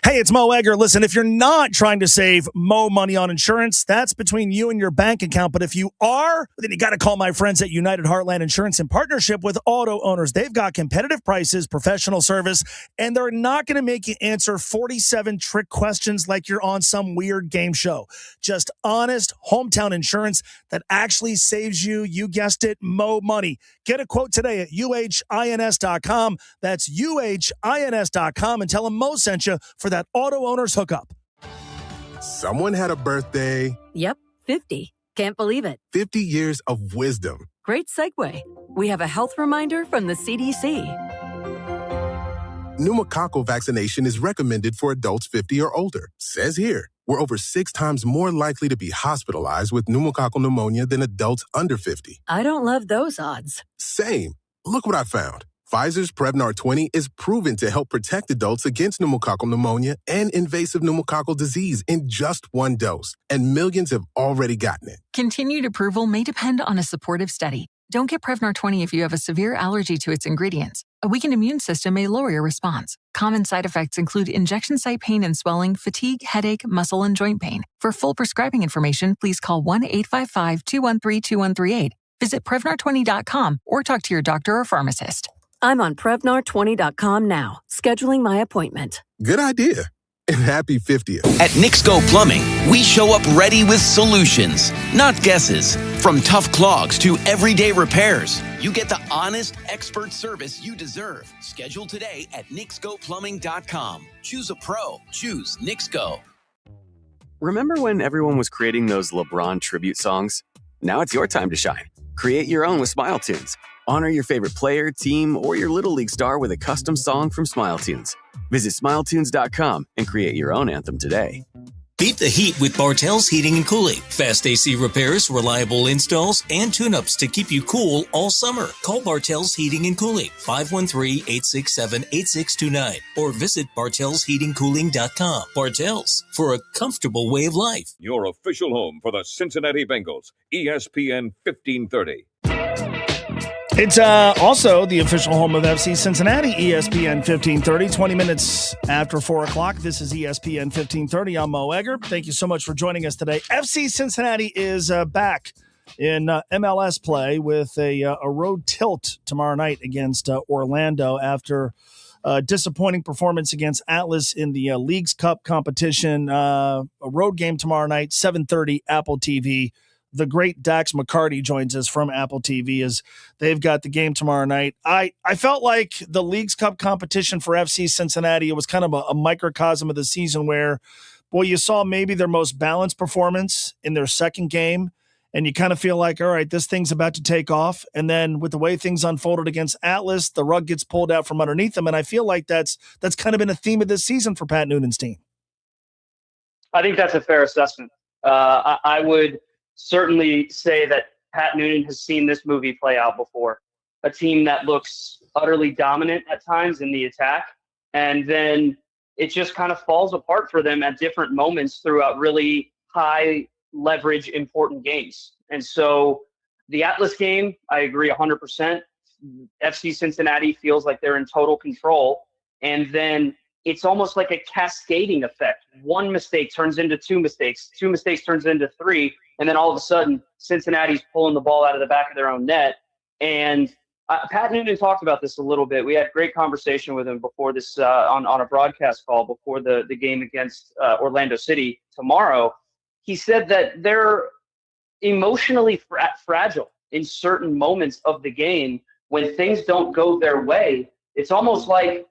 Hey, it's Mo Egger. Listen, if you're not trying to save Mo money on insurance, that's between you and your bank account. But if you are, then you got to call my friends at United Heartland Insurance in partnership with auto owners. They've got competitive prices, professional service, and they're not going to make you answer 47 trick questions like you're on some weird game show. Just honest hometown insurance that actually saves you, you guessed it, Mo money. Get a quote today at uhins.com. That's uhins.com, and tell them Mo sent you for that auto owner's hookup. Someone had a birthday. Yep, 50. Can't believe it. 50 years of wisdom. Great segue. We have a health reminder from the CDC. Pneumococcal vaccination is recommended for adults 50 or older. Says here, we're over 6 times more likely to be hospitalized with pneumococcal pneumonia than adults under 50. I don't love those odds. Same. Look what I found. Pfizer's Prevnar 20 is proven to help protect adults against pneumococcal pneumonia and invasive pneumococcal disease in just 1 dose, and millions have already gotten it. Continued approval may depend on a supportive study. Don't get Prevnar 20 if you have a severe allergy to its ingredients. A weakened immune system may lower your response. Common side effects include injection site pain and swelling, fatigue, headache, muscle, and joint pain. For full prescribing information, please call 1-855-213-2138. Visit Prevnar20.com or talk to your doctor or pharmacist. I'm on Prevnar20.com now, scheduling my appointment. Good idea. And happy 50th. At Nixco Plumbing, we show up ready with solutions, not guesses. From tough clogs to everyday repairs, you get the honest, expert service you deserve. Schedule today at nixcoplumbing.com. Choose a pro. Choose Nixco. Remember when everyone was creating those LeBron tribute songs? Now it's your time to shine. Create your own with Smile Tunes. Honor your favorite player, team, or your Little League star with a custom song from Smile Tunes. Visit SmileTunes.com and create your own anthem today. Beat the heat with Bartell's Heating and Cooling. Fast AC repairs, reliable installs, and tune-ups to keep you cool all summer. Call Bartell's Heating and Cooling, 513-867-8629, or visit bartellsheatingcooling.com. Bartell's, for a comfortable way of life. Your official home for the Cincinnati Bengals, ESPN 1530. It's also the official home of FC Cincinnati, ESPN 1530, 20 minutes after 4 o'clock. This is ESPN 1530. I'm Mo Egger. Thank you so much for joining us today. FC Cincinnati is back in MLS play with a road tilt tomorrow night against Orlando after a disappointing performance against Atlas in the Leagues Cup competition. A road game tomorrow night, 7:30, Apple TV. The great Dax McCarty joins us from Apple TV as they've got the game tomorrow night. I felt like the Leagues Cup competition for FC Cincinnati, it was kind of a microcosm of the season where, boy, you saw maybe their most balanced performance in their second game, and you kind of feel like, all right, this thing's about to take off. And then with the way things unfolded against Atlas, the rug gets pulled out from underneath them, and I feel like that's kind of been a theme of this season for Pat Noonan's team. I think that's a fair assessment. I would certainly say that Pat Noonan has seen this movie play out before. A team that looks utterly dominant at times in the attack, and then it just kind of falls apart for them at different moments throughout really high leverage, important games. And so the Atlas game, I agree 100%. FC Cincinnati feels like they're in total control. And then it's almost like a cascading effect. One mistake turns into two mistakes turns into three. And then all of a sudden, Cincinnati's pulling the ball out of the back of their own net. And Pat Noonan talked about this a little bit. We had a great conversation with him before this on a broadcast call before the game against Orlando City tomorrow. He said that they're emotionally fragile in certain moments of the game. When things don't go their way, it's almost like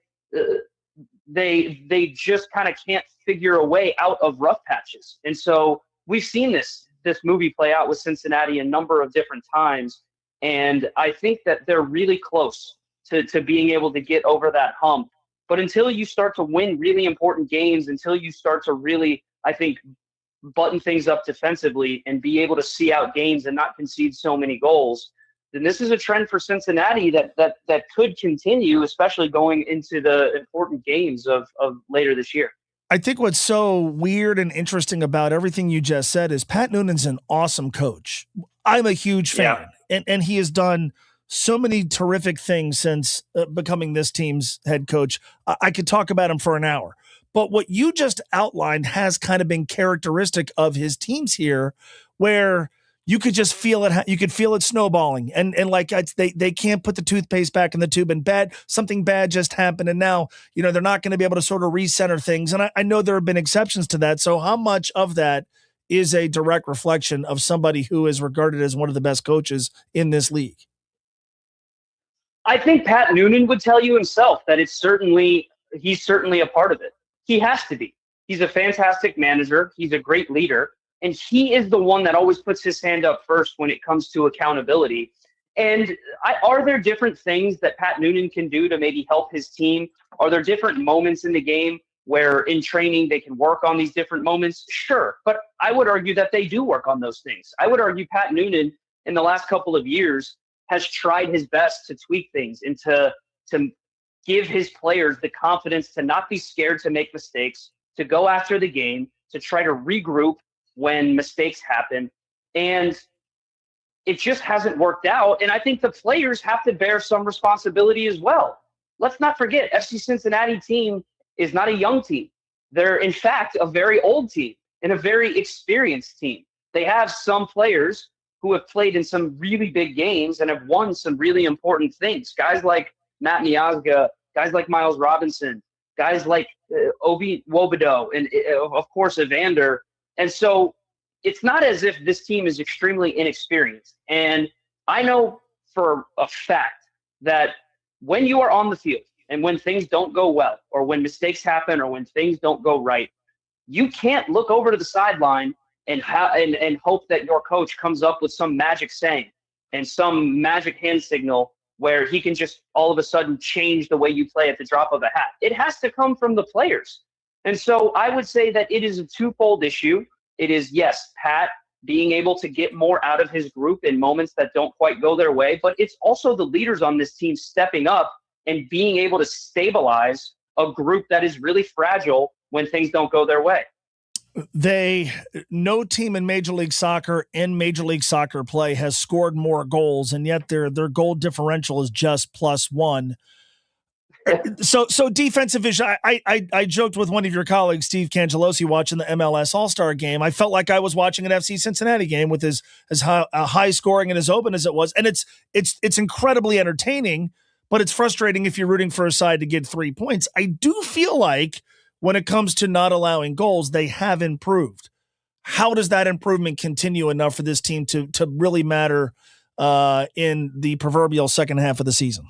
they just kind of can't figure a way out of rough patches. And so we've seen this movie play out with Cincinnati a number of different times. And I think that they're really close to being able to get over that hump. But until you start to win really important games, until you start to really, I think, button things up defensively and be able to see out games and not concede so many goals, then this is a trend for Cincinnati that could continue, especially going into the important games of later this year. I think what's so weird and interesting about everything you just said is Pat Noonan's an awesome coach. I'm a huge fan, and he has done so many terrific things since becoming this team's head coach. I could talk about him for an hour, But what you just outlined has kind of been characteristic of his teams here, where you could just feel it. You could feel it snowballing, and they can't put the toothpaste back in the tube. And something bad just happened, and now they're not going to be able to sort of recenter things. And I know there have been exceptions to that. So how much of that is a direct reflection of somebody who is regarded as one of the best coaches in this league? I think Pat Noonan would tell you himself that he's certainly a part of it. He has to be. He's a fantastic manager. He's a great leader. And he is the one that always puts his hand up first when it comes to accountability. And are there different things that Pat Noonan can do to maybe help his team? Are there different moments in the game where in training they can work on these different moments? Sure. But I would argue that they do work on those things. I would argue Pat Noonan in the last couple of years has tried his best to tweak things and to give his players the confidence to not be scared to make mistakes, to go after the game, to try to regroup when mistakes happen. And it just hasn't worked out. And I think the players have to bear some responsibility as well. Let's not forget, FC Cincinnati team is not a young team. They're, in fact, a very old team and a very experienced team. They have some players who have played in some really big games and have won some really important things. Guys like Matt Miazga, guys like Miles Robinson, guys like Obi Wobodo, and of course Evander. And so it's not as if this team is extremely inexperienced. And I know for a fact that when you are on the field and when things don't go well, or when mistakes happen, or when things don't go right, you can't look over to the sideline and hope that your coach comes up with some magic saying and some magic hand signal where he can just all of a sudden change the way you play at the drop of a hat. It has to come from the players. And so I would say that it is a twofold issue. It is, yes, Pat being able to get more out of his group in moments that don't quite go their way, but it's also the leaders on this team stepping up and being able to stabilize a group that is really fragile when things don't go their way. No team in Major League Soccer and Major League Soccer play has scored more goals, and yet their goal differential is just +1. So defensive vision. I joked with one of your colleagues, Steve Cangelosi, watching the MLS All-Star game. I felt like I was watching an FC Cincinnati game with as high scoring and as open as it was, and it's incredibly entertaining. But it's frustrating if you're rooting for a side to get 3 points. I do feel like when it comes to not allowing goals, they have improved. How does that improvement continue enough for this team to really matter in the proverbial second half of the season?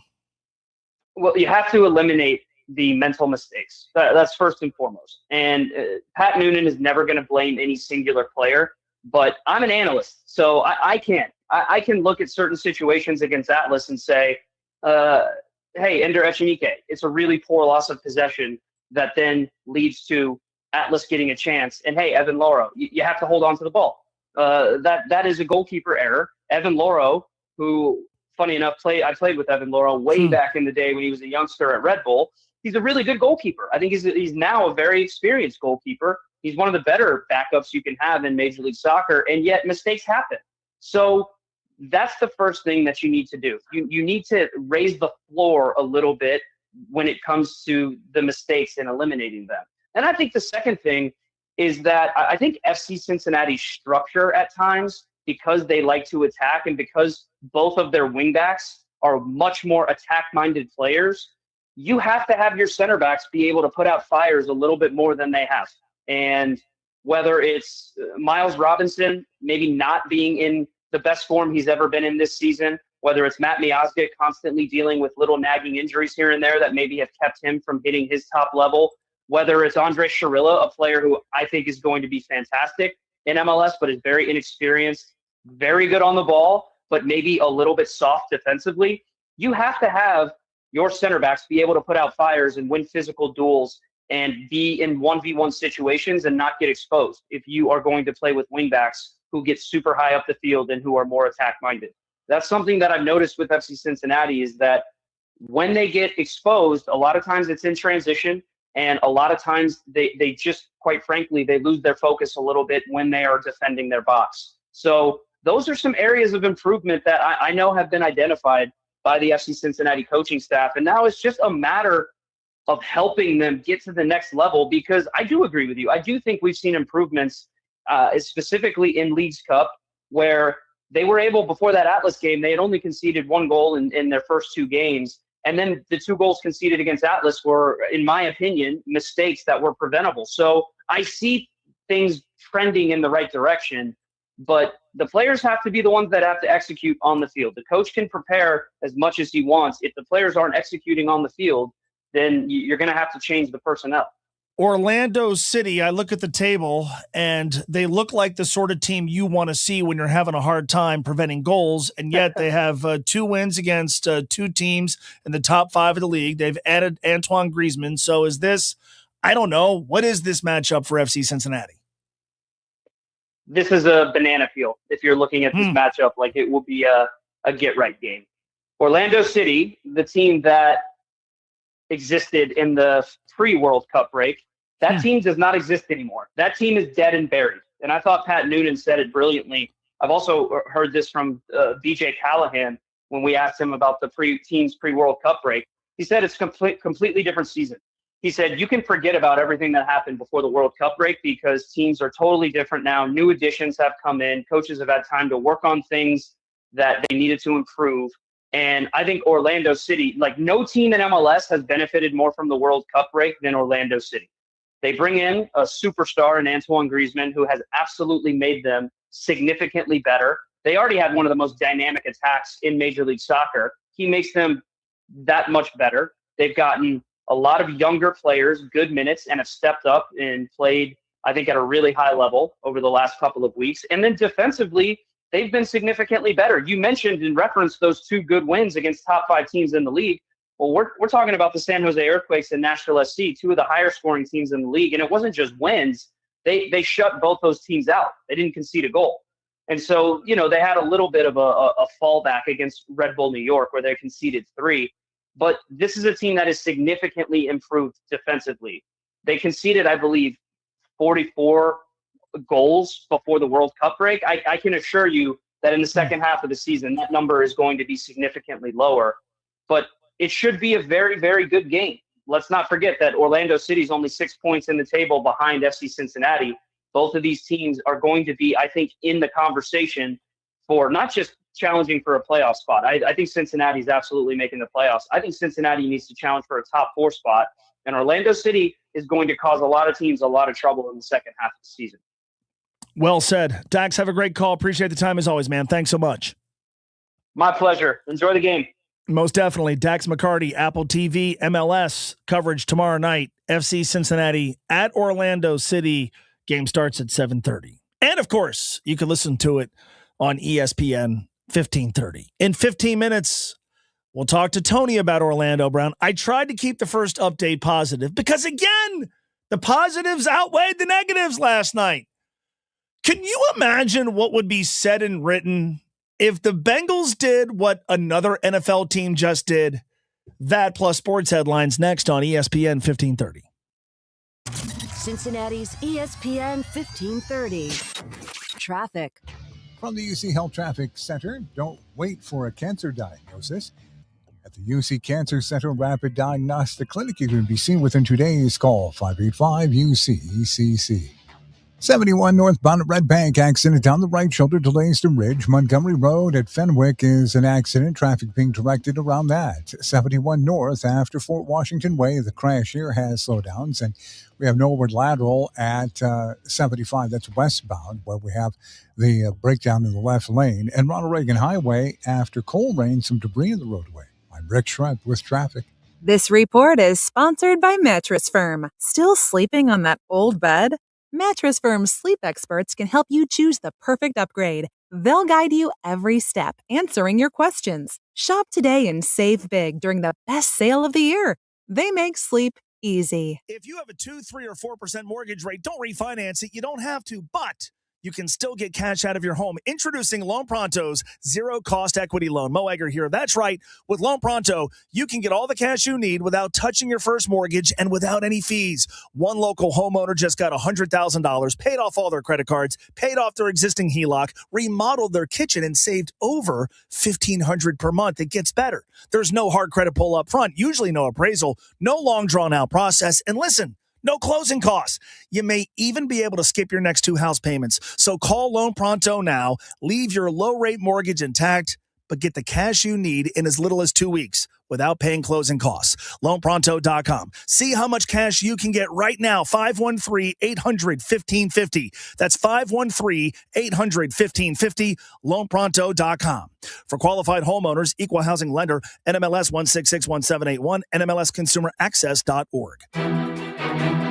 Well, you have to eliminate the mental mistakes. That's first and foremost. And Pat Noonan is never going to blame any singular player, but I'm an analyst, so I can look at certain situations against Atlas and say, hey, Ender Echenike, it's a really poor loss of possession that then leads to Atlas getting a chance. And hey, Evan Loro, you have to hold on to the ball. That is a goalkeeper error. Evan Loro, who, funny enough, I played with Evan Loro way back in the day when he was a youngster at Red Bull. He's a really good goalkeeper. I think he's now a very experienced goalkeeper. He's one of the better backups you can have in Major League Soccer, and yet mistakes happen. So that's the first thing that you need to do. You need to raise the floor a little bit when it comes to the mistakes and eliminating them. And I think the second thing is that I think FC Cincinnati's structure at times, because they like to attack and because both of their wingbacks are much more attack-minded players, you have to have your center backs be able to put out fires a little bit more than they have. And whether it's Miles Robinson maybe not being in the best form he's ever been in this season, whether it's Matt Miazga constantly dealing with little nagging injuries here and there that maybe have kept him from hitting his top level, whether it's Andre Sharilla, a player who I think is going to be fantastic in MLS, but is very inexperienced, very good on the ball, but maybe a little bit soft defensively. You have to have your center backs be able to put out fires and win physical duels and be in 1v1 situations and not get exposed if you are going to play with wingbacks who get super high up the field and who are more attack-minded. That's something that I've noticed with FC Cincinnati is that when they get exposed, a lot of times it's in transition, and a lot of times they just, quite frankly, they lose their focus a little bit when they are defending their box. So those are some areas of improvement that I know have been identified by the FC Cincinnati coaching staff. And now it's just a matter of helping them get to the next level, because I do agree with you. I do think we've seen improvements, specifically in Leagues Cup, where they were able, before that Atlas game, they had only conceded 1 goal in their first 2 games. And then the 2 goals conceded against Atlas were, in my opinion, mistakes that were preventable. So I see things trending in the right direction, but the players have to be the ones that have to execute on the field. The coach can prepare as much as he wants. If the players aren't executing on the field, then you're going to have to change the personnel. Orlando City, I look at the table, and they look like the sort of team you want to see when you're having a hard time preventing goals, and yet they have 2 wins against 2 teams in the top 5 of the league. They've added Antoine Griezmann. So is this, I don't know, what is this matchup for FC Cincinnati? This is a banana peel. If you're looking at this matchup, like, it will be a get-right game. Orlando City, the team that existed in the pre-World Cup break, that team does not exist anymore. That team is dead and buried. And I thought Pat Noonan said it brilliantly. I've also heard this from BJ Callahan when we asked him about the team's pre-World Cup break. He said it's completely different season. He said you can forget about everything that happened before the World Cup break because teams are totally different now. New additions have come in. Coaches have had time to work on things that they needed to improve. And I think Orlando City, like, no team in MLS has benefited more from the World Cup break than Orlando City. They bring in a superstar in Antoine Griezmann, who has absolutely made them significantly better. They already had one of the most dynamic attacks in Major League Soccer. He makes them that much better. They've gotten a lot of younger players good minutes and have stepped up and played, I think, at a really high level over the last couple of weeks. And then defensively, they've been significantly better. You mentioned and referenced those 2 good wins against top 5 teams in the league. Well, we're talking about the San Jose Earthquakes and Nashville SC, 2 of the higher scoring teams in the league. And it wasn't just wins. They shut both those teams out. They didn't concede a goal. And so, they had a little bit of a fallback against Red Bull New York where they conceded 3. But this is a team that is significantly improved defensively. They conceded, I believe, 44 goals before the World Cup break. I can assure you that in the second half of the season, that number is going to be significantly lower. But it should be a very, very good game. Let's not forget that Orlando City is only 6 points in the table behind FC Cincinnati. Both of these teams are going to be, I think, in the conversation for not just challenging for a playoff spot. I think Cincinnati is absolutely making the playoffs. I think Cincinnati needs to challenge for a top 4 spot. And Orlando City is going to cause a lot of teams a lot of trouble in the second half of the season. Well said. Dax, have a great call. Appreciate the time as always, man. Thanks so much. My pleasure. Enjoy the game. Most definitely. Dax McCarty, Apple TV, MLS coverage tomorrow night. FC Cincinnati at Orlando City. Game starts at 7:30. And, of course, you can listen to it on ESPN 1530. In 15 minutes, we'll talk to Tony about Orlando Brown. I tried to keep the first update positive because, again, the positives outweighed the negatives last night. Can you imagine what would be said and written if the Bengals did what another NFL team just did? That plus sports headlines next on ESPN 1530. Cincinnati's ESPN 1530. Traffic. From the UC Health Traffic Center, don't wait for a cancer diagnosis. At the UC Cancer Center Rapid Diagnostic Clinic, you can be seen within 2 days. Call 585-UC-ECC. 71 northbound at Red Bank, accident down the right shoulder, delays to Ridge. Montgomery Road at Fenwick is an accident. Traffic being directed around that. 71 north after Fort Washington Way. The crash here has slowdowns, and we have northward lateral at 75. That's westbound, where we have the breakdown in the left lane. And Ronald Reagan Highway after coal rain, some debris in the roadway. I'm Rick Shrimp with traffic. This report is sponsored by Mattress Firm. Still sleeping on that old bed? Mattress Firm's sleep experts can help you choose the perfect upgrade. They'll guide you every step, answering your questions. Shop today and save big during the best sale of the year. They make sleep easy. If you have a 2, 3, or 4% mortgage rate, don't refinance it. You don't have to, but you can still get cash out of your home. Introducing Loan Pronto's zero-cost equity loan. Mo Egger here. That's right. With Loan Pronto, you can get all the cash you need without touching your first mortgage and without any fees. One local homeowner just got $100,000, paid off all their credit cards, paid off their existing HELOC, remodeled their kitchen, and saved over $1,500 per month. It gets better. There's no hard credit pull up front, usually no appraisal, no long drawn-out process, and listen, no closing costs. You may even be able to skip your next 2 house payments. So call Loan Pronto now. Leave your low-rate mortgage intact, but get the cash you need in as little as 2 weeks without paying closing costs. LoanPronto.com. See how much cash you can get right now. 513-800-1550. That's 513-800-1550. LoanPronto.com. For qualified homeowners, equal housing lender, NMLS 1661781, NMLSConsumerAccess.org.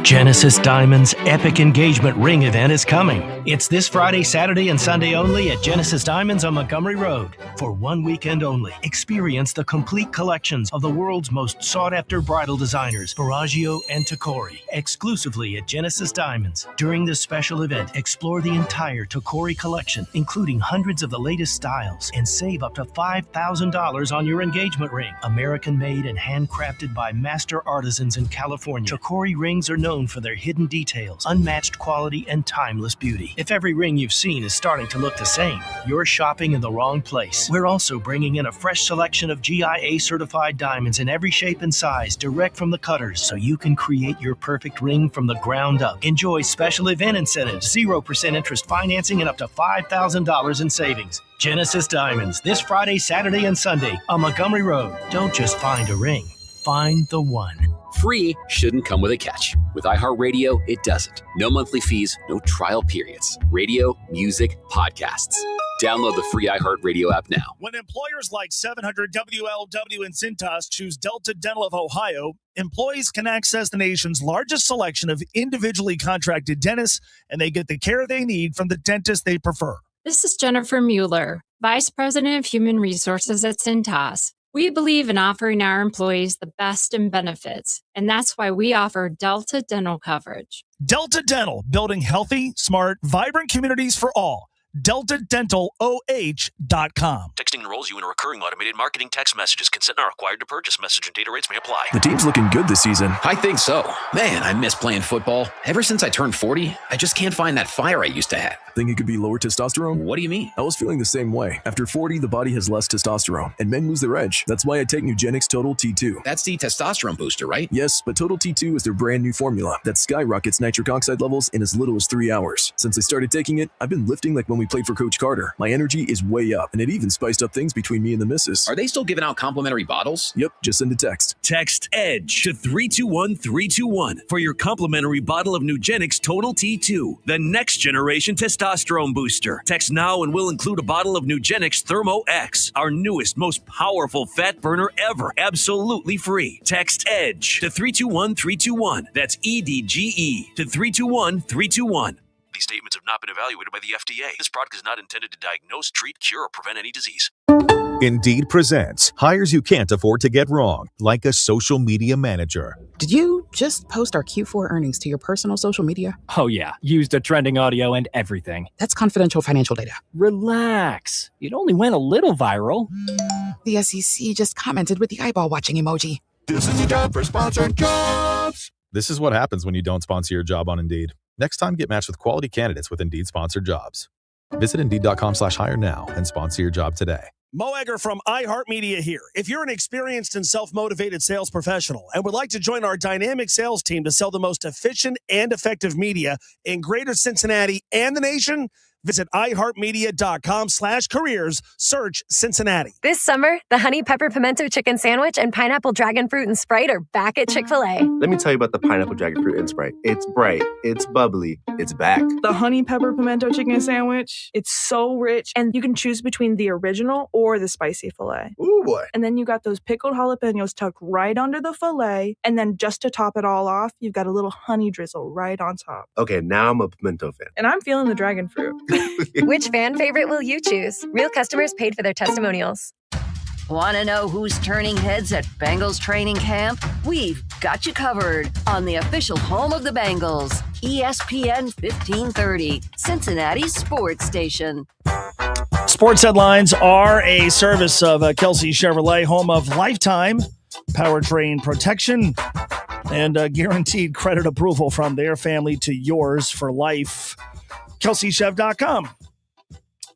Genesis Diamond's epic engagement ring event is coming. It's this Friday, Saturday, and Sunday only at Genesis Diamonds on Montgomery Road. For 1 weekend only, experience the complete collections of the world's most sought-after bridal designers, Bellagio and Tacori, exclusively at Genesis Diamonds. During this special event, explore the entire Tacori collection, including hundreds of the latest styles, and save up to $5,000 on your engagement ring. American-made and handcrafted by master artisans in California, Tacori rings are known for their hidden details, unmatched quality, and timeless beauty. If every ring you've seen is starting to look the same, you're shopping in the wrong place. We're also bringing in a fresh selection of GIA-certified diamonds in every shape and size, direct from the cutters, so you can create your perfect ring from the ground up. Enjoy special event incentives, 0% interest financing, and up to $5,000 in savings. Genesis Diamonds, this Friday, Saturday, and Sunday on Montgomery Road. Don't just find a ring, find the one. Free shouldn't come with a catch. With iHeartRadio, it doesn't. No monthly fees, no trial periods. Radio, music, podcasts. Download the free iHeartRadio app now. When employers like 700 WLW and Cintas choose Delta Dental of Ohio, employees can access the nation's largest selection of individually contracted dentists, and they get the care they need from the dentist they prefer. This is Jennifer Mueller, Vice President of Human Resources at Cintas. We believe in offering our employees the best in benefits, and that's why we offer Delta Dental coverage. Delta Dental, building healthy, smart, vibrant communities for all. DeltaDentalOH.com. Texting enrolls you in a recurring automated marketing text messages. Consent not required to purchase. Message and data rates may apply. The team's looking good this season. I think so. Man, I miss playing football. Ever since I turned 40, I just can't find that fire I used to have. Think it could be lower testosterone? What do you mean? I was feeling the same way. After 40, the body has less testosterone, and men lose their edge. That's why I take Nugenix Total T2. That's the testosterone booster, right? Yes, but Total T2 is their brand new formula that skyrockets nitric oxide levels in as little as 3 hours. Since I started taking it, I've been lifting like when we played for Coach Carter. My energy is way up, and it even spiced up things between me and the missus. Are they still giving out complimentary bottles? Yep, just send a text. Text EDGE to 321-321 for your complimentary bottle of Nugenix Total T2, the next generation testosterone booster. Text now and we'll include a bottle of Nugenix Thermo X, our newest, most powerful fat burner ever, absolutely free. Text EDGE to 321-321. That's EDGE to 321-321. These statements have not been evaluated by the FDA. This product is not intended to diagnose, treat, cure, or prevent any disease. Indeed presents hires you can't afford to get wrong, like a social media manager. Did you just post our Q4 earnings to your personal social media? Oh yeah, used a trending audio and everything. That's confidential financial data. Relax. It only went a little viral. The SEC just commented with the eyeball watching emoji. This is your job for sponsored jobs. This is what happens when you don't sponsor your job on Indeed. Next time, get matched with quality candidates with Indeed sponsored jobs. Visit Indeed.com/hire now and sponsor your job today. Mo Egger from iHeartMedia here. If you're an experienced and self-motivated sales professional and would like to join our dynamic sales team to sell the most efficient and effective media in greater Cincinnati and the nation, visit iHeartMedia.com/careers. Search Cincinnati. This summer, the Honey Pepper Pimento Chicken Sandwich and Pineapple Dragon Fruit and Sprite are back at Chick-fil-A. Let me tell you about the Pineapple Dragon Fruit and Sprite. It's bright, it's bubbly, it's back. The Honey Pepper Pimento Chicken Sandwich, it's so rich, and you can choose between the original or the spicy filet. Ooh, boy. And then you got those pickled jalapenos tucked right under the filet, and then just to top it all off, you've got a little honey drizzle right on top. Okay, now I'm a pimento fan. And I'm feeling the dragon fruit. Which fan favorite will you choose? Real customers paid for their testimonials. Want to know who's turning heads at Bengals training camp? We've got you covered on the official home of the Bengals, ESPN 1530, Cincinnati's sports station. Sports headlines are a service of Kelsey Chevrolet, home of lifetime powertrain protection and guaranteed credit approval from their family to yours for life. KelseyChev.com.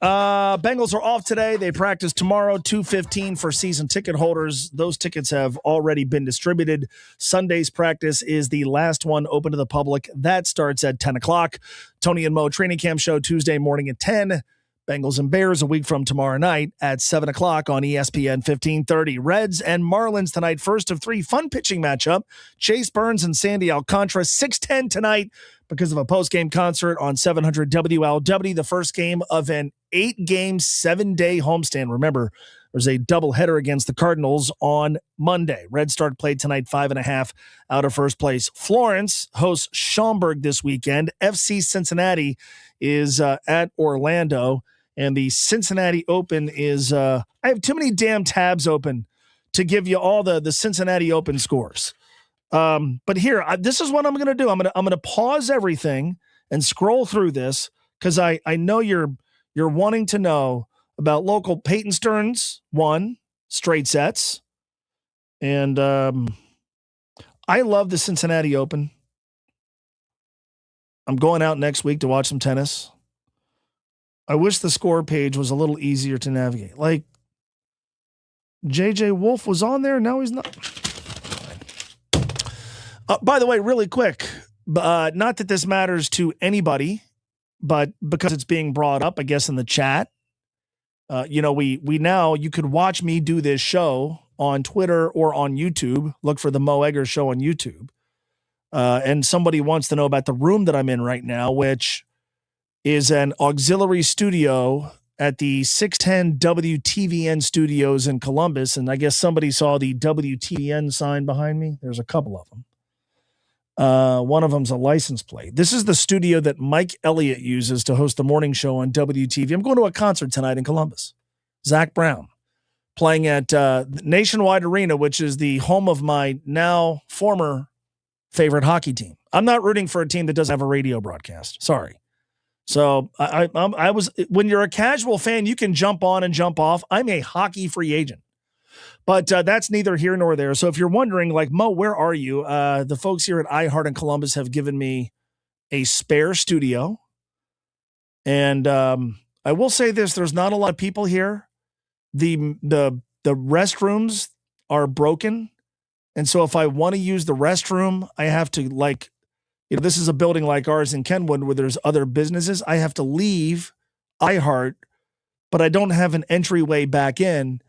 Bengals are off today. They practice tomorrow, 2:15 for season ticket holders. Those tickets have already been distributed. Sunday's practice is the last one open to the public. That starts at 10 o'clock. Tony and Mo training camp show Tuesday morning at 10. Bengals and Bears a week from tomorrow night at 7 o'clock on ESPN 1530. Reds and Marlins tonight, first of three. Fun pitching matchup. Chase Burns and Sandy Alcantara, 6:10 tonight because of a post-game concert on 700 WLW, the first game of an 8-game, 7-day homestand. Remember, there's a doubleheader against the Cardinals on Monday. Red start played tonight, 5.5 out of first place. Florence hosts Schaumburg this weekend. FC Cincinnati is at Orlando. And the Cincinnati Open is, I have too many damn tabs open to give you all the Cincinnati Open scores. But here, this is what I'm going to do. I'm going to pause everything and scroll through this because I know you're wanting to know about local. Peyton Stearns won straight sets. And I love the Cincinnati Open. I'm going out next week to watch some tennis. I wish the score page was a little easier to navigate. Like, JJ Wolf was on there. Now he's not. By the way, really quick, not that this matters to anybody, but because it's being brought up, I guess, in the chat. We now, you could watch me do this show on Twitter or on YouTube. Look for the Mo Egger Show on YouTube. And somebody wants to know about the room that I'm in right now, which is an auxiliary studio at the 610 WTVN studios in Columbus. And I guess somebody saw the WTVN sign behind me. There's a couple of them. One of them's a license plate. This is the studio that Mike Elliott uses to host the morning show on WTV. I'm going to a concert tonight in Columbus. Zach Brown playing at Nationwide Arena, which is the home of my now former favorite hockey team. I'm not rooting for a team that doesn't have a radio broadcast. Sorry. So I was, when you're a casual fan, you can jump on and jump off. I'm a hockey free agent, but that's neither here nor there. So if you're wondering, like, Mo, where are you? The folks here at iHeart in Columbus have given me a spare studio. And I will say this, there's not a lot of people here. The restrooms are broken. And so if I want to use the restroom, I have to, like, this is a building like ours in Kenwood where there's other businesses. I have to leave iHeart, but I don't have an entryway back in,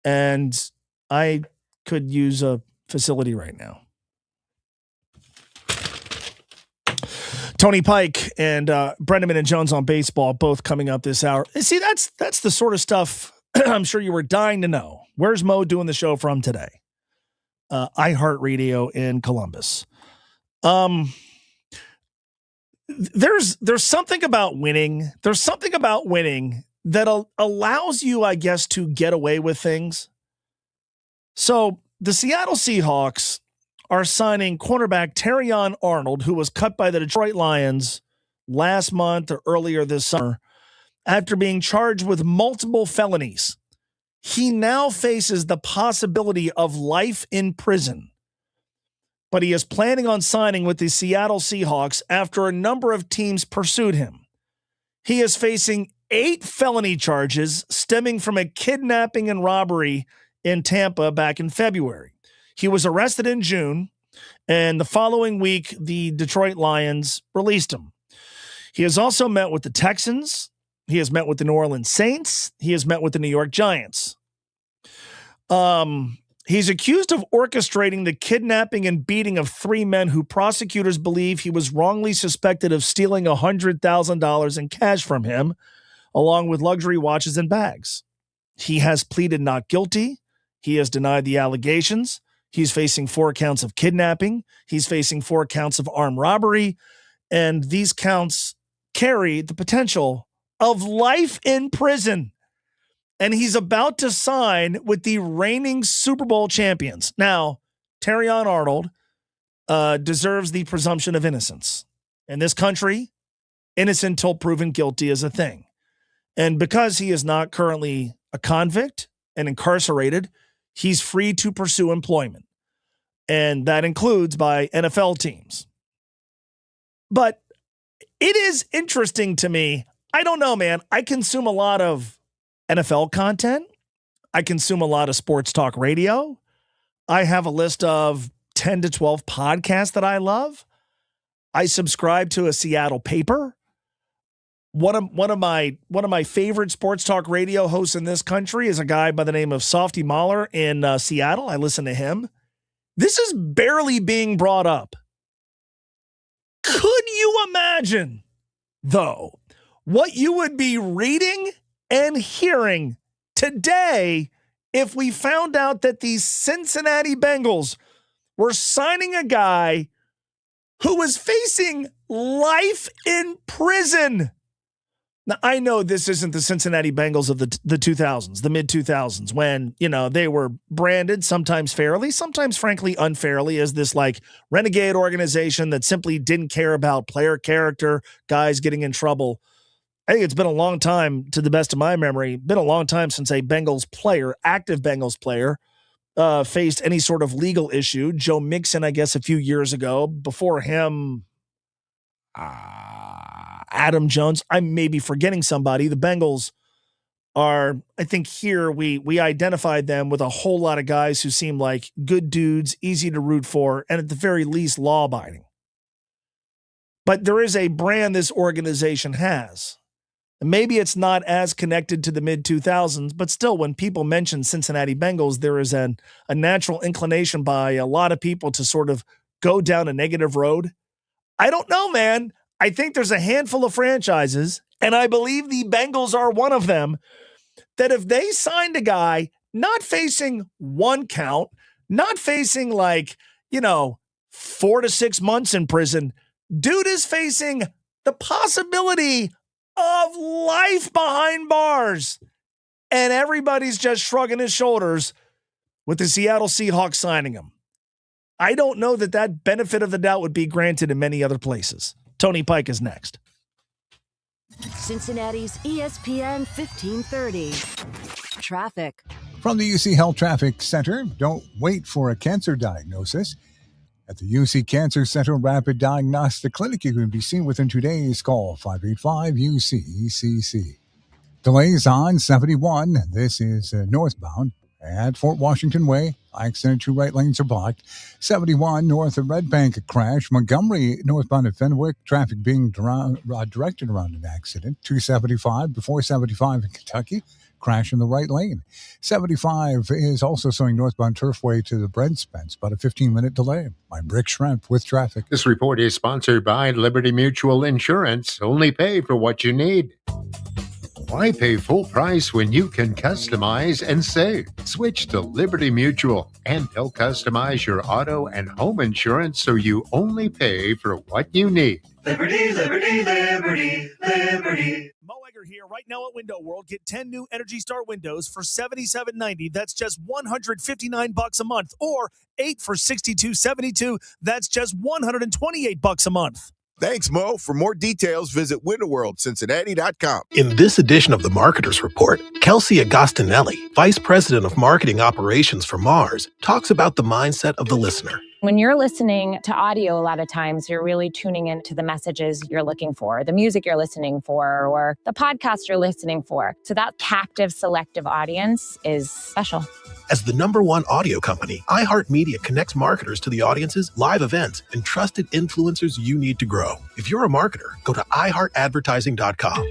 and I could use a facility right now. Tony Pike and Brendaman and Jones on baseball, both coming up this hour. See, that's the sort of stuff I'm sure you were dying to know. Where's Mo doing the show from today? iHeartRadio in Columbus. There's something about winning. There's something about winning that allows you, I guess, to get away with things. So the Seattle Seahawks are signing cornerback Terrion Arnold, who was cut by the Detroit Lions last month or earlier this summer after being charged with multiple felonies. He now faces the possibility of life in prison, but he is planning on signing with the Seattle Seahawks after a number of teams pursued him. He is facing 8 felony charges stemming from a kidnapping and robbery in Tampa back in February. He was arrested in June, and the following week, the Detroit Lions released him. He has also met with the Texans. He has met with the New Orleans Saints. He has met with the New York Giants. He's accused of orchestrating the kidnapping and beating of 3 men who prosecutors believe he was wrongly suspected of stealing $100,000 in cash from him, along with luxury watches and bags. He has pleaded not guilty. He has denied the allegations. He's facing 4 counts of kidnapping. He's facing 4 counts of armed robbery. And these counts carry the potential of life in prison. and he's about to sign with the reigning Super Bowl champions. Now, Terrion Arnold deserves the presumption of innocence. In this country, innocent till proven guilty is a thing. And because he is not currently a convict and incarcerated, he's free to pursue employment. And that includes by NFL teams. But it is interesting to me. I don't know, man. I consume a lot of NFL content. I consume a lot of sports talk radio. I have a list of 10 to 12 podcasts that I love. I subscribe to a Seattle paper. One of my favorite sports talk radio hosts in this country is a guy by the name of Softy Mahler in Seattle. I listen to him. This is barely being brought up. Could you imagine, though, what you would be reading and hearing today if we found out that the Cincinnati Bengals were signing a guy who was facing life in prison? Now, I know this isn't the Cincinnati Bengals of the 2000s, the mid-2000s, when, they were branded sometimes fairly, sometimes frankly unfairly as this like renegade organization that simply didn't care about player character, guys getting in trouble. I think it's been a long time, to the best of my memory, been a long time since a Bengals player, active Bengals player, faced any sort of legal issue. Joe Mixon, I guess, a few years ago. Before him, Adam Jones. I may be forgetting somebody. The Bengals are, I think here we identified them with a whole lot of guys who seem like good dudes, easy to root for, and at the very least law-abiding. But there is a brand this organization has. And maybe it's not as connected to the mid-2000s, but still when people mention Cincinnati Bengals, there is a natural inclination by a lot of people to sort of go down a negative road. I don't know, man. I think there's a handful of franchises, and I believe the Bengals are one of them, that if they signed a guy not facing one count, not facing 4 to 6 months in prison, dude is facing the possibility of life behind bars. And everybody's just shrugging his shoulders with the Seattle Seahawks signing him. I don't know that benefit of the doubt would be granted in many other places. Tony Pike is next. Cincinnati's ESPN 1530. Traffic. From the UC Health Traffic Center, don't wait for a cancer diagnosis. At the UC Cancer Center Rapid Diagnostic Clinic, you can be seen within 2 days. Call 585-UC-ECC. Delays on 71. This is northbound at Fort Washington Way. Accident, 2 right lanes are blocked. 71 north of Red Bank, a crash. Montgomery northbound at Fenwick, traffic being directed around an accident. 275 before 75 in Kentucky. Crash in the right lane. 75 is also showing northbound Turfway to the Brent Spence, about a 15-minute delay. I'm Rick Schrempf with traffic. This report is sponsored by Liberty Mutual Insurance. Only pay for what you need. Why pay full price when you can customize and save? Switch to Liberty Mutual, and they'll customize your auto and home insurance so you only pay for what you need. Liberty, liberty, liberty, liberty. Mo Egger here. Right now at Window World, get 10 new Energy Star windows for $77.90. That's just $159 a month, or 8 for $62.72. That's just $128 a month. Thanks, Mo. For more details, visit WinterWorldCincinnati.com. In this edition of the Marketer's Report, Kelsey Agostinelli, Vice President of Marketing Operations for Mars, talks about the mindset of the listener. When you're listening to audio, a lot of times you're really tuning into the messages you're looking for, the music you're listening for, or the podcast you're listening for. So that captive, selective audience is special. As the #1 audio company, iHeartMedia connects marketers to the audiences, live events, and trusted influencers you need to grow. If you're a marketer, go to iHeartAdvertising.com.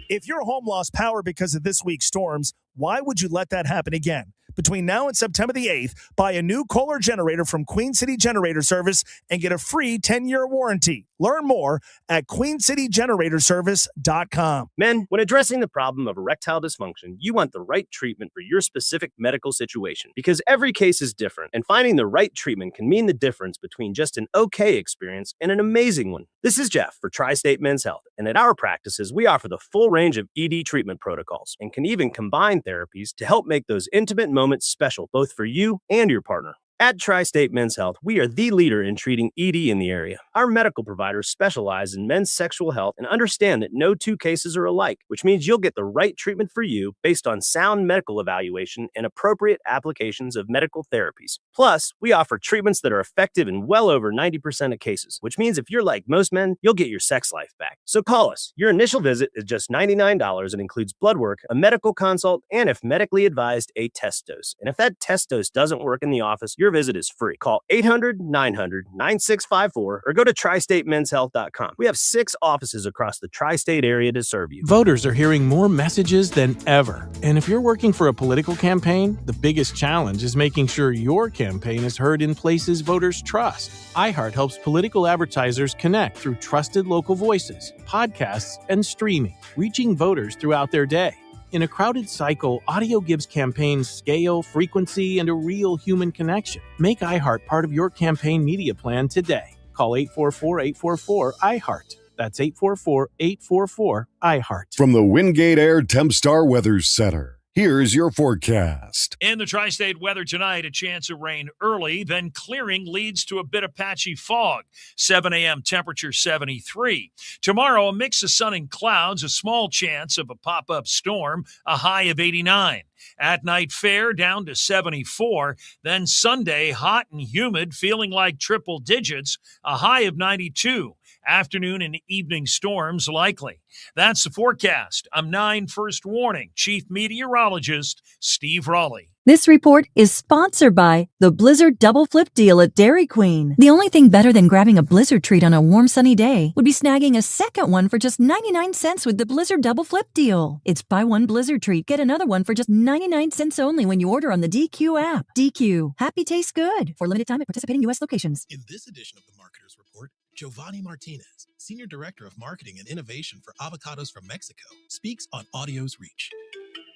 If your home lost power because of this week's storms, why would you let that happen again? Between now and September the 8th, buy a new Kohler generator from Queen City Generator Service and get a free 10-year warranty. Learn more at queencitygeneratorservice.com. Men, when addressing the problem of erectile dysfunction, you want the right treatment for your specific medical situation because every case is different, and finding the right treatment can mean the difference between just an okay experience and an amazing one. This is Jeff for Tri-State Men's Health, and at our practices, we offer the full range of ED treatment protocols and can even combine therapies to help make those intimate moments special both for you and your partner. At Tri-State Men's Health, we are the leader in treating ED in the area. Our medical providers specialize in men's sexual health and understand that no two cases are alike, which means you'll get the right treatment for you based on sound medical evaluation and appropriate applications of medical therapies. Plus, we offer treatments that are effective in well over 90% of cases, which means if you're like most men, you'll get your sex life back. So call us. Your initial visit is just $99 and includes blood work, a medical consult, and if medically advised, a test dose. And if that test dose doesn't work in the office, your visit is free. Call 800-900-9654 or go to tristatemenshealth.com. We have 6 offices across the tri-state area to serve you. Voters are hearing more messages than ever. And if you're working for a political campaign, the biggest challenge is making sure your campaign is heard in places voters trust. iHeart helps political advertisers connect through trusted local voices, podcasts, and streaming, reaching voters throughout their day. In a crowded cycle, audio gives campaigns scale, frequency, and a real human connection. Make iHeart part of your campaign media plan today. Call 844-844-iHeart. That's 844-844-iHeart. From the Wingate Air Tempstar Weather Center, here's your forecast. In the tri-state weather tonight, a chance of rain early, then clearing leads to a bit of patchy fog. 7 a.m. temperature 73. Tomorrow, a mix of sun and clouds, a small chance of a pop-up storm, a high of 89. At night, fair down to 74. Then Sunday, hot and humid, feeling like triple digits, a high of 92. Afternoon and evening storms likely. That's the forecast. I'm 9 First Warning Chief Meteorologist Steve Raleigh. This report is sponsored by the Blizzard Double Flip Deal at Dairy Queen. The only thing better than grabbing a Blizzard treat on a warm, sunny day would be snagging a second one for just 99 cents with the Blizzard Double Flip Deal. It's buy one Blizzard treat, get another one for just 99 cents only when you order on the DQ app. DQ. Happy tastes good. For limited time at participating U.S. locations. In this edition of the Marketer's Report, Giovanni Martinez, Senior Director of Marketing and Innovation for Avocados from Mexico, speaks on audio's reach.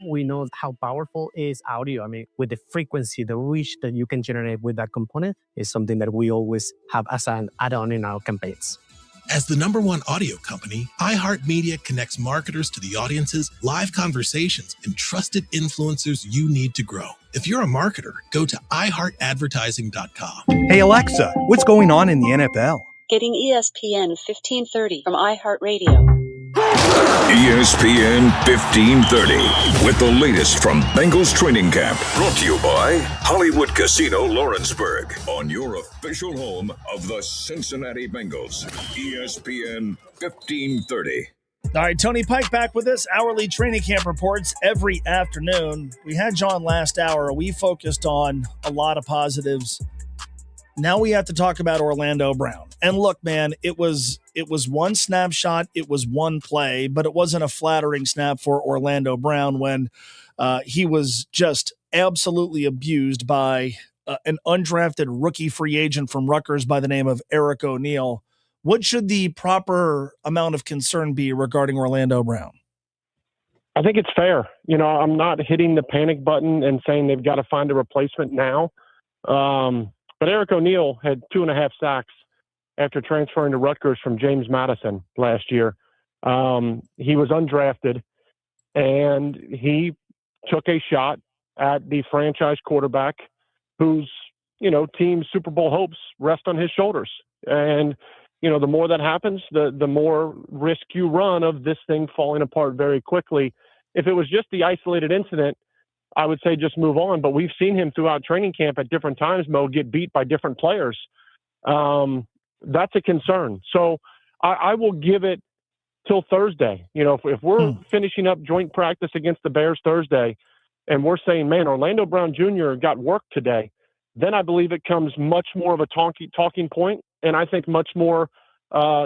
We know how powerful is audio. I mean, with the frequency, the reach that you can generate with that component is something that we always have as an add-on in our campaigns. As the #1 audio company, iHeartMedia connects marketers to the audiences, live conversations, and trusted influencers you need to grow. If you're a marketer, go to iHeartAdvertising.com. Hey Alexa, what's going on in the NFL? Getting ESPN 1530 from iHeartRadio. ESPN 1530 with the latest from Bengals training camp. Brought to you by Hollywood Casino Lawrenceburg on your official home of the Cincinnati Bengals. ESPN 1530. All right, Tony Pike back with us. Hourly training camp reports every afternoon. We had John last hour. We focused on a lot of positives. Now we have to talk about Orlando Brown. And look, man, it was one snapshot, it was one play, but it wasn't a flattering snap for Orlando Brown when he was just absolutely abused by an undrafted rookie free agent from Rutgers by the name of Eric O'Neal. What should the proper amount of concern be regarding Orlando Brown? I think it's fair. You know, I'm not hitting the panic button and saying they've got to find a replacement now. But Eric O'Neal had 2.5 sacks after transferring to Rutgers from James Madison last year. He was undrafted, and he took a shot at the franchise quarterback whose, team's Super Bowl hopes rest on his shoulders. And, the more that happens, the more risk you run of this thing falling apart very quickly. If it was just the isolated incident, I would say just move on. But we've seen him throughout training camp at different times, Mo, get beat by different players. That's a concern. So I will give it till Thursday. If we're finishing up joint practice against the Bears Thursday and we're saying, man, Orlando Brown Jr. got work today, then I believe it comes much more of a talking point. And I think much more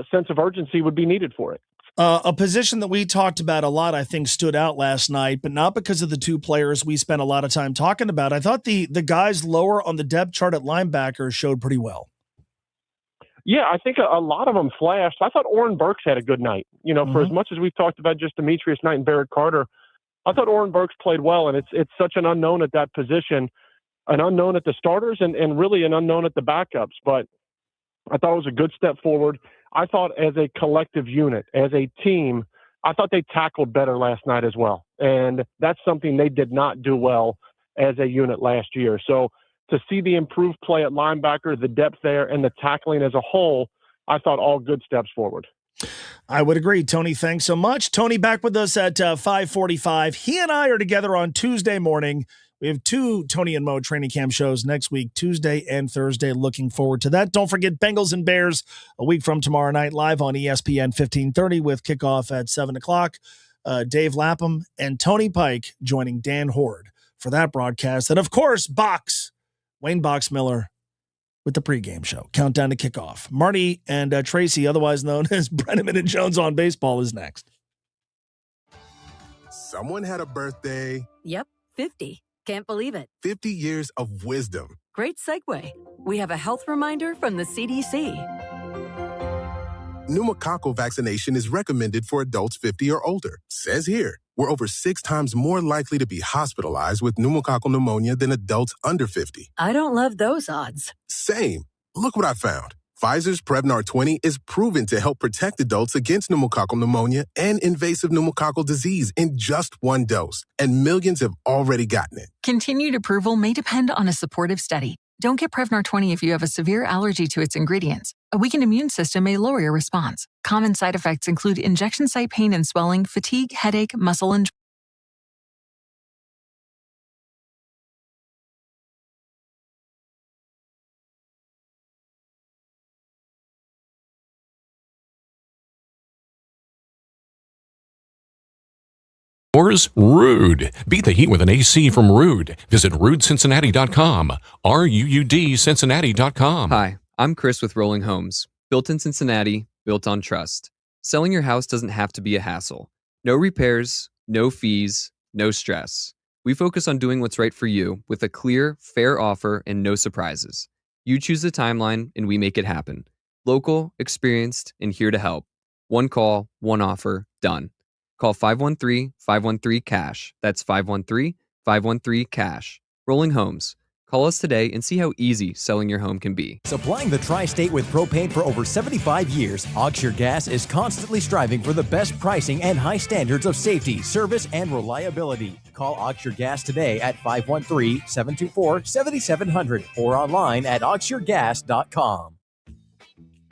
sense of urgency would be needed for it. A position that we talked about a lot, I think, stood out last night, but not because of the two players we spent a lot of time talking about. I thought the guys lower on the depth chart at linebacker showed pretty well. Yeah, I think a lot of them flashed. I thought Oren Burks had a good night. You know, for as much as we've talked about just Demetrius Knight and Barrett Carter, I thought Oren Burks played well, and it's such an unknown at that position, an unknown at the starters and really an unknown at the backups. But I thought it was a good step forward. I thought as a collective unit, as a team, I thought they tackled better last night as well. And that's something they did not do well as a unit last year. So to see the improved play at linebacker, the depth there, and the tackling as a whole, I thought all good steps forward. I would agree. Tony, thanks so much. Tony back with us at 5:45. He and I are together on Tuesday morning. We have two Tony and Mo training camp shows next week, Tuesday and Thursday. Looking forward to that. Don't forget Bengals and Bears a week from tomorrow night, live on ESPN 1530 with kickoff at 7 o'clock. Dave Lapham and Tony Pike joining Dan Horde for that broadcast. And, of course, Wayne Boxmiller with the pregame show. Countdown to kickoff. Marty and Tracy, otherwise known as Brenneman and Jones on Baseball, is next. Someone had a birthday. Yep, 50. Can't believe it. 50 years of wisdom. Great segue. We have a health reminder from the CDC. Pneumococcal vaccination is recommended for adults 50 or older. Says here, we're over 6 times more likely to be hospitalized with pneumococcal pneumonia than adults under 50. I don't love those odds. Same. Look what I found. Pfizer's Prevnar 20 is proven to help protect adults against pneumococcal pneumonia and invasive pneumococcal disease in just 1 dose. And millions have already gotten it. Continued approval may depend on a supportive study. Don't get Prevnar 20 if you have a severe allergy to its ingredients. A weakened immune system may lower your response. Common side effects include injection site pain and swelling, fatigue, headache, muscle and Rude. Beat the heat with an AC from Rude. Visit RudeCincinnati.com. RUUD Cincinnati.com. Hi, I'm Chris with Rolling Homes. Built in Cincinnati, built on trust. Selling your house doesn't have to be a hassle. No repairs, no fees, no stress. We focus on doing what's right for you with a clear, fair offer and no surprises. You choose the timeline and we make it happen. Local, experienced, and here to help. One call, one offer, done. Call 513-513-CASH. That's 513-513-CASH. Rolling Homes. Call us today and see how easy selling your home can be. Supplying the tri-state with propane for over 75 years, Auxure Gas is constantly striving for the best pricing and high standards of safety, service, and reliability. Call Auxure Gas today at 513-724-7700 or online at auxuregas.com.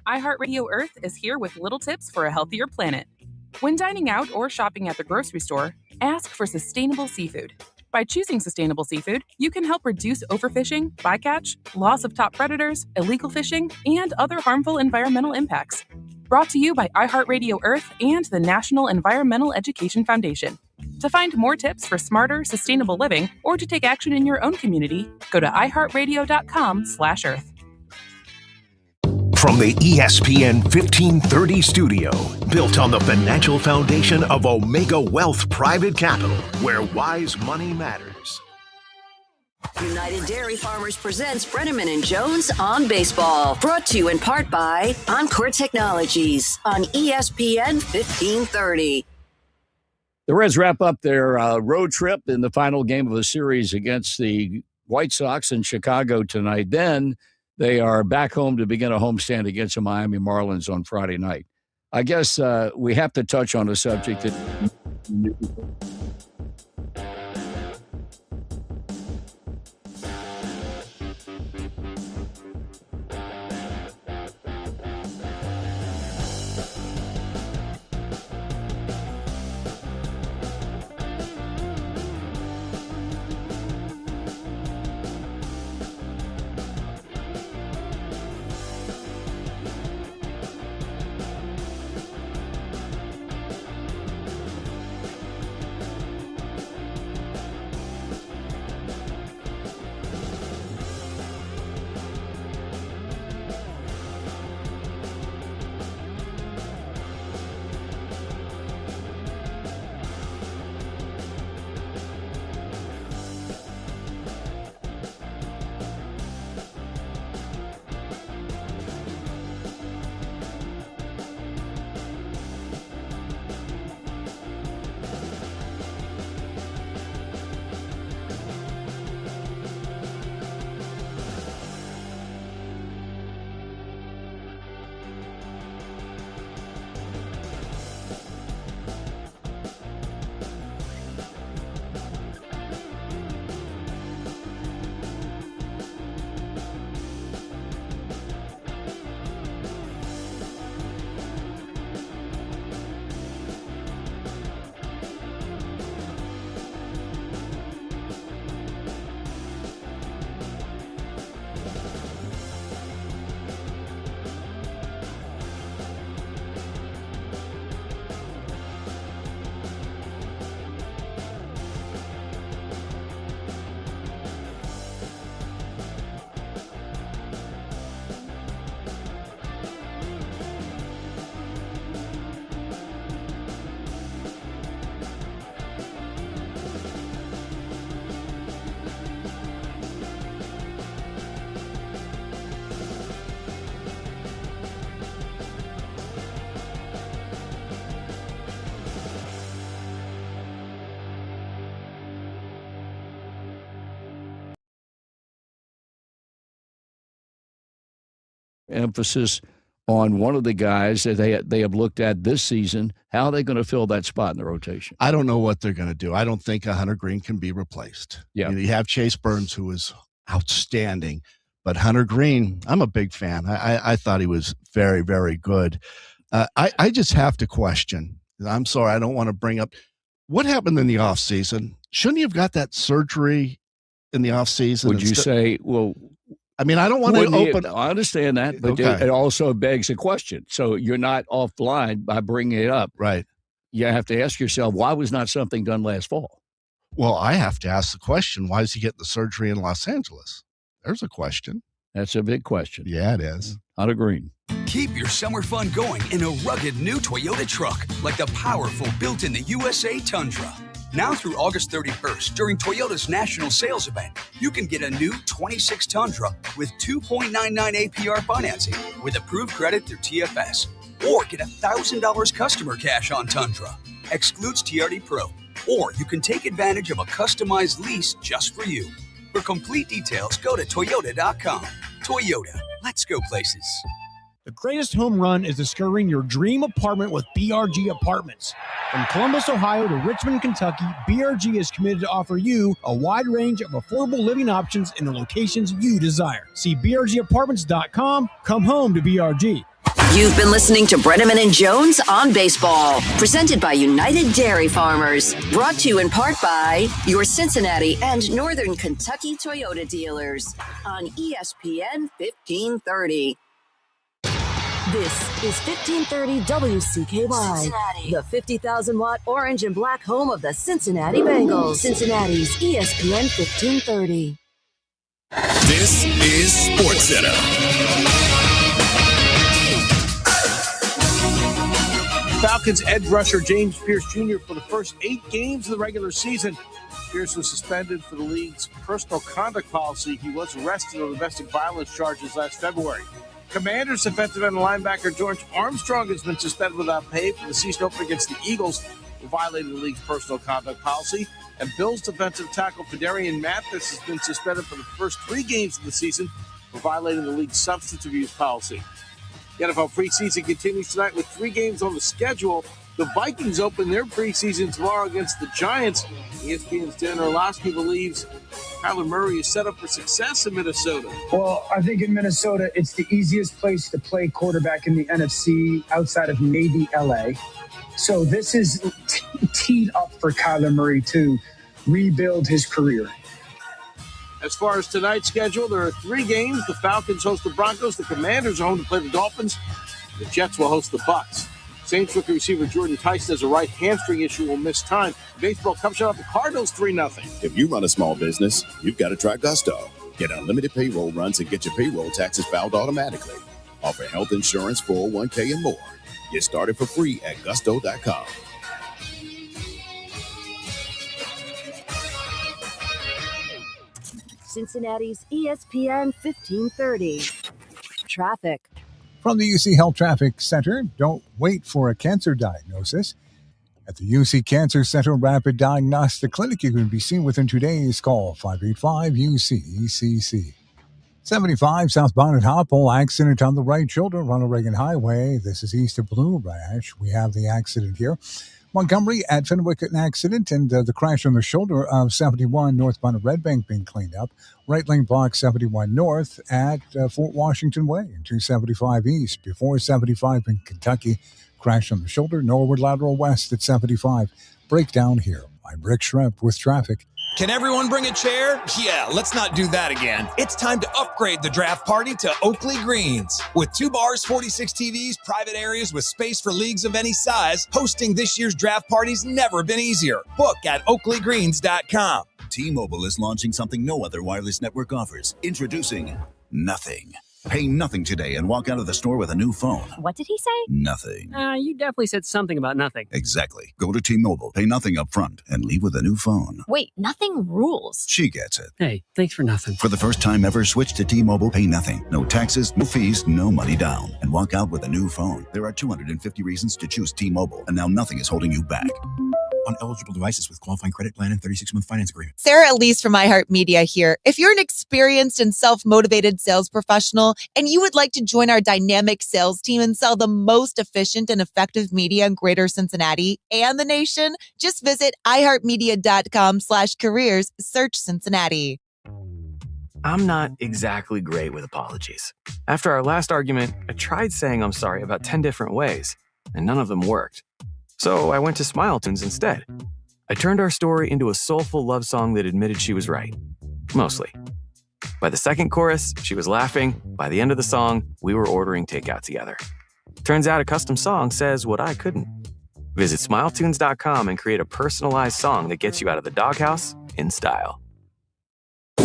iHeartRadio Earth is here with little tips for a healthier planet. When dining out or shopping at the grocery store, ask for sustainable seafood. By choosing sustainable seafood, you can help reduce overfishing, bycatch, loss of top predators, illegal fishing, and other harmful environmental impacts. Brought to you by iHeartRadio Earth and the National Environmental Education Foundation. To find more tips for smarter, sustainable living, or to take action in your own community, go to iHeartRadio.com/Earth. From the ESPN 1530 studio, built on the financial foundation of Omega Wealth Private Capital, where wise money matters. United Dairy Farmers presents Brenneman and Jones on Baseball. Brought to you in part by Encore Technologies on ESPN 1530. The Reds wrap up their road trip in the final game of the series against the White Sox in Chicago tonight. Then they are back home to begin a homestand against the Miami Marlins on Friday night. I guess we have to touch on a subject that emphasis on one of the guys that they have looked at this season. How are they going to fill that spot in the rotation? I don't know what they're going to do. I don't think Hunter Green can be replaced. Yeah. You have Chase Burns, who is outstanding, but Hunter Green, I'm a big fan. I thought he was very, very good. I just have to question. I'm sorry, I don't want to bring up what happened in the offseason. Shouldn't you have got that surgery in the offseason? Would you say, well, I mean, I don't want to open. I understand that, but Okay. it also begs a question. So you're not offline by bringing it up. Right. You have to ask yourself, why was not something done last fall? Well, I have to ask the question, why is he getting the surgery in Los Angeles? There's a question. That's a big question. Yeah, it is. Hunter Green. Keep your summer fun going in a rugged new Toyota truck like the powerful built-in-the-USA Tundra. Now through August 31st, during Toyota's national sales event, you can get a new 26 Tundra with 2.99 APR financing with approved credit through TFS. Or get $1,000 customer cash on Tundra. Excludes TRD Pro. Or you can take advantage of a customized lease just for you. For complete details, go to Toyota.com. Toyota, let's go places. The greatest home run is discovering your dream apartment with BRG Apartments. From Columbus, Ohio to Richmond, Kentucky, BRG is committed to offer you a wide range of affordable living options in the locations you desire. See BRGApartments.com. Come home to BRG. You've been listening to Brenneman and Jones on Baseball, presented by United Dairy Farmers, brought to you in part by your Cincinnati and Northern Kentucky Toyota dealers on ESPN 1530. This is 1530 WCKY, Cincinnati, the 50,000-watt orange and black home of the Cincinnati Bengals, Cincinnati's ESPN 1530. This is SportsCenter. Falcons edge rusher James Pierce Jr. for the first 8 games of the regular season. Pierce was suspended for the league's personal conduct policy. He was arrested on domestic violence charges last February. Commanders defensive end linebacker George Armstrong has been suspended without pay for the season opener against the Eagles for violating the league's personal conduct policy. And Bills defensive tackle Fedarian Mathis has been suspended for the first 3 games of the season for violating the league's substance abuse policy. The NFL preseason continues tonight with 3 games on the schedule. The Vikings open their preseason tomorrow against the Giants. ESPN's Dan Orlovsky believes Kyler Murray is set up for success in Minnesota. Well, I think in Minnesota, it's the easiest place to play quarterback in the NFC outside of maybe LA. So this is teed up for Kyler Murray to rebuild his career. As far as tonight's schedule, there are 3 games. The Falcons host the Broncos. The Commanders are home to play the Dolphins. The Jets will host the Bucs. Saints rookie receiver Jordan Tyson has a right hamstring issue, will miss time. Baseball Cup shut out the Cardinals 3-0. If you run a small business, you've got to try Gusto. Get unlimited payroll runs and get your payroll taxes filed automatically. Offer health insurance, 401k, and more. Get started for free at gusto.com. Cincinnati's ESPN 1530. Traffic. From the UC Health Traffic Center, don't wait for a cancer diagnosis. At the UC Cancer Center Rapid Diagnostic Clinic, you can be seen within 2 days. Call 585-UC-ECC. 75 southbound at Hoppole, accident on the right shoulder, Ronald Reagan Highway. This is east of Blue Ridge. We have the accident here. Montgomery at Fenwick, an accident, and the crash on the shoulder of 71 northbound of Red Bank being cleaned up. Right lane block 71 north at Fort Washington Way and 275 east. Before 75 in Kentucky, crash on the shoulder. Norwood lateral west at 75. Breakdown here. I'm Rick Schrepp with traffic. Can everyone bring a chair? Yeah, let's not do that again. It's time to upgrade the draft party to Oakley Greens. With 2 bars, 46 TVs, private areas with space for leagues of any size, hosting this year's draft party's never been easier. Book at OakleyGreens.com. T-Mobile is launching something no other wireless network offers. Introducing Nothing. Pay nothing today and walk out of the store with a new phone. What did he say? Nothing. You definitely said something about nothing. Exactly. Go to T-Mobile, pay nothing up front, and leave with a new phone. Wait, nothing rules. She gets it. Hey, thanks for nothing. For the first time ever, switch to T-Mobile, pay nothing. No taxes, no fees, no money down. And walk out with a new phone. There are 250 reasons to choose T-Mobile, and now nothing is holding you back. on eligible devices with qualifying credit plan and 36-month finance agreement. Sarah Elise from iHeartMedia here. If you're an experienced and self-motivated sales professional and you would like to join our dynamic sales team and sell the most efficient and effective media in Greater Cincinnati and the nation, just visit iHeartMedia.com/careers, search Cincinnati. I'm not exactly great with apologies. After our last argument, I tried saying I'm sorry about 10 different ways, and none of them worked. So I went to Smile Tunes instead. I turned our story into a soulful love song that admitted she was right. Mostly. By the second chorus, she was laughing. By the end of the song, we were ordering takeout together. Turns out a custom song says what I couldn't. Visit SmileTunes.com and create a personalized song that gets you out of the doghouse in style.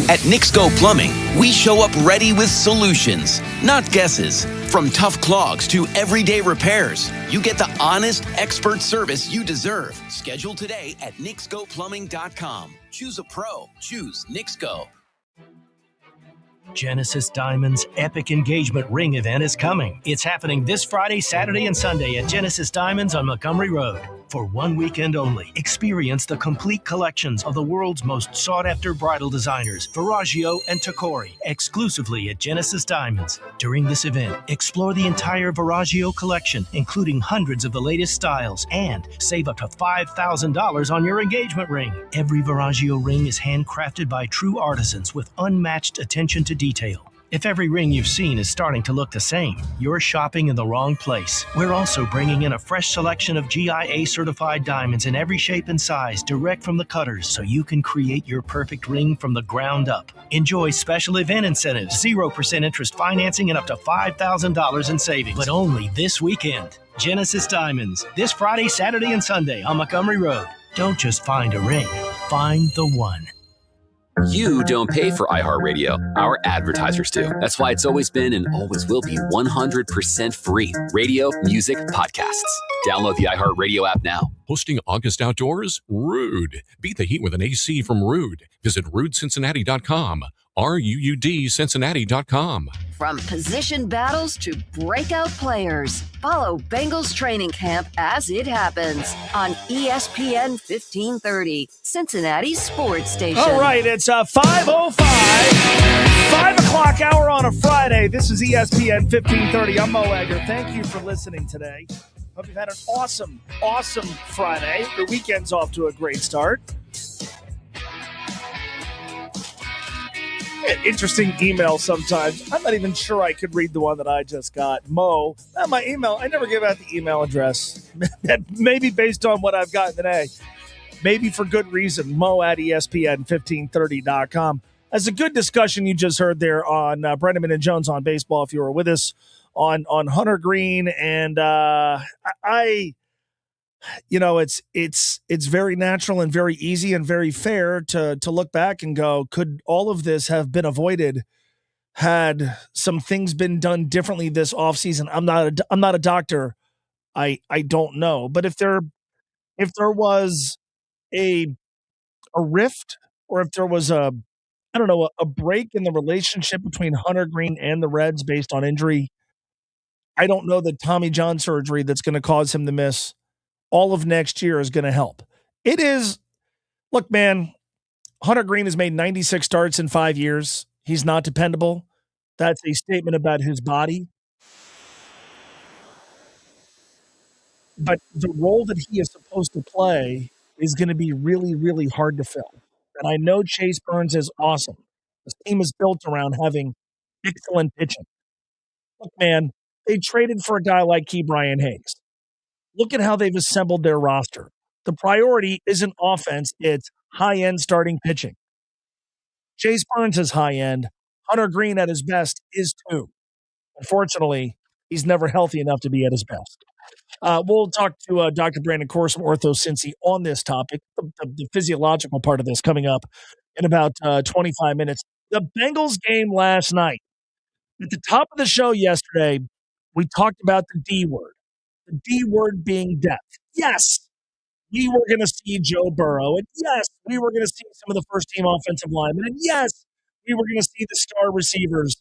At Nixco Plumbing, we show up ready with solutions, not guesses. From tough clogs to everyday repairs, you get the honest, expert service you deserve. Schedule today at nixcoplumbing.com. Choose a pro. Choose Nixco. Genesis Diamonds' epic engagement ring event is coming. It's happening this Friday, Saturday, and Sunday at Genesis Diamonds on Montgomery Road. For 1 weekend only, experience the complete collections of the world's most sought-after bridal designers, Verragio and Tacori, exclusively at Genesis Diamonds. During this event, explore the entire Verragio collection, including hundreds of the latest styles, and save up to $5,000 on your engagement ring. Every Verragio ring is handcrafted by true artisans with unmatched attention to detail. If every ring you've seen is starting to look the same, you're shopping in the wrong place. We're also bringing in a fresh selection of GIA-certified diamonds in every shape and size, direct from the cutters, so you can create your perfect ring from the ground up. Enjoy special event incentives, 0% interest financing, and up to $5,000 in savings. But only this weekend. Genesis Diamonds, this Friday, Saturday, and Sunday on Montgomery Road. Don't just find a ring, find the one. You don't pay for iHeartRadio. Our advertisers do. That's why it's always been and always will be 100% free. Radio, music, podcasts. Download the iHeartRadio app now. Hosting August Outdoors? Rude. Beat the heat with an AC from Rude. Visit RudeCincinnati.com. RUUD Cincinnati.com. From position battles to breakout players, follow Bengals training camp as it happens on ESPN 1530, Cincinnati Sports Station. All right, it's 5:05, 5 o'clock hour on a Friday. This is ESPN 1530. I'm Mo Egger. Thank you for listening today. Hope you've had an awesome Friday. The weekend's off to a great start. Interesting email sometimes. I'm not even sure I could read the one that I just got. Mo, my email, I never give out the email address. Maybe based on what I've gotten today. Maybe for good reason. Mo at ESPN1530.com. That's a good discussion you just heard there on Brenneman and Jones on baseball, if you were with us, on Hunter Green. And it's very natural and very easy and very fair to look back and go, could all of this have been avoided had some things been done differently this offseason? I'm not a doctor. I don't know. But if there was a rift, or if there was a break in the relationship between Hunter Green and the Reds based on injury, I don't know that Tommy John surgery that's going to cause him to miss all of next year is going to help. It is, look, man, Hunter Green has made 96 starts in 5 years. He's not dependable. That's a statement about his body. But the role that he is supposed to play is going to be really, really hard to fill. And I know Chase Burns is awesome. This team is built around having excellent pitching. Look, man, they traded for a guy like Ke'Bryan Hayes. Look at how they've assembled their roster. The priority isn't offense, it's high-end starting pitching. Chase Burns is high-end. Hunter Green at his best is too. Unfortunately, he's never healthy enough to be at his best. We'll talk to Dr. Brandon Kors from Ortho Cincy on this topic, the physiological part of this, coming up in about 25 minutes. The Bengals game last night. At the top of the show yesterday, we talked about the D word. The D word being depth. Yes, we were going to see Joe Burrow. And yes, we were going to see some of the first-team offensive linemen. And yes, we were going to see the star receivers.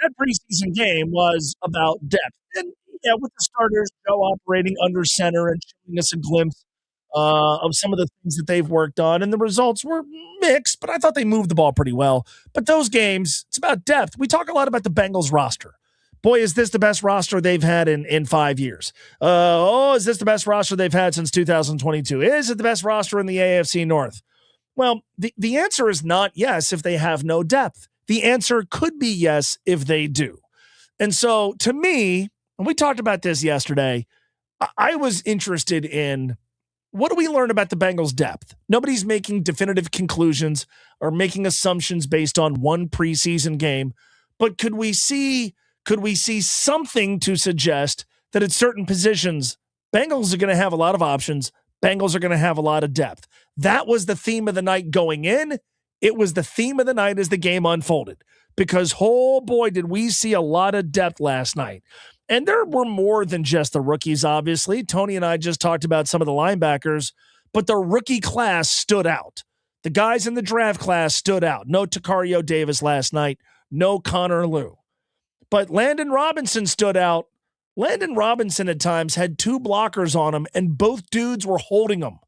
That preseason game was about depth. And yeah, with the starters, Joe operating under center and showing us a glimpse of some of the things that they've worked on, and the results were mixed, but I thought they moved the ball pretty well. But those games, it's about depth. We talk a lot about the Bengals roster. Boy, is this the best roster they've had in 5 years? Is this the best roster they've had since 2022? Is it the best roster in the AFC North? Well, the answer is not yes if they have no depth. The answer could be yes if they do. And so to me, and we talked about this yesterday, I was interested in what do we learn about the Bengals' depth? Nobody's making definitive conclusions or making assumptions based on one preseason game, but could we see something to suggest that at certain positions, Bengals are going to have a lot of options, Bengals are going to have a lot of depth? That was the theme of the night going in. It was the theme of the night as the game unfolded, because, oh boy, did we see a lot of depth last night. And there were more than just the rookies, obviously. Tony and I just talked about some of the linebackers, but the rookie class stood out. The guys in the draft class stood out. No Takario Davis last night. No Connor Lew. But Landon Robinson stood out. Landon Robinson at times had 2 blockers on him, and both dudes were holding him.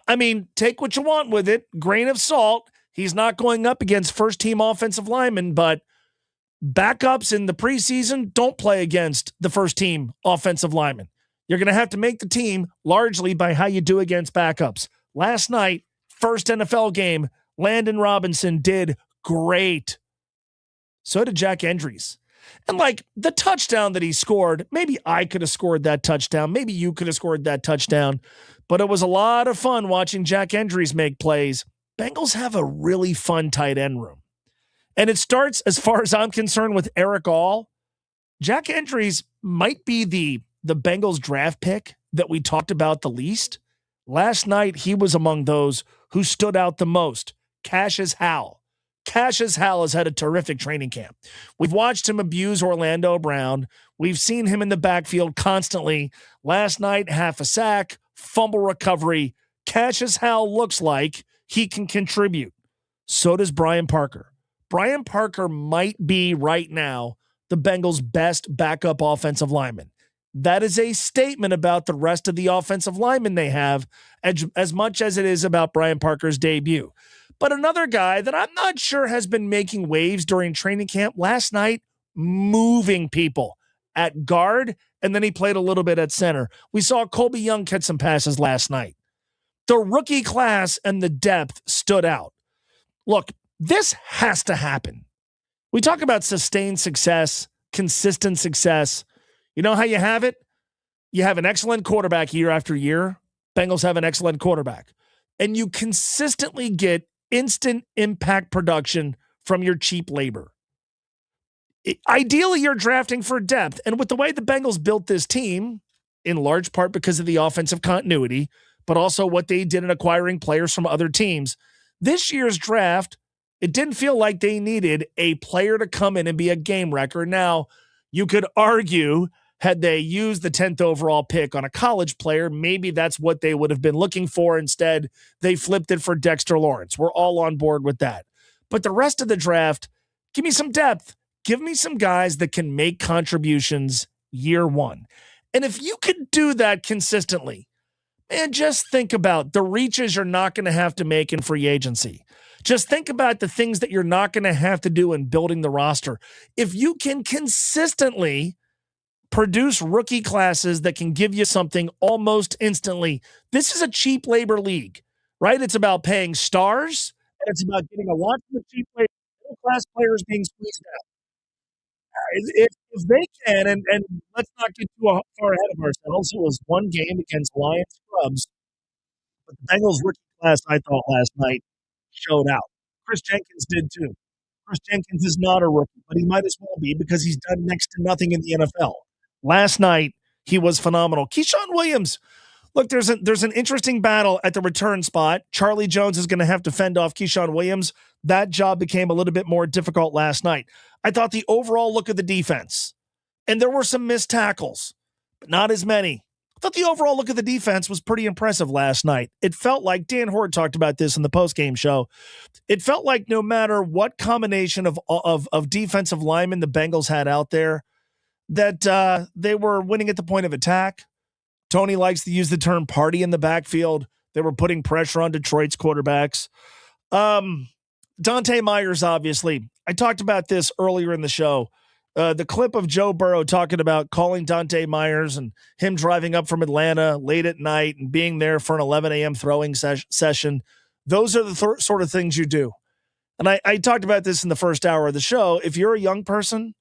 I mean, take what you want with it. Grain of salt. He's not going up against first-team offensive linemen, but backups in the preseason don't play against the first-team offensive linemen. You're going to have to make the team largely by how you do against backups. Last night, first NFL game, Landon Robinson did great. So did Jack Endries. And like the touchdown that he scored, maybe I could have scored that touchdown. Maybe you could have scored that touchdown. But it was a lot of fun watching Jack Endries make plays. Bengals have a really fun tight end room. And it starts, as far as I'm concerned, with Eric All. Jack Endries might be the Bengals draft pick that we talked about the least. Last night, he was among those who stood out the most. Cassius Howell. Cassius Howell has had a terrific training camp. We've watched him abuse Orlando Brown. We've seen him in the backfield constantly. Last night, half a sack, fumble recovery. Cassius Howell looks like he can contribute. So does Brian Parker. Brian Parker might be right now the Bengals' best backup offensive lineman. That is a statement about the rest of the offensive linemen they have, as much as it is about Brian Parker's debut. But another guy that I'm not sure has been making waves during training camp last night, moving people at guard, and then he played a little bit at center. We saw Colby Young catch some passes last night. The rookie class and the depth stood out. Look, this has to happen. We talk about sustained success, consistent success. You know how you have it? You have an excellent quarterback year after year. Bengals have an excellent quarterback. And you consistently get instant impact production from your cheap labor. Ideally, you're drafting for depth. And with the way the Bengals built this team, in large part because of the offensive continuity, but also what they did in acquiring players from other teams, this year's draft, it didn't feel like they needed a player to come in and be a game wrecker. Now, you could argue, had they used the 10th overall pick on a college player, maybe that's what they would have been looking for. Instead, they flipped it for Dexter Lawrence. We're all on board with that. But the rest of the draft, give me some depth. Give me some guys that can make contributions year one. And if you could do that consistently, man, just think about the reaches you're not going to have to make in free agency. Just think about the things that you're not going to have to do in building the roster. If you can consistently produce rookie classes that can give you something almost instantly, this is a cheap labor league, right? It's about paying stars, and it's about getting a lot of the cheap labor, middle-class players being squeezed out. If they can, and let's not get too far ahead of ourselves, it was one game against Lions Scrubs, but the Bengals rookie class, I thought, last night showed out. Chris Jenkins did too. Chris Jenkins is not a rookie, but he might as well be because he's done next to nothing in the NFL. Last night, he was phenomenal. Keyshawn Williams, look, there's an interesting battle at the return spot. Charlie Jones is going to have to fend off Keyshawn Williams. That job became a little bit more difficult last night. I thought the overall look of the defense, and there were some missed tackles, but not as many. I thought the overall look of the defense was pretty impressive last night. It felt like, Dan Horde talked about this in the postgame show, it felt like no matter what combination of defensive linemen the Bengals had out there, that they were winning at the point of attack. Tony likes to use the term party in the backfield. They were putting pressure on Detroit's quarterbacks. Dante Myers, obviously. I talked about this earlier in the show. The clip of Joe Burrow talking about calling Dante Myers and him driving up from Atlanta late at night and being there for an 11 a.m. throwing session. Those are the sort of things you do. And I talked about this in the first hour of the show. If you're a young person,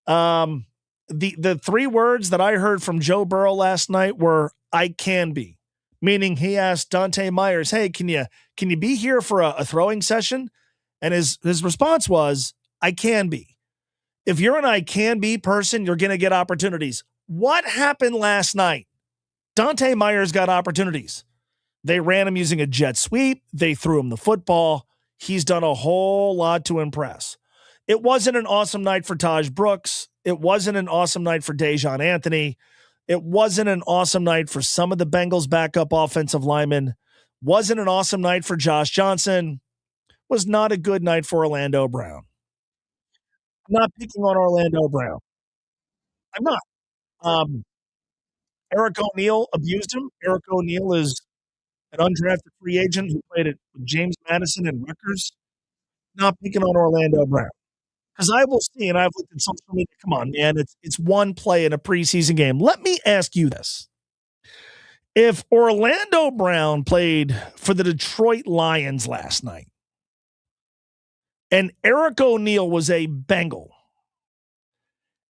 the three words that I heard from Joe Burrow last night were, I can be. Meaning he asked Dante Myers, hey, can you be here for a throwing session? And his response was, I can be. If you're an I can be person, you're going to get opportunities. What happened last night? Dante Myers got opportunities. They ran him using a jet sweep. They threw him the football. He's done a whole lot to impress. It wasn't an awesome night for Taj Brooks. It wasn't an awesome night for Dejon Anthony. It wasn't an awesome night for some of the Bengals backup offensive linemen. Wasn't an awesome night for Josh Johnson. Was not a good night for Orlando Brown. I'm not picking on Orlando Brown. I'm not. Eric O'Neal abused him. Eric O'Neal is an undrafted free agent who played at James Madison and Rutgers. Not picking on Orlando Brown. Because I will see, and I've looked at social media, come on, man, it's one play in a preseason game. Let me ask you this. If Orlando Brown played for the Detroit Lions last night, and Eric O'Neal was a Bengal,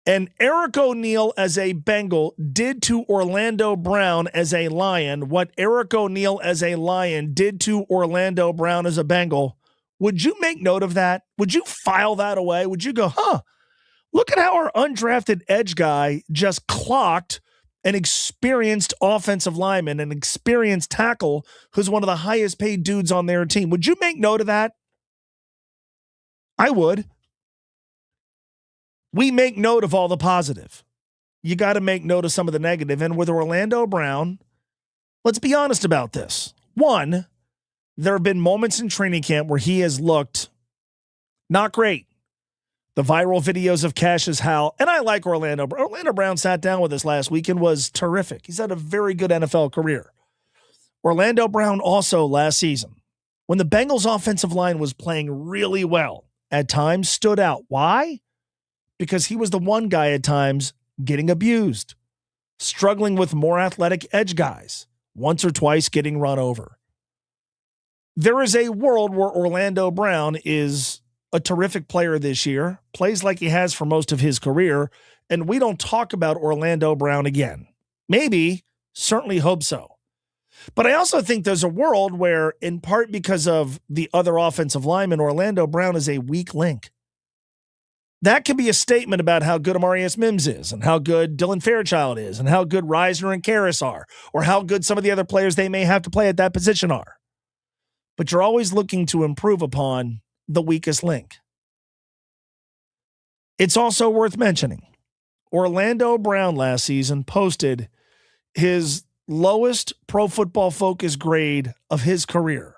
and Eric O'Neal as a Bengal did to Orlando Brown as a Lion what Eric O'Neal as a Lion did to Orlando Brown as a Bengal, would you make note of that? Would you file that away? Would you go, look at how our undrafted edge guy just clocked an experienced offensive lineman, an experienced tackle who's one of the highest paid dudes on their team. Would you make note of that? I would. We make note of all the positive. You got to make note of some of the negative. And with Orlando Brown, let's be honest about this. One, there have been moments in training camp where he has looked not great. The viral videos of Cassius Howell, and I like Orlando. Orlando Brown sat down with us last week and was terrific. He's had a very good NFL career. Orlando Brown also last season, when the Bengals offensive line was playing really well, at times stood out. Why? Because he was the one guy at times getting abused, struggling with more athletic edge guys, once or twice getting run over. There is a world where Orlando Brown is a terrific player this year, plays like he has for most of his career, and we don't talk about Orlando Brown again. Maybe, certainly hope so. But I also think there's a world where, in part because of the other offensive linemen, Orlando Brown is a weak link. That could be a statement about how good Amarius Mims is and how good Dylan Fairchild is and how good Reisner and Karras are, or how good some of the other players they may have to play at that position are. But you're always looking to improve upon the weakest link. It's also worth mentioning, Orlando Brown last season posted his lowest Pro Football Focus grade of his career.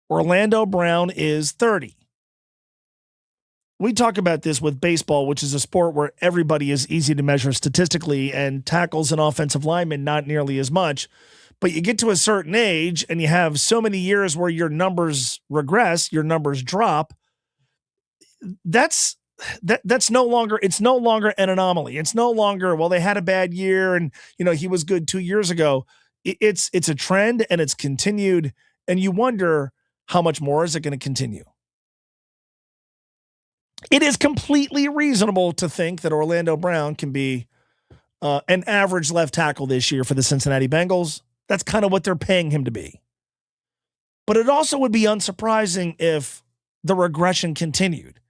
Orlando Brown is 30. We talk about this with baseball, which is a sport where everybody is easy to measure statistically, and tackles and offensive linemen not nearly as much. But you get to a certain age and you have so many years where your numbers regress, your numbers drop. That's no longer an anomaly. It's no longer, well, they had a bad year and, he was good 2 years ago. It's a trend and it's continued. And you wonder how much more is it going to continue? It is completely reasonable to think that Orlando Brown can be an average left tackle this year for the Cincinnati Bengals. That's kind of what they're paying him to be. But it also would be unsurprising if the regression continued.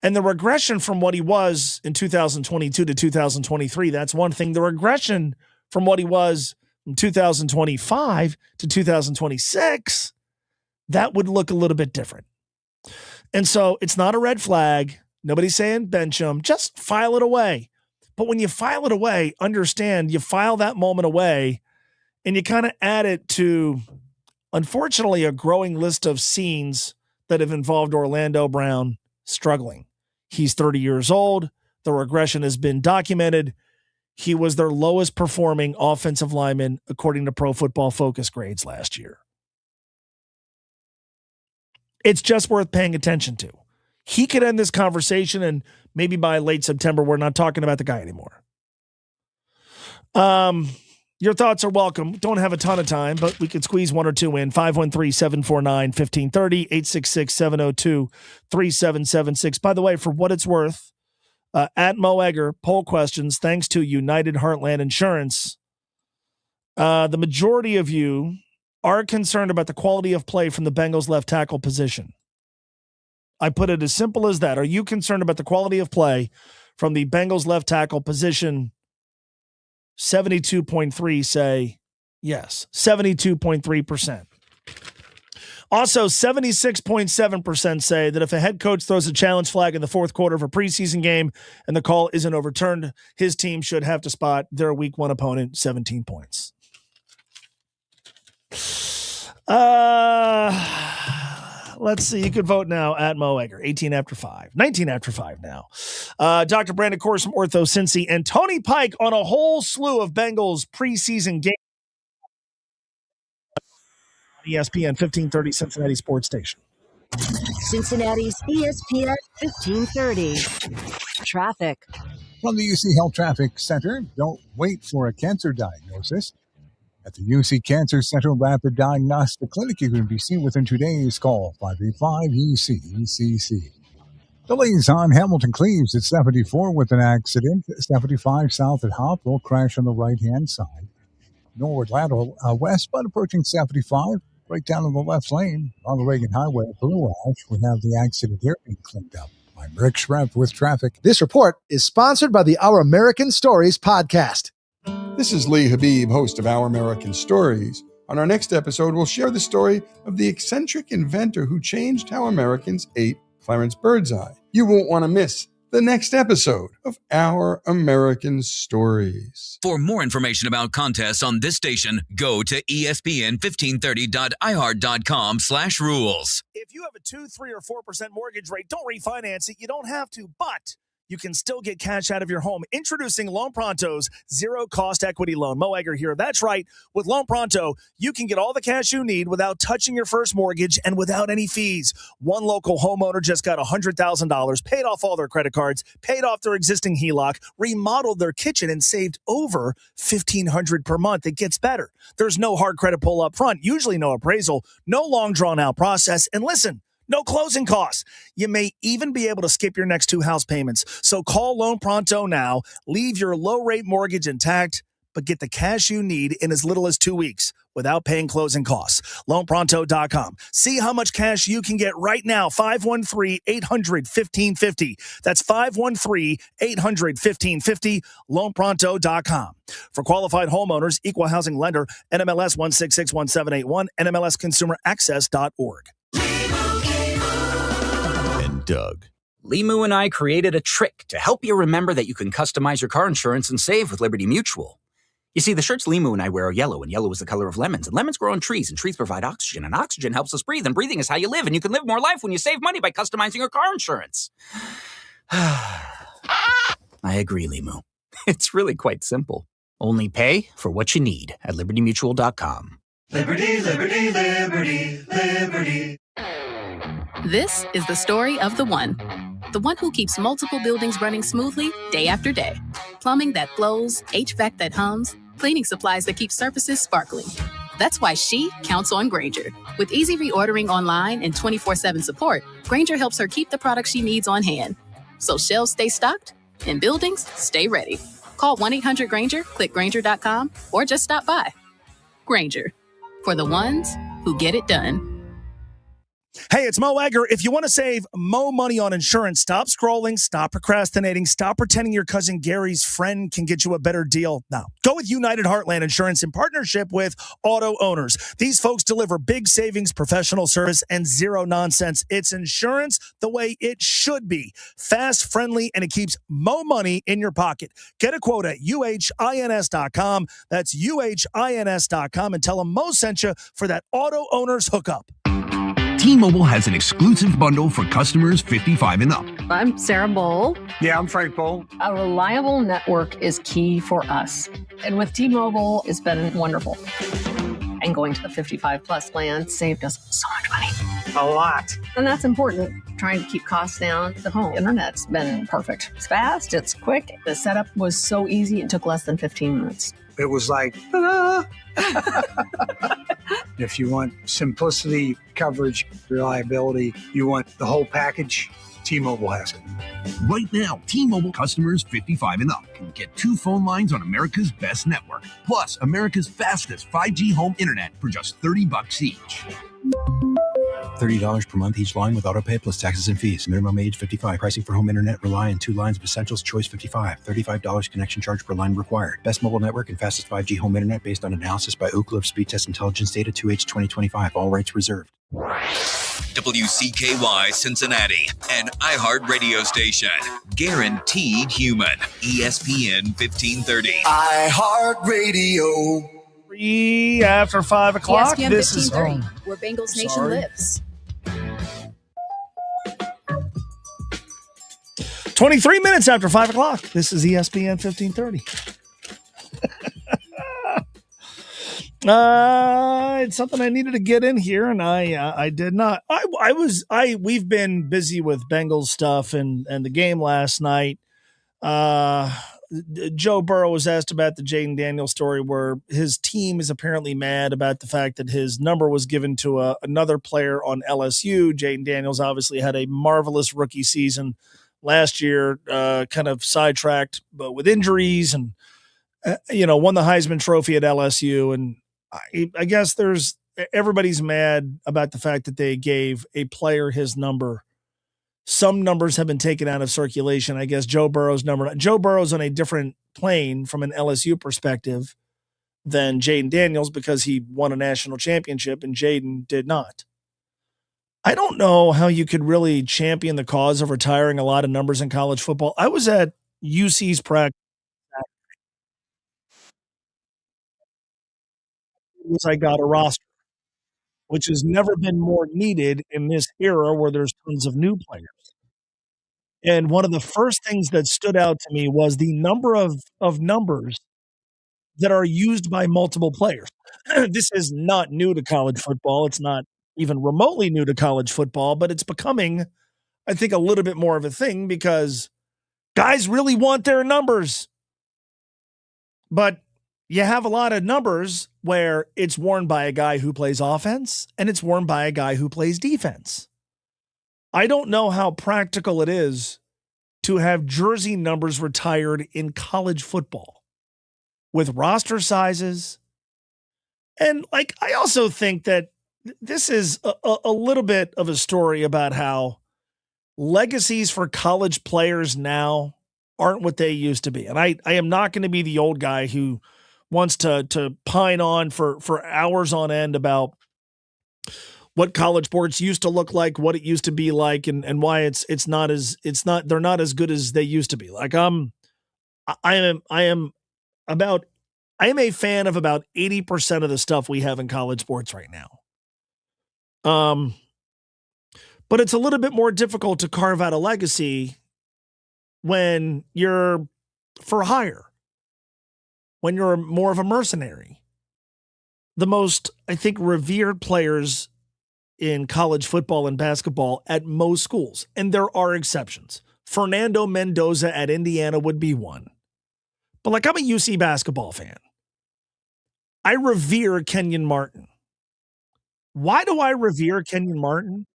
And the regression from what he was in 2022 to 2023, that's one thing. The regression from what he was from 2025 to 2026, that would look a little bit different. And so it's not a red flag. Nobody's saying bench him. Just file it away. But when you file it away, understand you file that moment away and you kind of add it to, unfortunately, a growing list of scenes that have involved Orlando Brown struggling. He's 30 years old. The regression has been documented. he was their lowest performing offensive lineman according to Pro Football Focus grades last year. It's just worth paying attention to. He could end this conversation, and maybe by late September, we're not talking about the guy anymore. Your thoughts are welcome. Don't have a ton of time, but we could squeeze one or two in. 513-749-1530, 866-702-3776. By the way, for what it's worth, at Mo Egger, poll questions, thanks to United Heartland Insurance, the majority of you are concerned about the quality of play from the Bengals left tackle position. I put it as simple as that. Are you concerned about the quality of play from the Bengals left tackle position? 72.3 say yes. 72.3%. Also, 76.7% say that if a head coach throws a challenge flag in the fourth quarter of a preseason game and the call isn't overturned, his team should have to spot their week one opponent 17 points. Let's see. You can vote now at Mo Egger. 18 after 5. 19 after 5 now. Dr. Brandon Kors from Ortho Cincy and Tony Pike on a whole slew of Bengals preseason games. ESPN 1530 Cincinnati Sports Station. Cincinnati's ESPN 1530. Traffic. From the UC Health Traffic Center, don't wait for a cancer diagnosis. At the UC Cancer Center Rapid Diagnostic Clinic, you can be seen within 2 days. Call 585-EC-ECC. Delays on Hamilton Cleves at 74 with an accident. 75 south at Hopewell, crash on the right-hand side. Norwood lateral westbound approaching 75, right down in the left lane on the Reagan Highway at Blue Ash. We have the accident here being cleaned up. I'm Rick Schrepp with traffic. This report is sponsored by the Our American Stories podcast. This is Lee Habib, host of Our American Stories. On our next episode, we'll share the story of the eccentric inventor who changed how Americans ate Clarence Birdseye. You won't want to miss the next episode of Our American Stories. For more information about contests on this station, go to espn1530.iheart.com/rules. If you have a 2, 3, or 4% mortgage rate, don't refinance it. You don't have to, but you can still get cash out of your home. Introducing Loan Pronto's zero-cost equity loan. Mo Egger here. That's right. With Loan Pronto, you can get all the cash you need without touching your first mortgage and without any fees. One local homeowner just got $100,000, paid off all their credit cards, paid off their existing HELOC, remodeled their kitchen, and saved over $1,500 per month. It gets better. There's no hard credit pull up front, usually no appraisal, no long drawn-out process, and listen, no closing costs. You may even be able to skip your next 2 house payments. So call Loan Pronto now. Leave your low-rate mortgage intact, but get the cash you need in as little as 2 weeks without paying closing costs. LoanPronto.com. See how much cash you can get right now. 513-800-1550. That's 513-800-1550. LoanPronto.com. For qualified homeowners, equal housing lender, NMLS 1661781, NMLSconsumeraccess.org. Doug. Limu and I created a trick to help you remember that you can customize your car insurance and save with Liberty Mutual. You see, the shirts Limu and I wear are yellow, and yellow is the color of lemons, and lemons grow on trees, and trees provide oxygen, and oxygen helps us breathe, and breathing is how you live, and you can live more life when you save money by customizing your car insurance. I agree, Limu. It's really quite simple. Only pay for what you need at libertymutual.com. Liberty, liberty, liberty, liberty. This is the story of the one who keeps multiple buildings running smoothly day after day. Plumbing that flows, HVAC that hums, cleaning supplies that keep surfaces sparkling. That's why she counts on Grainger. With easy reordering online and 24/7 support, Grainger helps her keep the products she needs on hand. So shelves stay stocked and buildings stay ready. Call 1-800-GRAINGER, click Grainger.com, or just stop by. Grainger, for the ones who get it done. Hey, it's Mo Egger. If you want to save Mo money on insurance, stop scrolling, stop procrastinating, stop pretending your cousin Gary's friend can get you a better deal. Now, go with United Heartland Insurance in partnership with Auto Owners. These folks deliver big savings, professional service, and zero nonsense. It's insurance the way it should be. Fast, friendly, and it keeps Mo money in your pocket. Get a quote at UHINS.com. That's UHINS.com, and tell them Mo sent you for that Auto Owners hookup. T-Mobile has an exclusive bundle for customers 55 and up. I'm Sarah Bowl. Yeah, I'm Frank Bowl. A reliable network is key for us. And with T-Mobile, it's been wonderful. And going to the 55 plus plan saved us so much money. A lot. And that's important. Trying to keep costs down. The home internet's been perfect. It's fast, it's quick. The setup was so easy, it took less than 15 minutes. It was like, ta-da! If you want simplicity, coverage, reliability, you want the whole package, T-Mobile has it. Right now, T-Mobile customers 55 and up can get 2 phone lines on America's best network, plus America's fastest 5G home internet for just $30 each. $30 per month each line with autopay plus taxes and fees. Minimum age 55. Pricing for home internet rely on 2 lines of essentials. Choice 55. $35 connection charge per line required. Best mobile network and fastest 5G home internet based on analysis by Ookla of Speed Test Intelligence data 2H 2025. All rights reserved. WCKY Cincinnati, an iHeart radio station. Guaranteed human. ESPN 1530. iHeart Radio. 3 after 5 o'clock. ESPN This is 1530, where Bengals Nation Sorry. lives. 23 minutes after 5 o'clock. This is ESPN 1530. It's something I needed to get in here, and I did not. We've been busy with Bengals stuff and the game last night. Joe Burrow was asked about the Jaden Daniels story, where his team is apparently mad about the fact that his number was given to another player on LSU. Jaden Daniels obviously had a marvelous rookie season last year, kind of sidetracked but with injuries, and won the Heisman Trophy at LSU. And I guess everybody's mad about the fact that they gave a player his number. Some numbers have been taken out of circulation. I guess Joe Burrow's on a different plane from an LSU perspective than Jaden Daniels because he won a national championship and Jaden did not. I don't know how you could really champion the cause of retiring a lot of numbers in college football. I was at UC's practice. I got a roster, which has never been more needed in this era where there's tons of new players. And one of the first things that stood out to me was the number of numbers that are used by multiple players. This is not new to college football. It's not even remotely new to college football, but it's becoming, I think, a little bit more of a thing because guys really want their numbers. But you have a lot of numbers where it's worn by a guy who plays offense and it's worn by a guy who plays defense. I don't know how practical it is to have jersey numbers retired in college football with roster sizes. And I also think that this is a little bit of a story about how legacies for college players now aren't what they used to be. And I am not going to be the old guy who wants to pine on for hours on end about what college sports used to look like, what it used to be like, and why they're not as good as they used to be. I am a fan of about 80% of the stuff we have in college sports right now. But it's a little bit more difficult to carve out a legacy when you're for hire, when you're more of a mercenary. The most, I think, revered players in college football and basketball at most schools, and there are exceptions. Fernando Mendoza at Indiana would be one. But I'm a UC basketball fan. I revere Kenyon Martin. Why do I revere Kenyon Martin?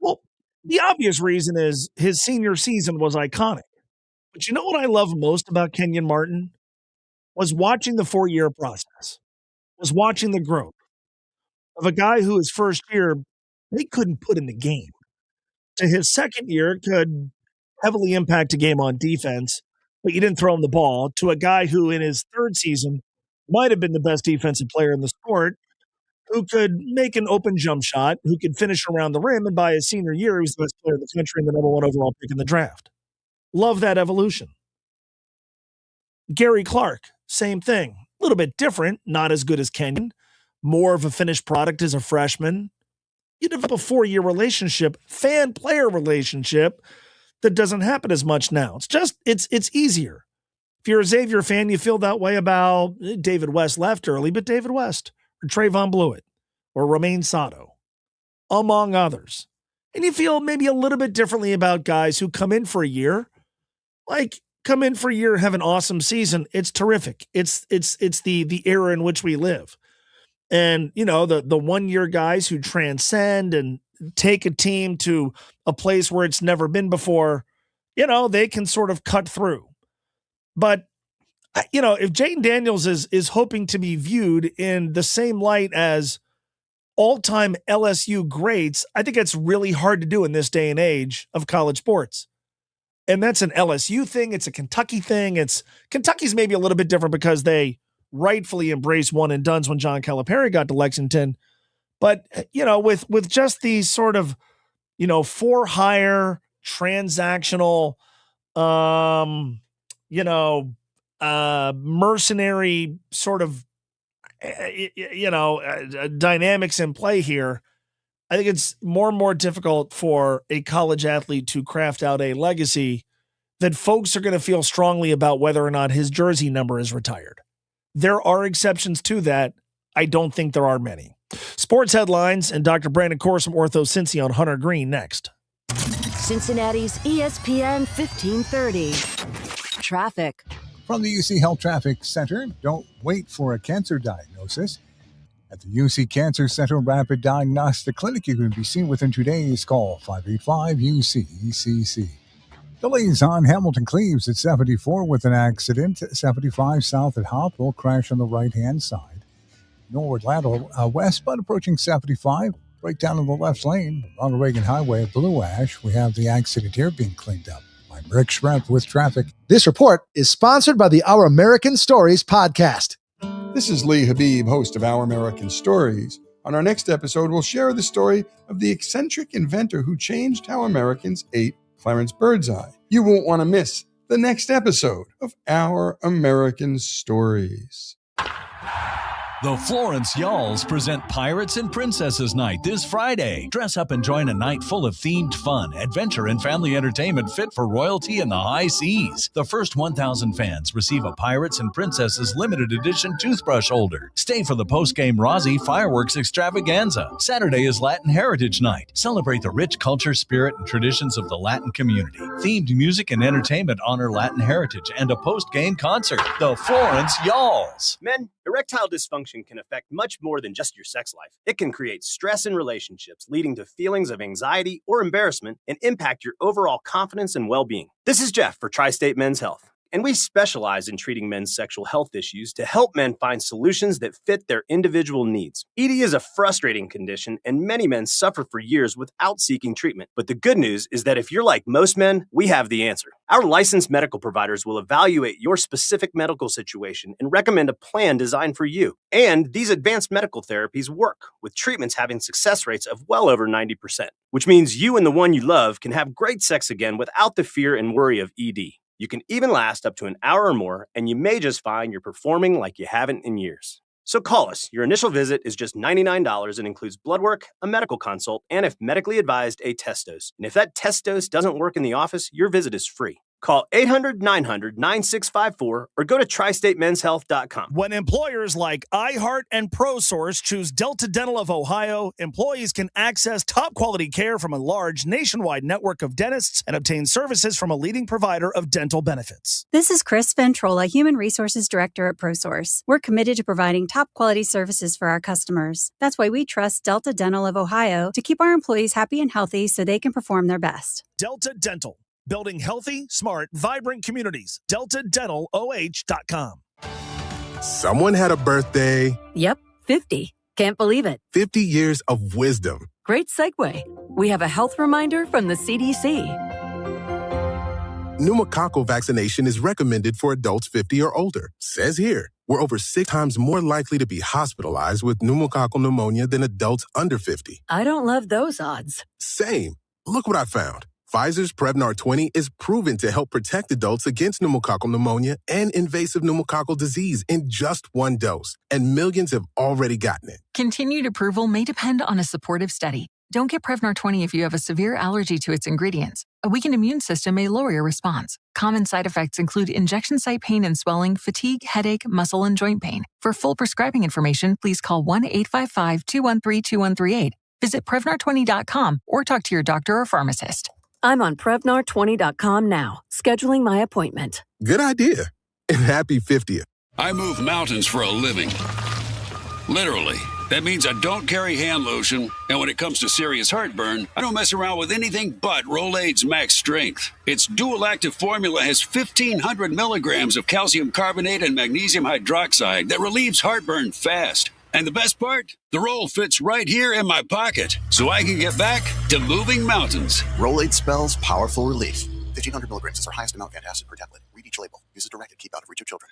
Well, the obvious reason is his senior season was iconic. But you know what I love most about Kenyon Martin? Was watching the 4-year process, was watching the growth of a guy who his first year, they couldn't put in the game. To his second year, could heavily impact a game on defense, but you didn't throw him the ball. To a guy who in his third season might have been the best defensive player in the sport, who could make an open jump shot, who could finish around the rim, and by his senior year, he was the best player in the country and the number 1 overall pick in the draft. Love that evolution. Gary Clark, same thing. A little bit different, not as good as Kenyon. More of a finished product as a freshman. you develop a 4-year relationship, fan-player relationship that doesn't happen as much now. It's easier. If you're a Xavier fan, you feel that way about David West left early, but David West or Trayvon Blewett or Romaine Sato, among others. And you feel maybe a little bit differently about guys who come in for a year, have an awesome season. It's terrific. It's the era in which we live. And, the 1-year guys who transcend and take a team to a place where it's never been before, they can sort of cut through. But, if Jayden Daniels is hoping to be viewed in the same light as all-time LSU greats, I think it's really hard to do in this day and age of college sports. And that's an LSU thing. It's a Kentucky thing. Kentucky's maybe a little bit different because they rightfully embraced one and dones when John Calipari got to Lexington. But, with just these sort of, for hire transactional, mercenary sort of, dynamics in play here, I think it's more and more difficult for a college athlete to craft out a legacy that folks are going to feel strongly about whether or not his jersey number is retired. There are exceptions to that. I don't think there are many. Sports headlines and Dr. Brandon Kors from Ortho Cincy on Hunter Green next. Cincinnati's ESPN 1530. Traffic. From the UC Health Traffic Center, don't wait for a cancer diagnosis. At the UC Cancer Center Rapid Diagnostic Clinic, you can be seen within 2 days. Call 585-UC-ECC. Delays on Hamilton Cleves at 74 with an accident. 75 south at Hopewell, crash on the right-hand side. Norwood Lateral westbound approaching 75, breakdown in the left lane. Ronald Reagan Highway at Blue Ash, we have the accident here being cleaned up. I'm Rick Schrepp with traffic. This report is sponsored by the Our American Stories podcast. This is Lee Habib, host of Our American Stories. On our next episode, we'll share the story of the eccentric inventor who changed how Americans ate, Clarence Birdseye. You won't want to miss the next episode of Our American Stories. The Florence Y'alls present Pirates and Princesses Night this Friday. Dress up and join a night full of themed fun, adventure, and family entertainment fit for royalty in the high seas. The first 1,000 fans receive a Pirates and Princesses limited edition toothbrush holder. Stay for the post-game Rossi fireworks extravaganza. Saturday is Latin Heritage Night. Celebrate the rich culture, spirit, and traditions of the Latin community. Themed music and entertainment honor Latin heritage and a post-game concert. The Florence Y'alls. Men, erectile dysfunction can affect much more than just your sex life. It can create stress in relationships, leading to feelings of anxiety or embarrassment, and impact your overall confidence and well-being. This is Jeff for Tri-State Men's Health, and we specialize in treating men's sexual health issues to help men find solutions that fit their individual needs. ED is a frustrating condition, and many men suffer for years without seeking treatment. But the good news is that if you're like most men, we have the answer. Our licensed medical providers will evaluate your specific medical situation and recommend a plan designed for you. And these advanced medical therapies work, with treatments having success rates of well over 90%, which means you and the one you love can have great sex again without the fear and worry of ED. You can even last up to an hour or more, and you may just find you're performing like you haven't in years. So call us. Your initial visit is just $99 and includes blood work, a medical consult, and if medically advised, a test dose. And if that test dose doesn't work in the office, your visit is free. Call 800-900-9654 or go to tristatemenshealth.com. When employers like iHeart and ProSource choose Delta Dental of Ohio, employees can access top-quality care from a large nationwide network of dentists and obtain services from a leading provider of dental benefits. This is Chris Ventrola, Human Resources Director at ProSource. We're committed to providing top-quality services for our customers. That's why we trust Delta Dental of Ohio to keep our employees happy and healthy so they can perform their best. Delta Dental. Building healthy, smart, vibrant communities. DeltaDentalOH.com. Someone had a birthday. Yep, 50. Can't believe it. 50 years of wisdom. Great segue. We have a health reminder from the CDC. Pneumococcal vaccination is recommended for adults 50 or older. Says here, we're over 6 times more likely to be hospitalized with pneumococcal pneumonia than adults under 50. I don't love those odds. Same. Look what I found. Pfizer's Prevnar 20 is proven to help protect adults against pneumococcal pneumonia and invasive pneumococcal disease in just 1 dose, and millions have already gotten it. Continued approval may depend on a supportive study. Don't get Prevnar 20 if you have a severe allergy to its ingredients. A weakened immune system may lower your response. Common side effects include injection site pain and swelling, fatigue, headache, muscle, and joint pain. For full prescribing information, please call 1-855-213-2138. Visit Prevnar20.com or talk to your doctor or pharmacist. I'm on Prevnar20.com now, scheduling my appointment. Good idea. And happy 50th. I move mountains for a living. Literally. That means I don't carry hand lotion, and when it comes to serious heartburn, I don't mess around with anything but Rolaids Max Strength. Its dual-active formula has 1,500 milligrams of calcium carbonate and magnesium hydroxide that relieves heartburn fast. And the best part? The roll fits right here in my pocket, so I can get back to moving mountains. Rolaids spells powerful relief. 1,500 milligrams is our highest amount of antacid per tablet. Read each label. Use as directed. Keep out of reach of children.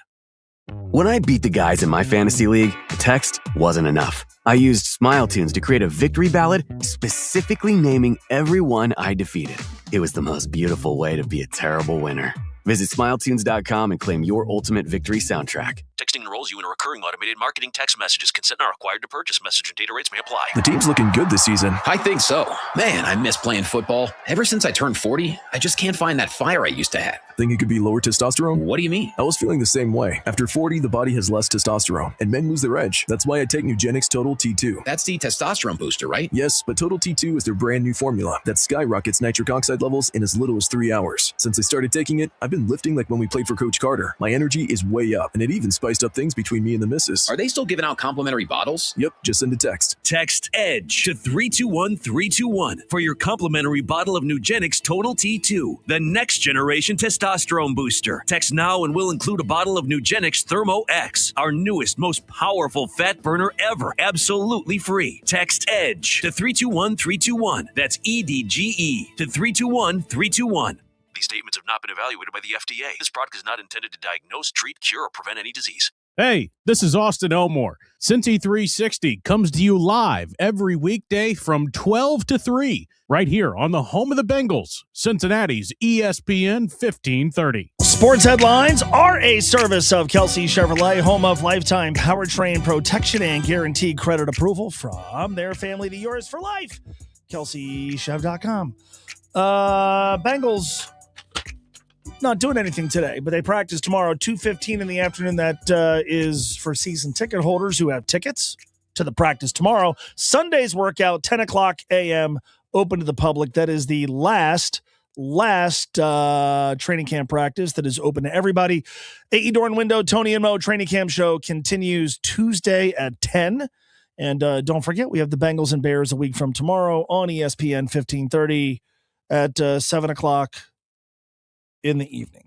When I beat the guys in my fantasy league, text wasn't enough. I used Smile Tunes to create a victory ballad specifically naming everyone I defeated. It was the most beautiful way to be a terrible winner. Visit SmileTunes.com and claim your ultimate victory soundtrack. Texting enrolls you in a recurring automated marketing text messages. Consent not required to purchase. Message and data rates may apply. The team's looking good this season. I think so. Man, I miss playing football. Ever since I turned 40, I just can't find that fire I used to have. Think it could be lower testosterone? What do you mean? I was feeling the same way. After 40, the body has less testosterone, and men lose their edge. That's why I take Nugenix Total T2. That's the testosterone booster, right? Yes, but Total T2 is their brand new formula that skyrockets nitric oxide levels in as little as 3 hours. Since I started taking it, I've been lifting like when we played for Coach Carter. My energy is way up, and it even spiced up things between me and the missus. Are they still giving out complimentary bottles? Yep, just send a text. Text EDGE to 321-321 for your complimentary bottle of Nugenix Total T2, the next generation testosterone booster. Text now and we'll include a bottle of Nugenix Thermo X, our newest, most powerful fat burner ever, absolutely free. Text EDGE to 321-321. That's EDGE to 321-321. These statements have not been evaluated by the FDA. This product is not intended to diagnose, treat, cure, or prevent any disease. Hey, this is Austin Elmore. Cincy 360 comes to you live every weekday from 12 to 3, right here on the home of the Bengals, Cincinnati's ESPN 1530. Sports headlines are a service of Kelsey Chevrolet, home of lifetime powertrain protection and guaranteed credit approval from their family to yours for life. KelseyChev.com. Bengals not doing anything today, but they practice tomorrow, 2:15 in the afternoon. That is for season ticket holders who have tickets to the practice tomorrow. Sunday's workout, 10 o'clock a.m., open to the public. That is the last training camp practice that is open to everybody. AE Dorn Window, Tony and Mo training camp show continues Tuesday at 10. And don't forget, we have the Bengals and Bears a week from tomorrow on ESPN 1530 at 7 o'clock in the evening.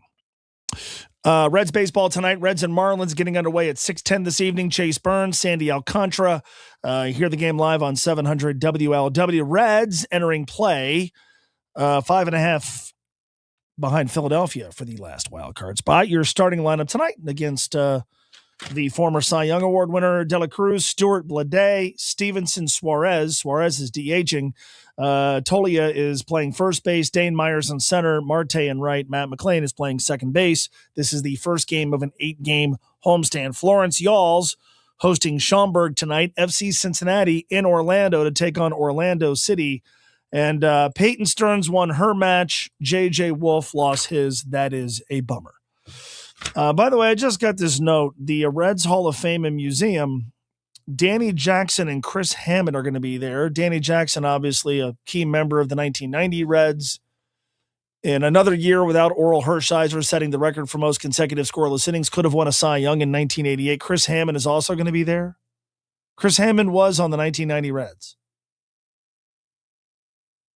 Reds baseball tonight. Reds and Marlins getting underway at 6:10 this evening. Chase Burns, Sandy Alcantara. Hear the game live on 700 WLW. Reds entering play 5.5 behind Philadelphia for the last wild card spot. Your starting lineup tonight against the former Cy Young Award winner De La Cruz, Stewart, Blade, Stevenson, Suarez. Suarez is DHing. Tolia is playing first base. Dane Myers in center. Marte in right. Matt McClain is playing second base. This is the first game of an 8-game homestand. Florence Yalls hosting Schaumburg tonight. FC Cincinnati in Orlando to take on Orlando City. And Peyton Stearns won her match. J.J. Wolf lost his. That is a bummer. By the way, I just got this note. The Reds Hall of Fame and Museum, Danny Jackson and Chris Hammond are going to be there. Danny Jackson, obviously a key member of the 1990 Reds. In another year without Oral Hershiser setting the record for most consecutive scoreless innings, could have won a Cy Young in 1988. Chris Hammond is also going to be there. Chris Hammond was on the 1990 Reds.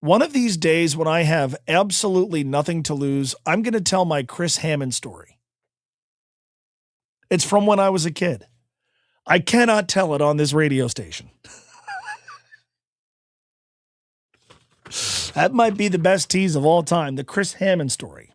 One of these days when I have absolutely nothing to lose, I'm going to tell my Chris Hammond story. It's from when I was a kid. I cannot tell it on this radio station. That might be the best tease of all time, the Chris Hammond story.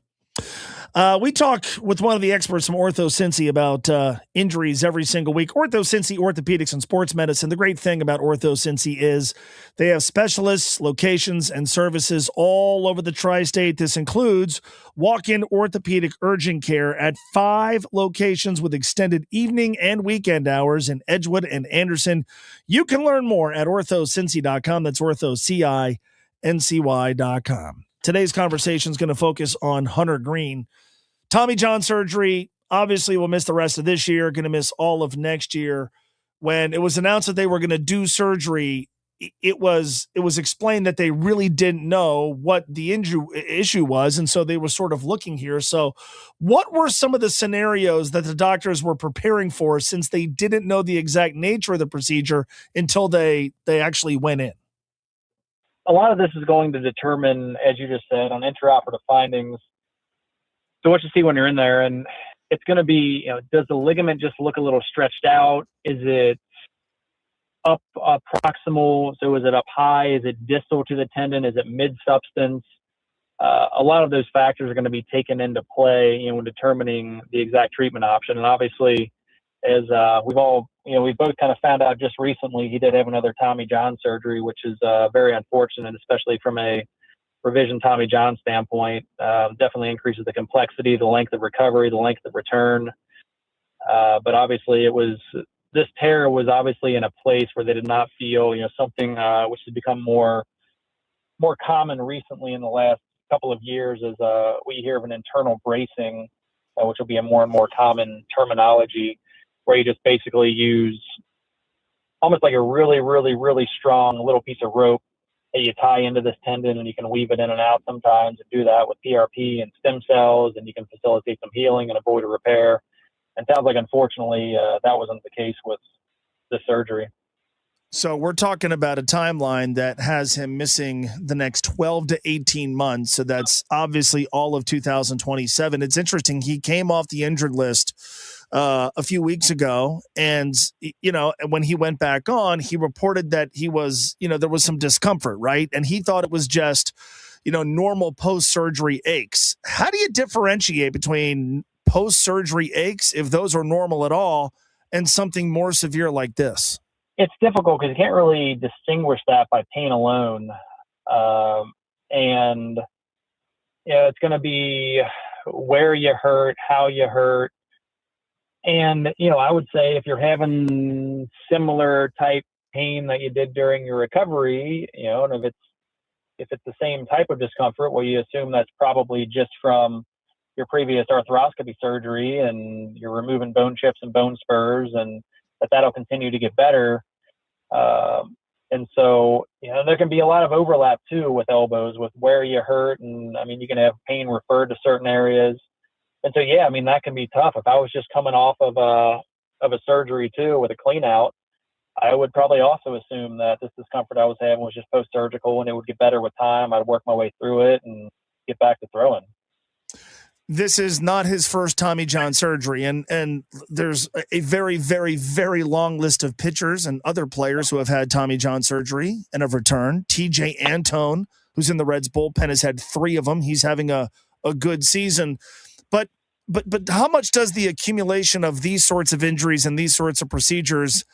We talk with one of the experts from Ortho Cincy about injuries every single week. Ortho Cincy Orthopedics and Sports Medicine. The great thing about Ortho Cincy is they have specialists, locations, and services all over the tri-state. This includes walk-in orthopedic urgent care at 5 locations with extended evening and weekend hours in Edgewood and Anderson. You can learn more at orthocincy.com. That's orthocincy.com. Today's conversation is going to focus on Hunter Green. Tommy John surgery, obviously will miss the rest of this year, going to miss all of next year. When it was announced that they were going to do surgery, it was explained that they really didn't know what the issue was, and so they were sort of looking here. So what were some of the scenarios that the doctors were preparing for, since they didn't know the exact nature of the procedure until they actually went in? A lot of this is going to determine, as you just said, on intraoperative findings. So what you see when you're in there, and it's going to be, does the ligament just look a little stretched out? Is it up proximal? So is it up high? Is it distal to the tendon? Is it mid-substance? A lot of those factors are going to be taken into play, when determining the exact treatment option. And obviously, as we've both kind of found out just recently, he did have another Tommy John surgery, which is very unfortunate, especially from a revision Tommy John standpoint. Definitely increases the complexity, the length of recovery, the length of return. But obviously, this tear was obviously in a place where they did not feel, something which has become more common recently in the last couple of years, is we hear of an internal bracing, which will be a more and more common terminology, where you just basically use almost like a really, really, really strong little piece of rope that you tie into this tendon, and you can weave it in and out sometimes, and do that with PRP and stem cells, and you can facilitate some healing and avoid a repair. And it sounds like, unfortunately, that wasn't the case with the surgery. So we're talking about a timeline that has him missing the next 12 to 18 months. So that's obviously all of 2027. It's interesting. He came off the injured list a few weeks ago, and when he went back on, he reported that he was, there was some discomfort, right? And he thought it was just, normal post-surgery aches. How do you differentiate between post-surgery aches, if those are normal at all, and something more severe like this? It's difficult because you can't really distinguish that by pain alone. And it's going to be where you hurt, how you hurt. And, I would say if you're having similar type pain that you did during your recovery, and if it's the same type of discomfort, well, you assume that's probably just from your previous arthroscopy surgery, and you're removing bone chips and bone spurs, and that'll continue to get better. And so, there can be a lot of overlap too with elbows, with where you hurt. And you can have pain referred to certain areas. And so, that can be tough. If I was just coming off of a surgery too, with a clean out, I would probably also assume that this discomfort I was having was just post-surgical, and it would get better with time. I'd work my way through it and get back to throwing. This is not his first Tommy John surgery, and there's a very, very, very long list of pitchers and other players who have had Tommy John surgery and have returned. TJ Antone, who's in the Reds bullpen, has had 3 of them. He's having a good season. But how much does the accumulation of these sorts of injuries and these sorts of procedures,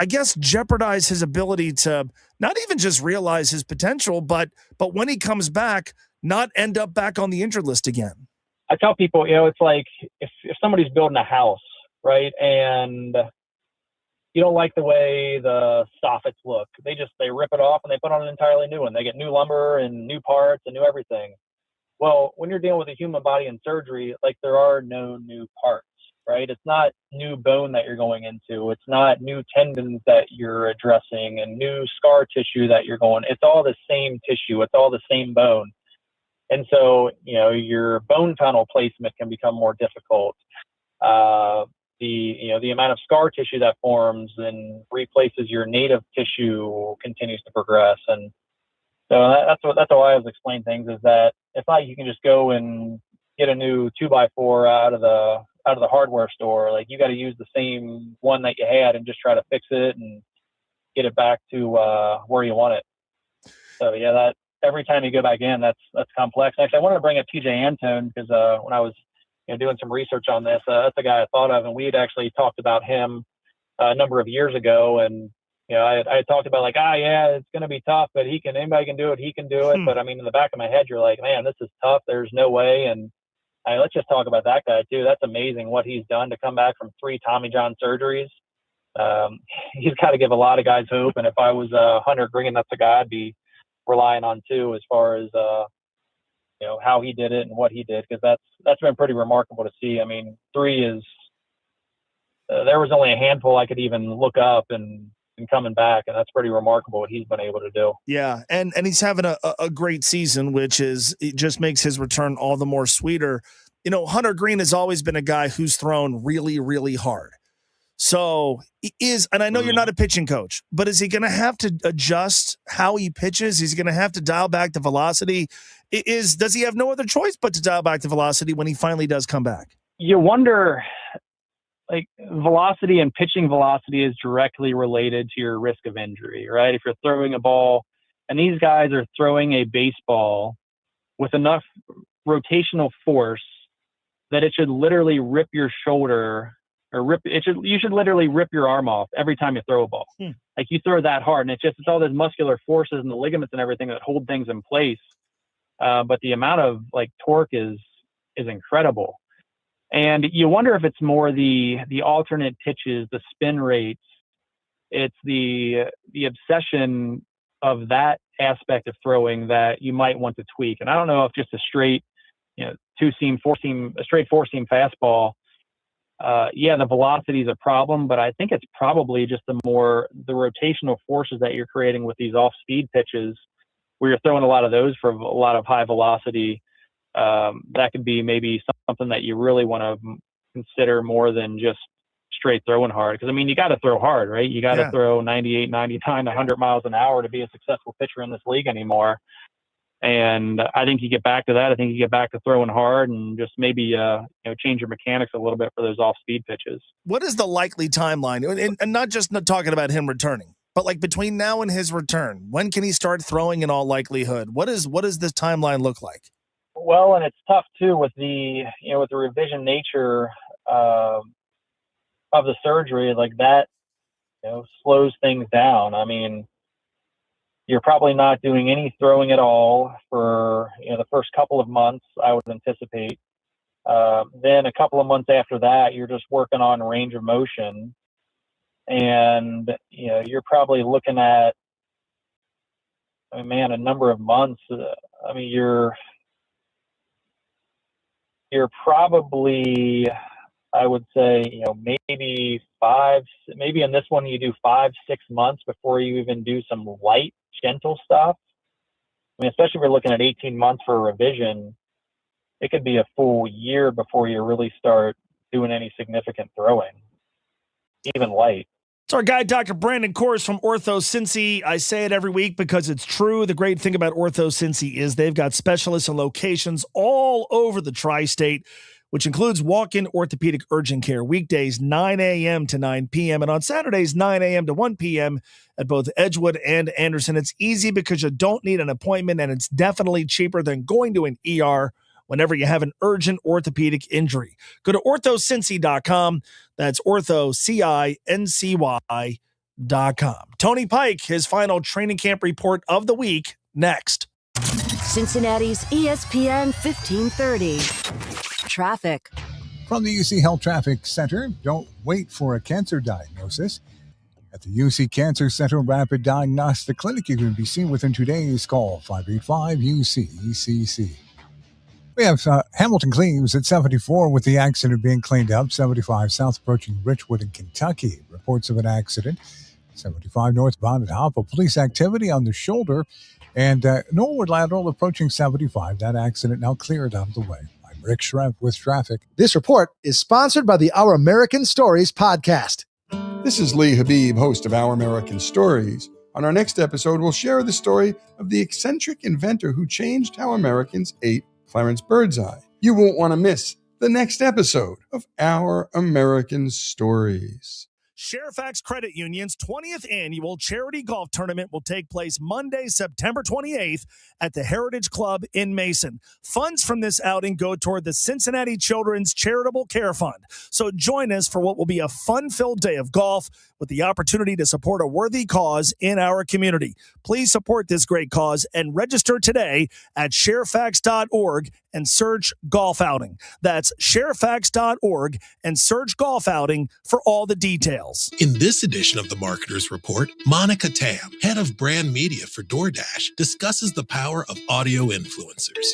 I guess, jeopardize his ability to not even just realize his potential, but when he comes back, not end up back on the injured list again? I tell people, it's like if somebody's building a house, right, and you don't like the way the soffits look, they rip it off and they put on an entirely new one. They get new lumber and new parts and new everything. Well, when you're dealing with a human body in surgery, there are no new parts, right? It's not new bone that you're going into. It's not new tendons that you're addressing and new scar tissue that you're going. It's all the same tissue. It's all the same bone. And so, your bone tunnel placement can become more difficult. The amount of scar tissue that forms and replaces your native tissue continues to progress. And so that's how I always explain things, is that it's not like you can just go and get a new 2x4 out of the hardware store. You got to use the same one that you had and just try to fix it and get it back to where you want it. So that every time you go back in, that's complex. Actually, I wanted to bring up TJ Antone because when I was doing some research on this, that's a guy I thought of, and we had actually talked about him a number of years ago. And, I had talked about yeah, it's going to be tough, but anybody can do it. He can do it. But I mean, in the back of my head, you're like, man, this is tough. There's no way. And let's just talk about that guy too. That's amazing what he's done to come back from 3 Tommy John surgeries. He's got to give a lot of guys hope. And if I was Hunter Green, that's a guy I'd be relying on too, as far as, how he did it and what he did, because that's been pretty remarkable to see. I mean, 3 is, there was only a handful I could even look up and coming back, and that's pretty remarkable what he's been able to do. Yeah, and he's having a great season, which it just makes his return all the more sweeter. Hunter Green has always been a guy who's thrown really, really hard. So and I know you're not a pitching coach, but is he going to have to adjust how he pitches? He's going to have to dial back the velocity. Does he have no other choice but to dial back the velocity when he finally does come back? You wonder, velocity and pitching velocity is directly related to your risk of injury, right? If you're throwing a ball, and these guys are throwing a baseball with enough rotational force that it should literally rip your shoulder, or you should literally rip your arm off every time you throw a ball. You throw that hard, and it's all those muscular forces and the ligaments and everything that hold things in place. But the amount of torque is incredible. And you wonder if it's more the alternate pitches, the spin rates. It's the obsession of that aspect of throwing that you might want to tweak. And I don't know if just a straight, 2-seam, 4-seam, a straight 4-seam fastball, the velocity is a problem, but I think it's probably just the rotational forces that you're creating with these off-speed pitches, where you're throwing a lot of those for a lot of high velocity. That could be maybe something that you really want to consider more than just straight throwing hard. Because, I mean, you got to throw hard, right? You got to throw 98, 99, 100 miles an hour to be a successful pitcher in this league anymore. And I think you get back to that. I think you get back to throwing hard and just maybe change your mechanics a little bit for those off-speed pitches. What is the likely timeline? And not just talking about him returning, but between now and his return, when can he start throwing in all likelihood? What does this timeline look like? Well, and it's tough too with the revision nature of the surgery, that slows things down. I mean, you're probably not doing any throwing at all for the first couple of months, I would anticipate. Then a couple of months after that, you're just working on range of motion, and you're probably looking at, a number of months. You're probably, I would say, maybe in this one you do 5-6 months before you even do some light, gentle stuff. I mean, especially if we're looking at 18 months for a revision, it could be a full year before you really start doing any significant throwing, even light. It's our guy, Dr. Brandon Kors from Ortho Cincy. I say it every week because it's true. The great thing about Ortho Cincy is they've got specialists and locations all over the tri-state, which includes walk-in orthopedic urgent care, weekdays 9 a.m. to 9 p.m. and on Saturdays 9 a.m. to 1 p.m. at both Edgewood and Anderson. It's easy because you don't need an appointment, and it's definitely cheaper than going to an ER whenever you have an urgent orthopedic injury. Go to orthocincy.com. That's orthocincy.com. Tony Pike, his final training camp report of the week, next. Cincinnati's ESPN 1530. Traffic. From the UC Health Traffic Center, don't wait for a cancer diagnosis. At the UC Cancer Center Rapid Diagnostic Clinic, you can be seen within 2 days. Call 585-UC-ECC. We have Hamilton Cleves at 74 with the accident being cleaned up. 75 south approaching Richwood in Kentucky. Reports of an accident. 75 northbound at Hopple. Police activity on the shoulder. And Norwood lateral approaching 75. That accident now cleared out of the way. I'm Rick Schrepp with traffic. This report is sponsored by the Our American Stories podcast. This is Lee Habib, host of Our American Stories. On our next episode, we'll share the story of the eccentric inventor who changed how Americans ate Clarence Birdseye. You won't want to miss the next episode of Our American Stories. Fairfax Credit Union's 20th annual charity golf tournament will take place Monday, September 28th at the Heritage Club in Mason. Funds from this outing go toward the Cincinnati Children's Charitable Care Fund. So join us for what will be a fun-filled day of golf with the opportunity to support a worthy cause in our community. Please support this great cause and register today at sharefax.org and search golf outing. That's sharefax.org and search golf outing for all the details. In this edition of the Marketer's Report, Monica Tam, head of brand media for DoorDash, discusses the power of audio influencers.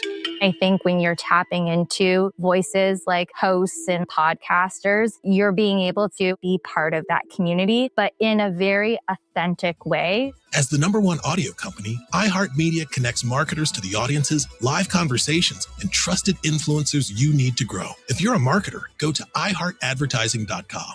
I think when you're tapping into voices like hosts and podcasters, you're being able to be part of that community, but in a very authentic way. As the #1 audio company, iHeartMedia connects marketers to the audiences, live conversations, and trusted influencers you need to grow. If you're a marketer, go to iHeartAdvertising.com.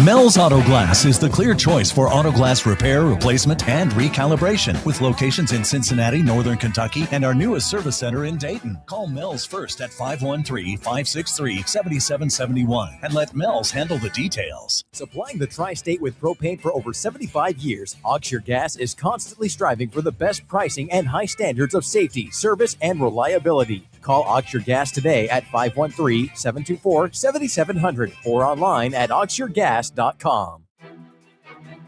Mel's Auto Glass is the clear choice for auto glass repair, replacement, and recalibration, with locations in Cincinnati, Northern Kentucky, and our newest service center in Dayton. Call Mel's first at 513-563-7771 and let Mel's handle the details. Supplying the tri-state with propane for over 75 years, Auxure Gas is constantly striving for the best pricing and high standards of safety, service, and reliability. Call Auxure Gas today at 513-724-7700 or online at auxuregas.com.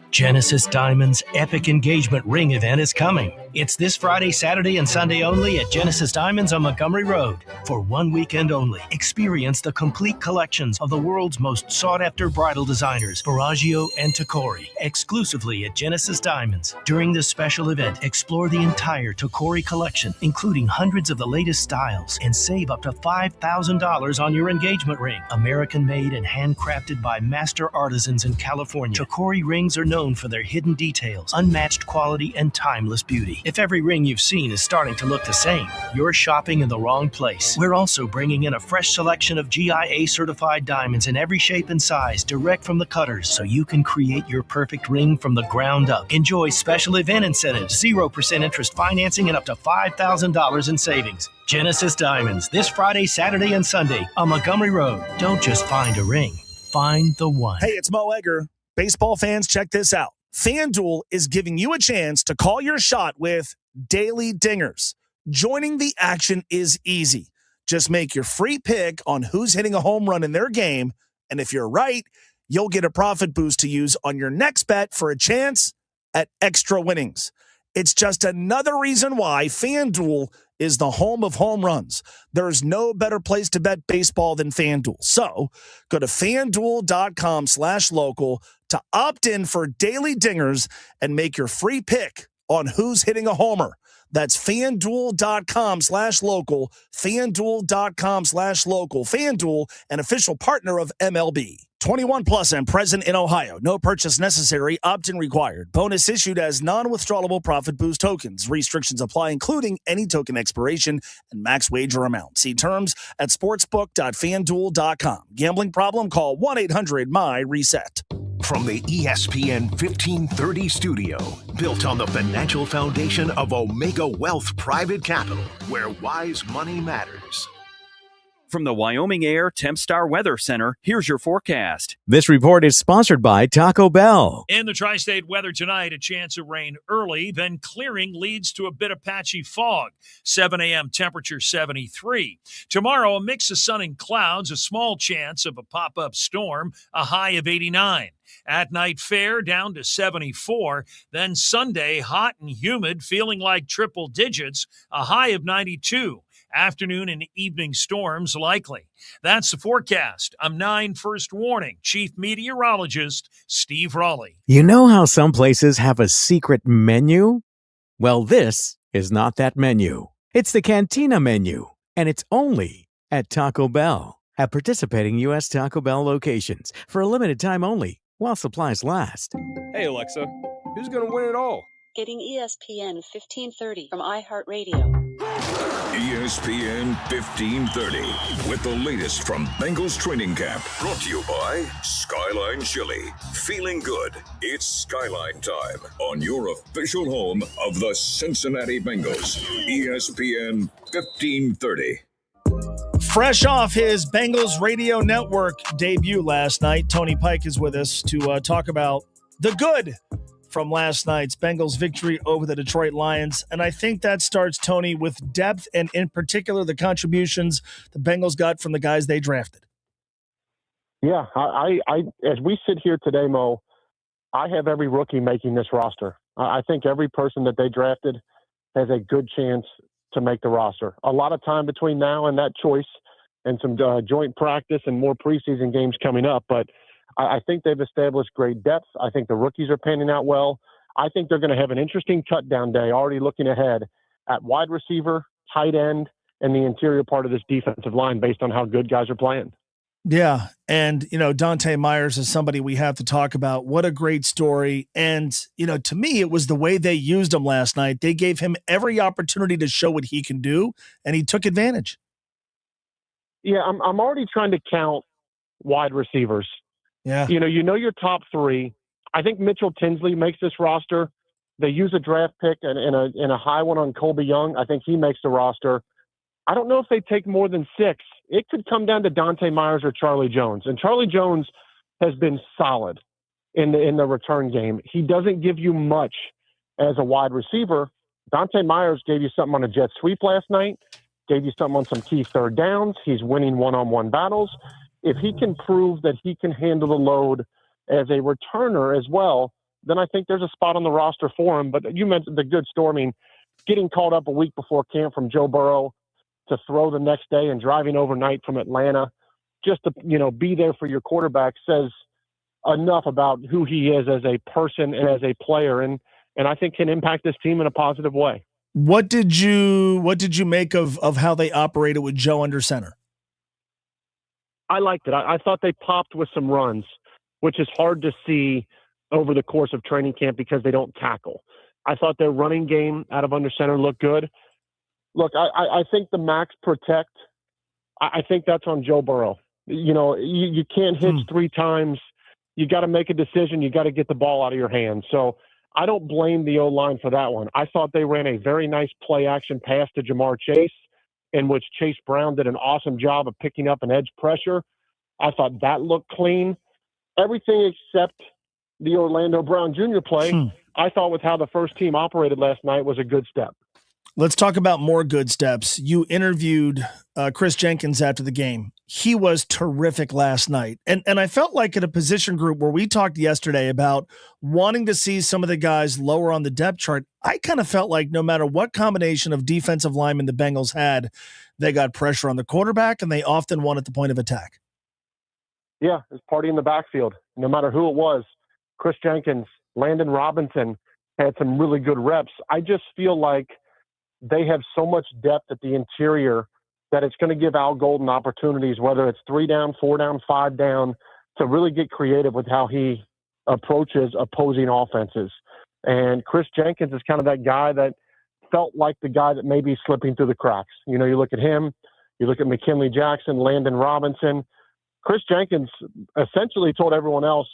Genesis Diamonds' epic engagement ring event is coming. It's this Friday, Saturday, and Sunday only at Genesis Diamonds on Montgomery Road. For one weekend only, experience the complete collections of the world's most sought-after bridal designers, Baraggio and Tacori, exclusively at Genesis Diamonds. During this special event, explore the entire Tacori collection, including hundreds of the latest styles, and save up to $5,000 on your engagement ring. American-made and handcrafted by master artisans in California, Tacori rings are known for their hidden details, unmatched quality, and timeless beauty. If every ring you've seen is starting to look the same, you're shopping in the wrong place. We're also bringing in a fresh selection of GIA-certified diamonds in every shape and size, direct from the cutters, so you can create your perfect ring from the ground up. Enjoy special event incentives, 0% interest financing, and up to $5,000 in savings. Genesis Diamonds, this Friday, Saturday, and Sunday on Montgomery Road. Don't just find a ring, find the one. Hey, it's Mo Egger. Baseball fans, check this out. FanDuel is giving you a chance to call your shot with Daily Dingers. Joining the action is easy. Just make your free pick on who's hitting a home run in their game, and if you're right, you'll get a profit boost to use on your next bet for a chance at extra winnings. It's just another reason why FanDuel is the home of home runs. There's no better place to bet baseball than FanDuel. So go to FanDuel.com/local to opt in for Daily Dingers and make your free pick on who's hitting a homer. That's FanDuel.com/local, FanDuel.com/local. FanDuel, an official partner of MLB. 21 plus and present in Ohio. No purchase necessary. Opt-in required. Bonus issued as non-withdrawable profit boost tokens. Restrictions apply, including any token expiration and max wager amount. See terms at sportsbook.fanduel.com. Gambling problem? Call 1-800-MY-RESET. From the ESPN 1530 studio, built on the financial foundation of Omega Wealth Private Capital, where wise money matters. From the Wyoming Air Tempstar Weather Center, here's your forecast. This report is sponsored by Taco Bell. In the tri-state weather tonight, a chance of rain early, then clearing leads to a bit of patchy fog. 7 a.m. temperature 73. Tomorrow, a mix of sun and clouds, a small chance of a pop-up storm, a high of 89. At night, fair down to 74. Then Sunday, hot and humid, feeling like triple digits, a high of 92. Afternoon and evening storms likely. That's the forecast. I'm 9 First Warning Chief Meteorologist Steve Raleigh. You know how some places have a secret menu? Well, this is not that menu. It's the Cantina menu, and it's only at Taco Bell. At participating U.S. Taco Bell locations for a limited time only, while supplies last. Hey, Alexa, who's going to win it all? Getting ESPN 1530 from iHeartRadio. ESPN 1530 with the latest from Bengals training camp. Brought to you by Skyline Chili. Feeling good. It's Skyline time on your official home of the Cincinnati Bengals. ESPN 1530. Fresh off his Bengals radio network debut last night, Tony Pike is with us to talk about the good from last night's Bengals victory over the Detroit Lions. And I think that starts, Tony, with depth and in particular the contributions the Bengals got from the guys they drafted. Yeah, I as we sit here today, Mo, I have every rookie making this roster. I think every person that they drafted has a good chance to make the roster. A lot of time between now and that choice and some joint practice and more preseason games coming up. But I think they've established great depth. I think the rookies are panning out well. I think they're going to have an interesting cut-down day already looking ahead at wide receiver, tight end, and the interior part of this defensive line based on how good guys are playing. Yeah, and, Dante Myers is somebody we have to talk about. What a great story. And, to me, it was the way they used him last night. They gave him every opportunity to show what he can do, and he took advantage. Yeah, I'm already trying to count wide receivers. Yeah. Your top three. I think Mitchell Tinsley makes this roster. They use a draft pick and a high one on Colby Young. I think he makes the roster. I don't know if they take more than 6. It could come down to Dante Myers or Charlie Jones. And Charlie Jones has been solid in the return game. He doesn't give you much as a wide receiver. Dante Myers gave you something on a jet sweep last night, gave you something on some key third downs. He's winning one-on-one battles. If he can prove that he can handle the load as a returner as well, then I think there's a spot on the roster for him. But you mentioned the good story. I mean, getting called up a week before camp from Joe Burrow to throw the next day and driving overnight from Atlanta just to, be there for your quarterback says enough about who he is as a person and as a player. And I think can impact this team in a positive way. What did you make of how they operated with Joe under center? I liked it. I thought they popped with some runs, which is hard to see over the course of training camp because they don't tackle. I thought their running game out of under center looked good. Look, I think the max protect, I think that's on Joe Burrow. You can't hitch 3 times. You got to make a decision. You got to get the ball out of your hands. So I don't blame the O-line for that one. I thought they ran a very nice play-action pass to Jamar Chase, in which Chase Brown did an awesome job of picking up an edge pressure. I thought that looked clean. Everything except the Orlando Brown Jr. play, I thought with how the first team operated last night was a good step. Let's talk about more good steps. You interviewed Chris Jenkins after the game. He was terrific last night. And I felt like in a position group where we talked yesterday about wanting to see some of the guys lower on the depth chart, I kind of felt like no matter what combination of defensive linemen the Bengals had, they got pressure on the quarterback and they often won at the point of attack. Yeah, it's party in the backfield. No matter who it was, Chris Jenkins, Landon Robinson had some really good reps. I just feel like they have so much depth at the interior that it's going to give Al Golden opportunities, whether it's 3 down, 4 down, 5 down, to really get creative with how he approaches opposing offenses. And Chris Jenkins is kind of that guy that felt like the guy that may be slipping through the cracks. You look at him, you look at McKinley Jackson, Landon Robinson. Chris Jenkins essentially told everyone else,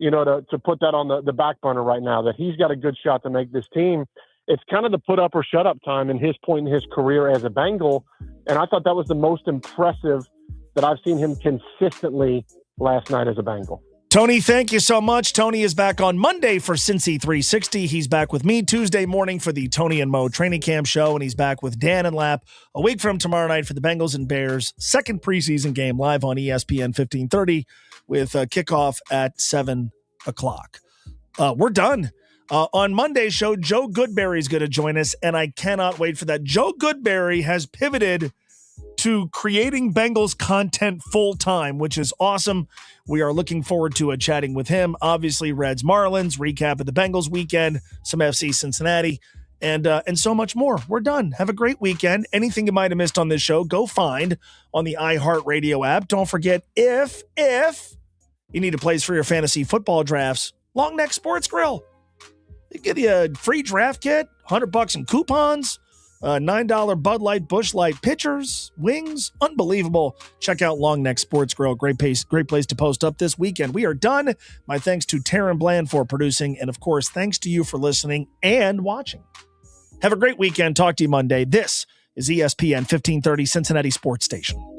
to put that on the back burner right now, that he's got a good shot to make this team. It's kind of the put up or shut up time in his point in his career as a Bengal. And I thought that was the most impressive that I've seen him consistently last night as a Bengal. Tony, thank you so much. Tony is back on Monday for Cincy 360. He's back with me Tuesday morning for the Tony and Mo training camp show, and he's back with Dan and Lap a week from tomorrow night for the Bengals and Bears second preseason game live on ESPN 1530 with kickoff at 7 o'clock. We're done. On Monday's show, Joe Goodberry is going to join us, and I cannot wait for that. Joe Goodberry has pivoted to creating Bengals content full-time, which is awesome. We are looking forward to chatting with him. Obviously, Reds Marlins, recap of the Bengals weekend, some FC Cincinnati, and so much more. We're done. Have a great weekend. Anything you might have missed on this show, go find on the iHeartRadio app. Don't forget, if you need a place for your fantasy football drafts, Long Neck Sports Grill. They give you a free draft kit, $100 in coupons, $9 Bud Light, Busch Light pitchers, wings. Unbelievable. Check out Long Neck Sports Grill. Great place to post up this weekend. We are done. My thanks to Taryn Bland for producing. And, of course, thanks to you for listening and watching. Have a great weekend. Talk to you Monday. This is ESPN 1530 Cincinnati Sports Station.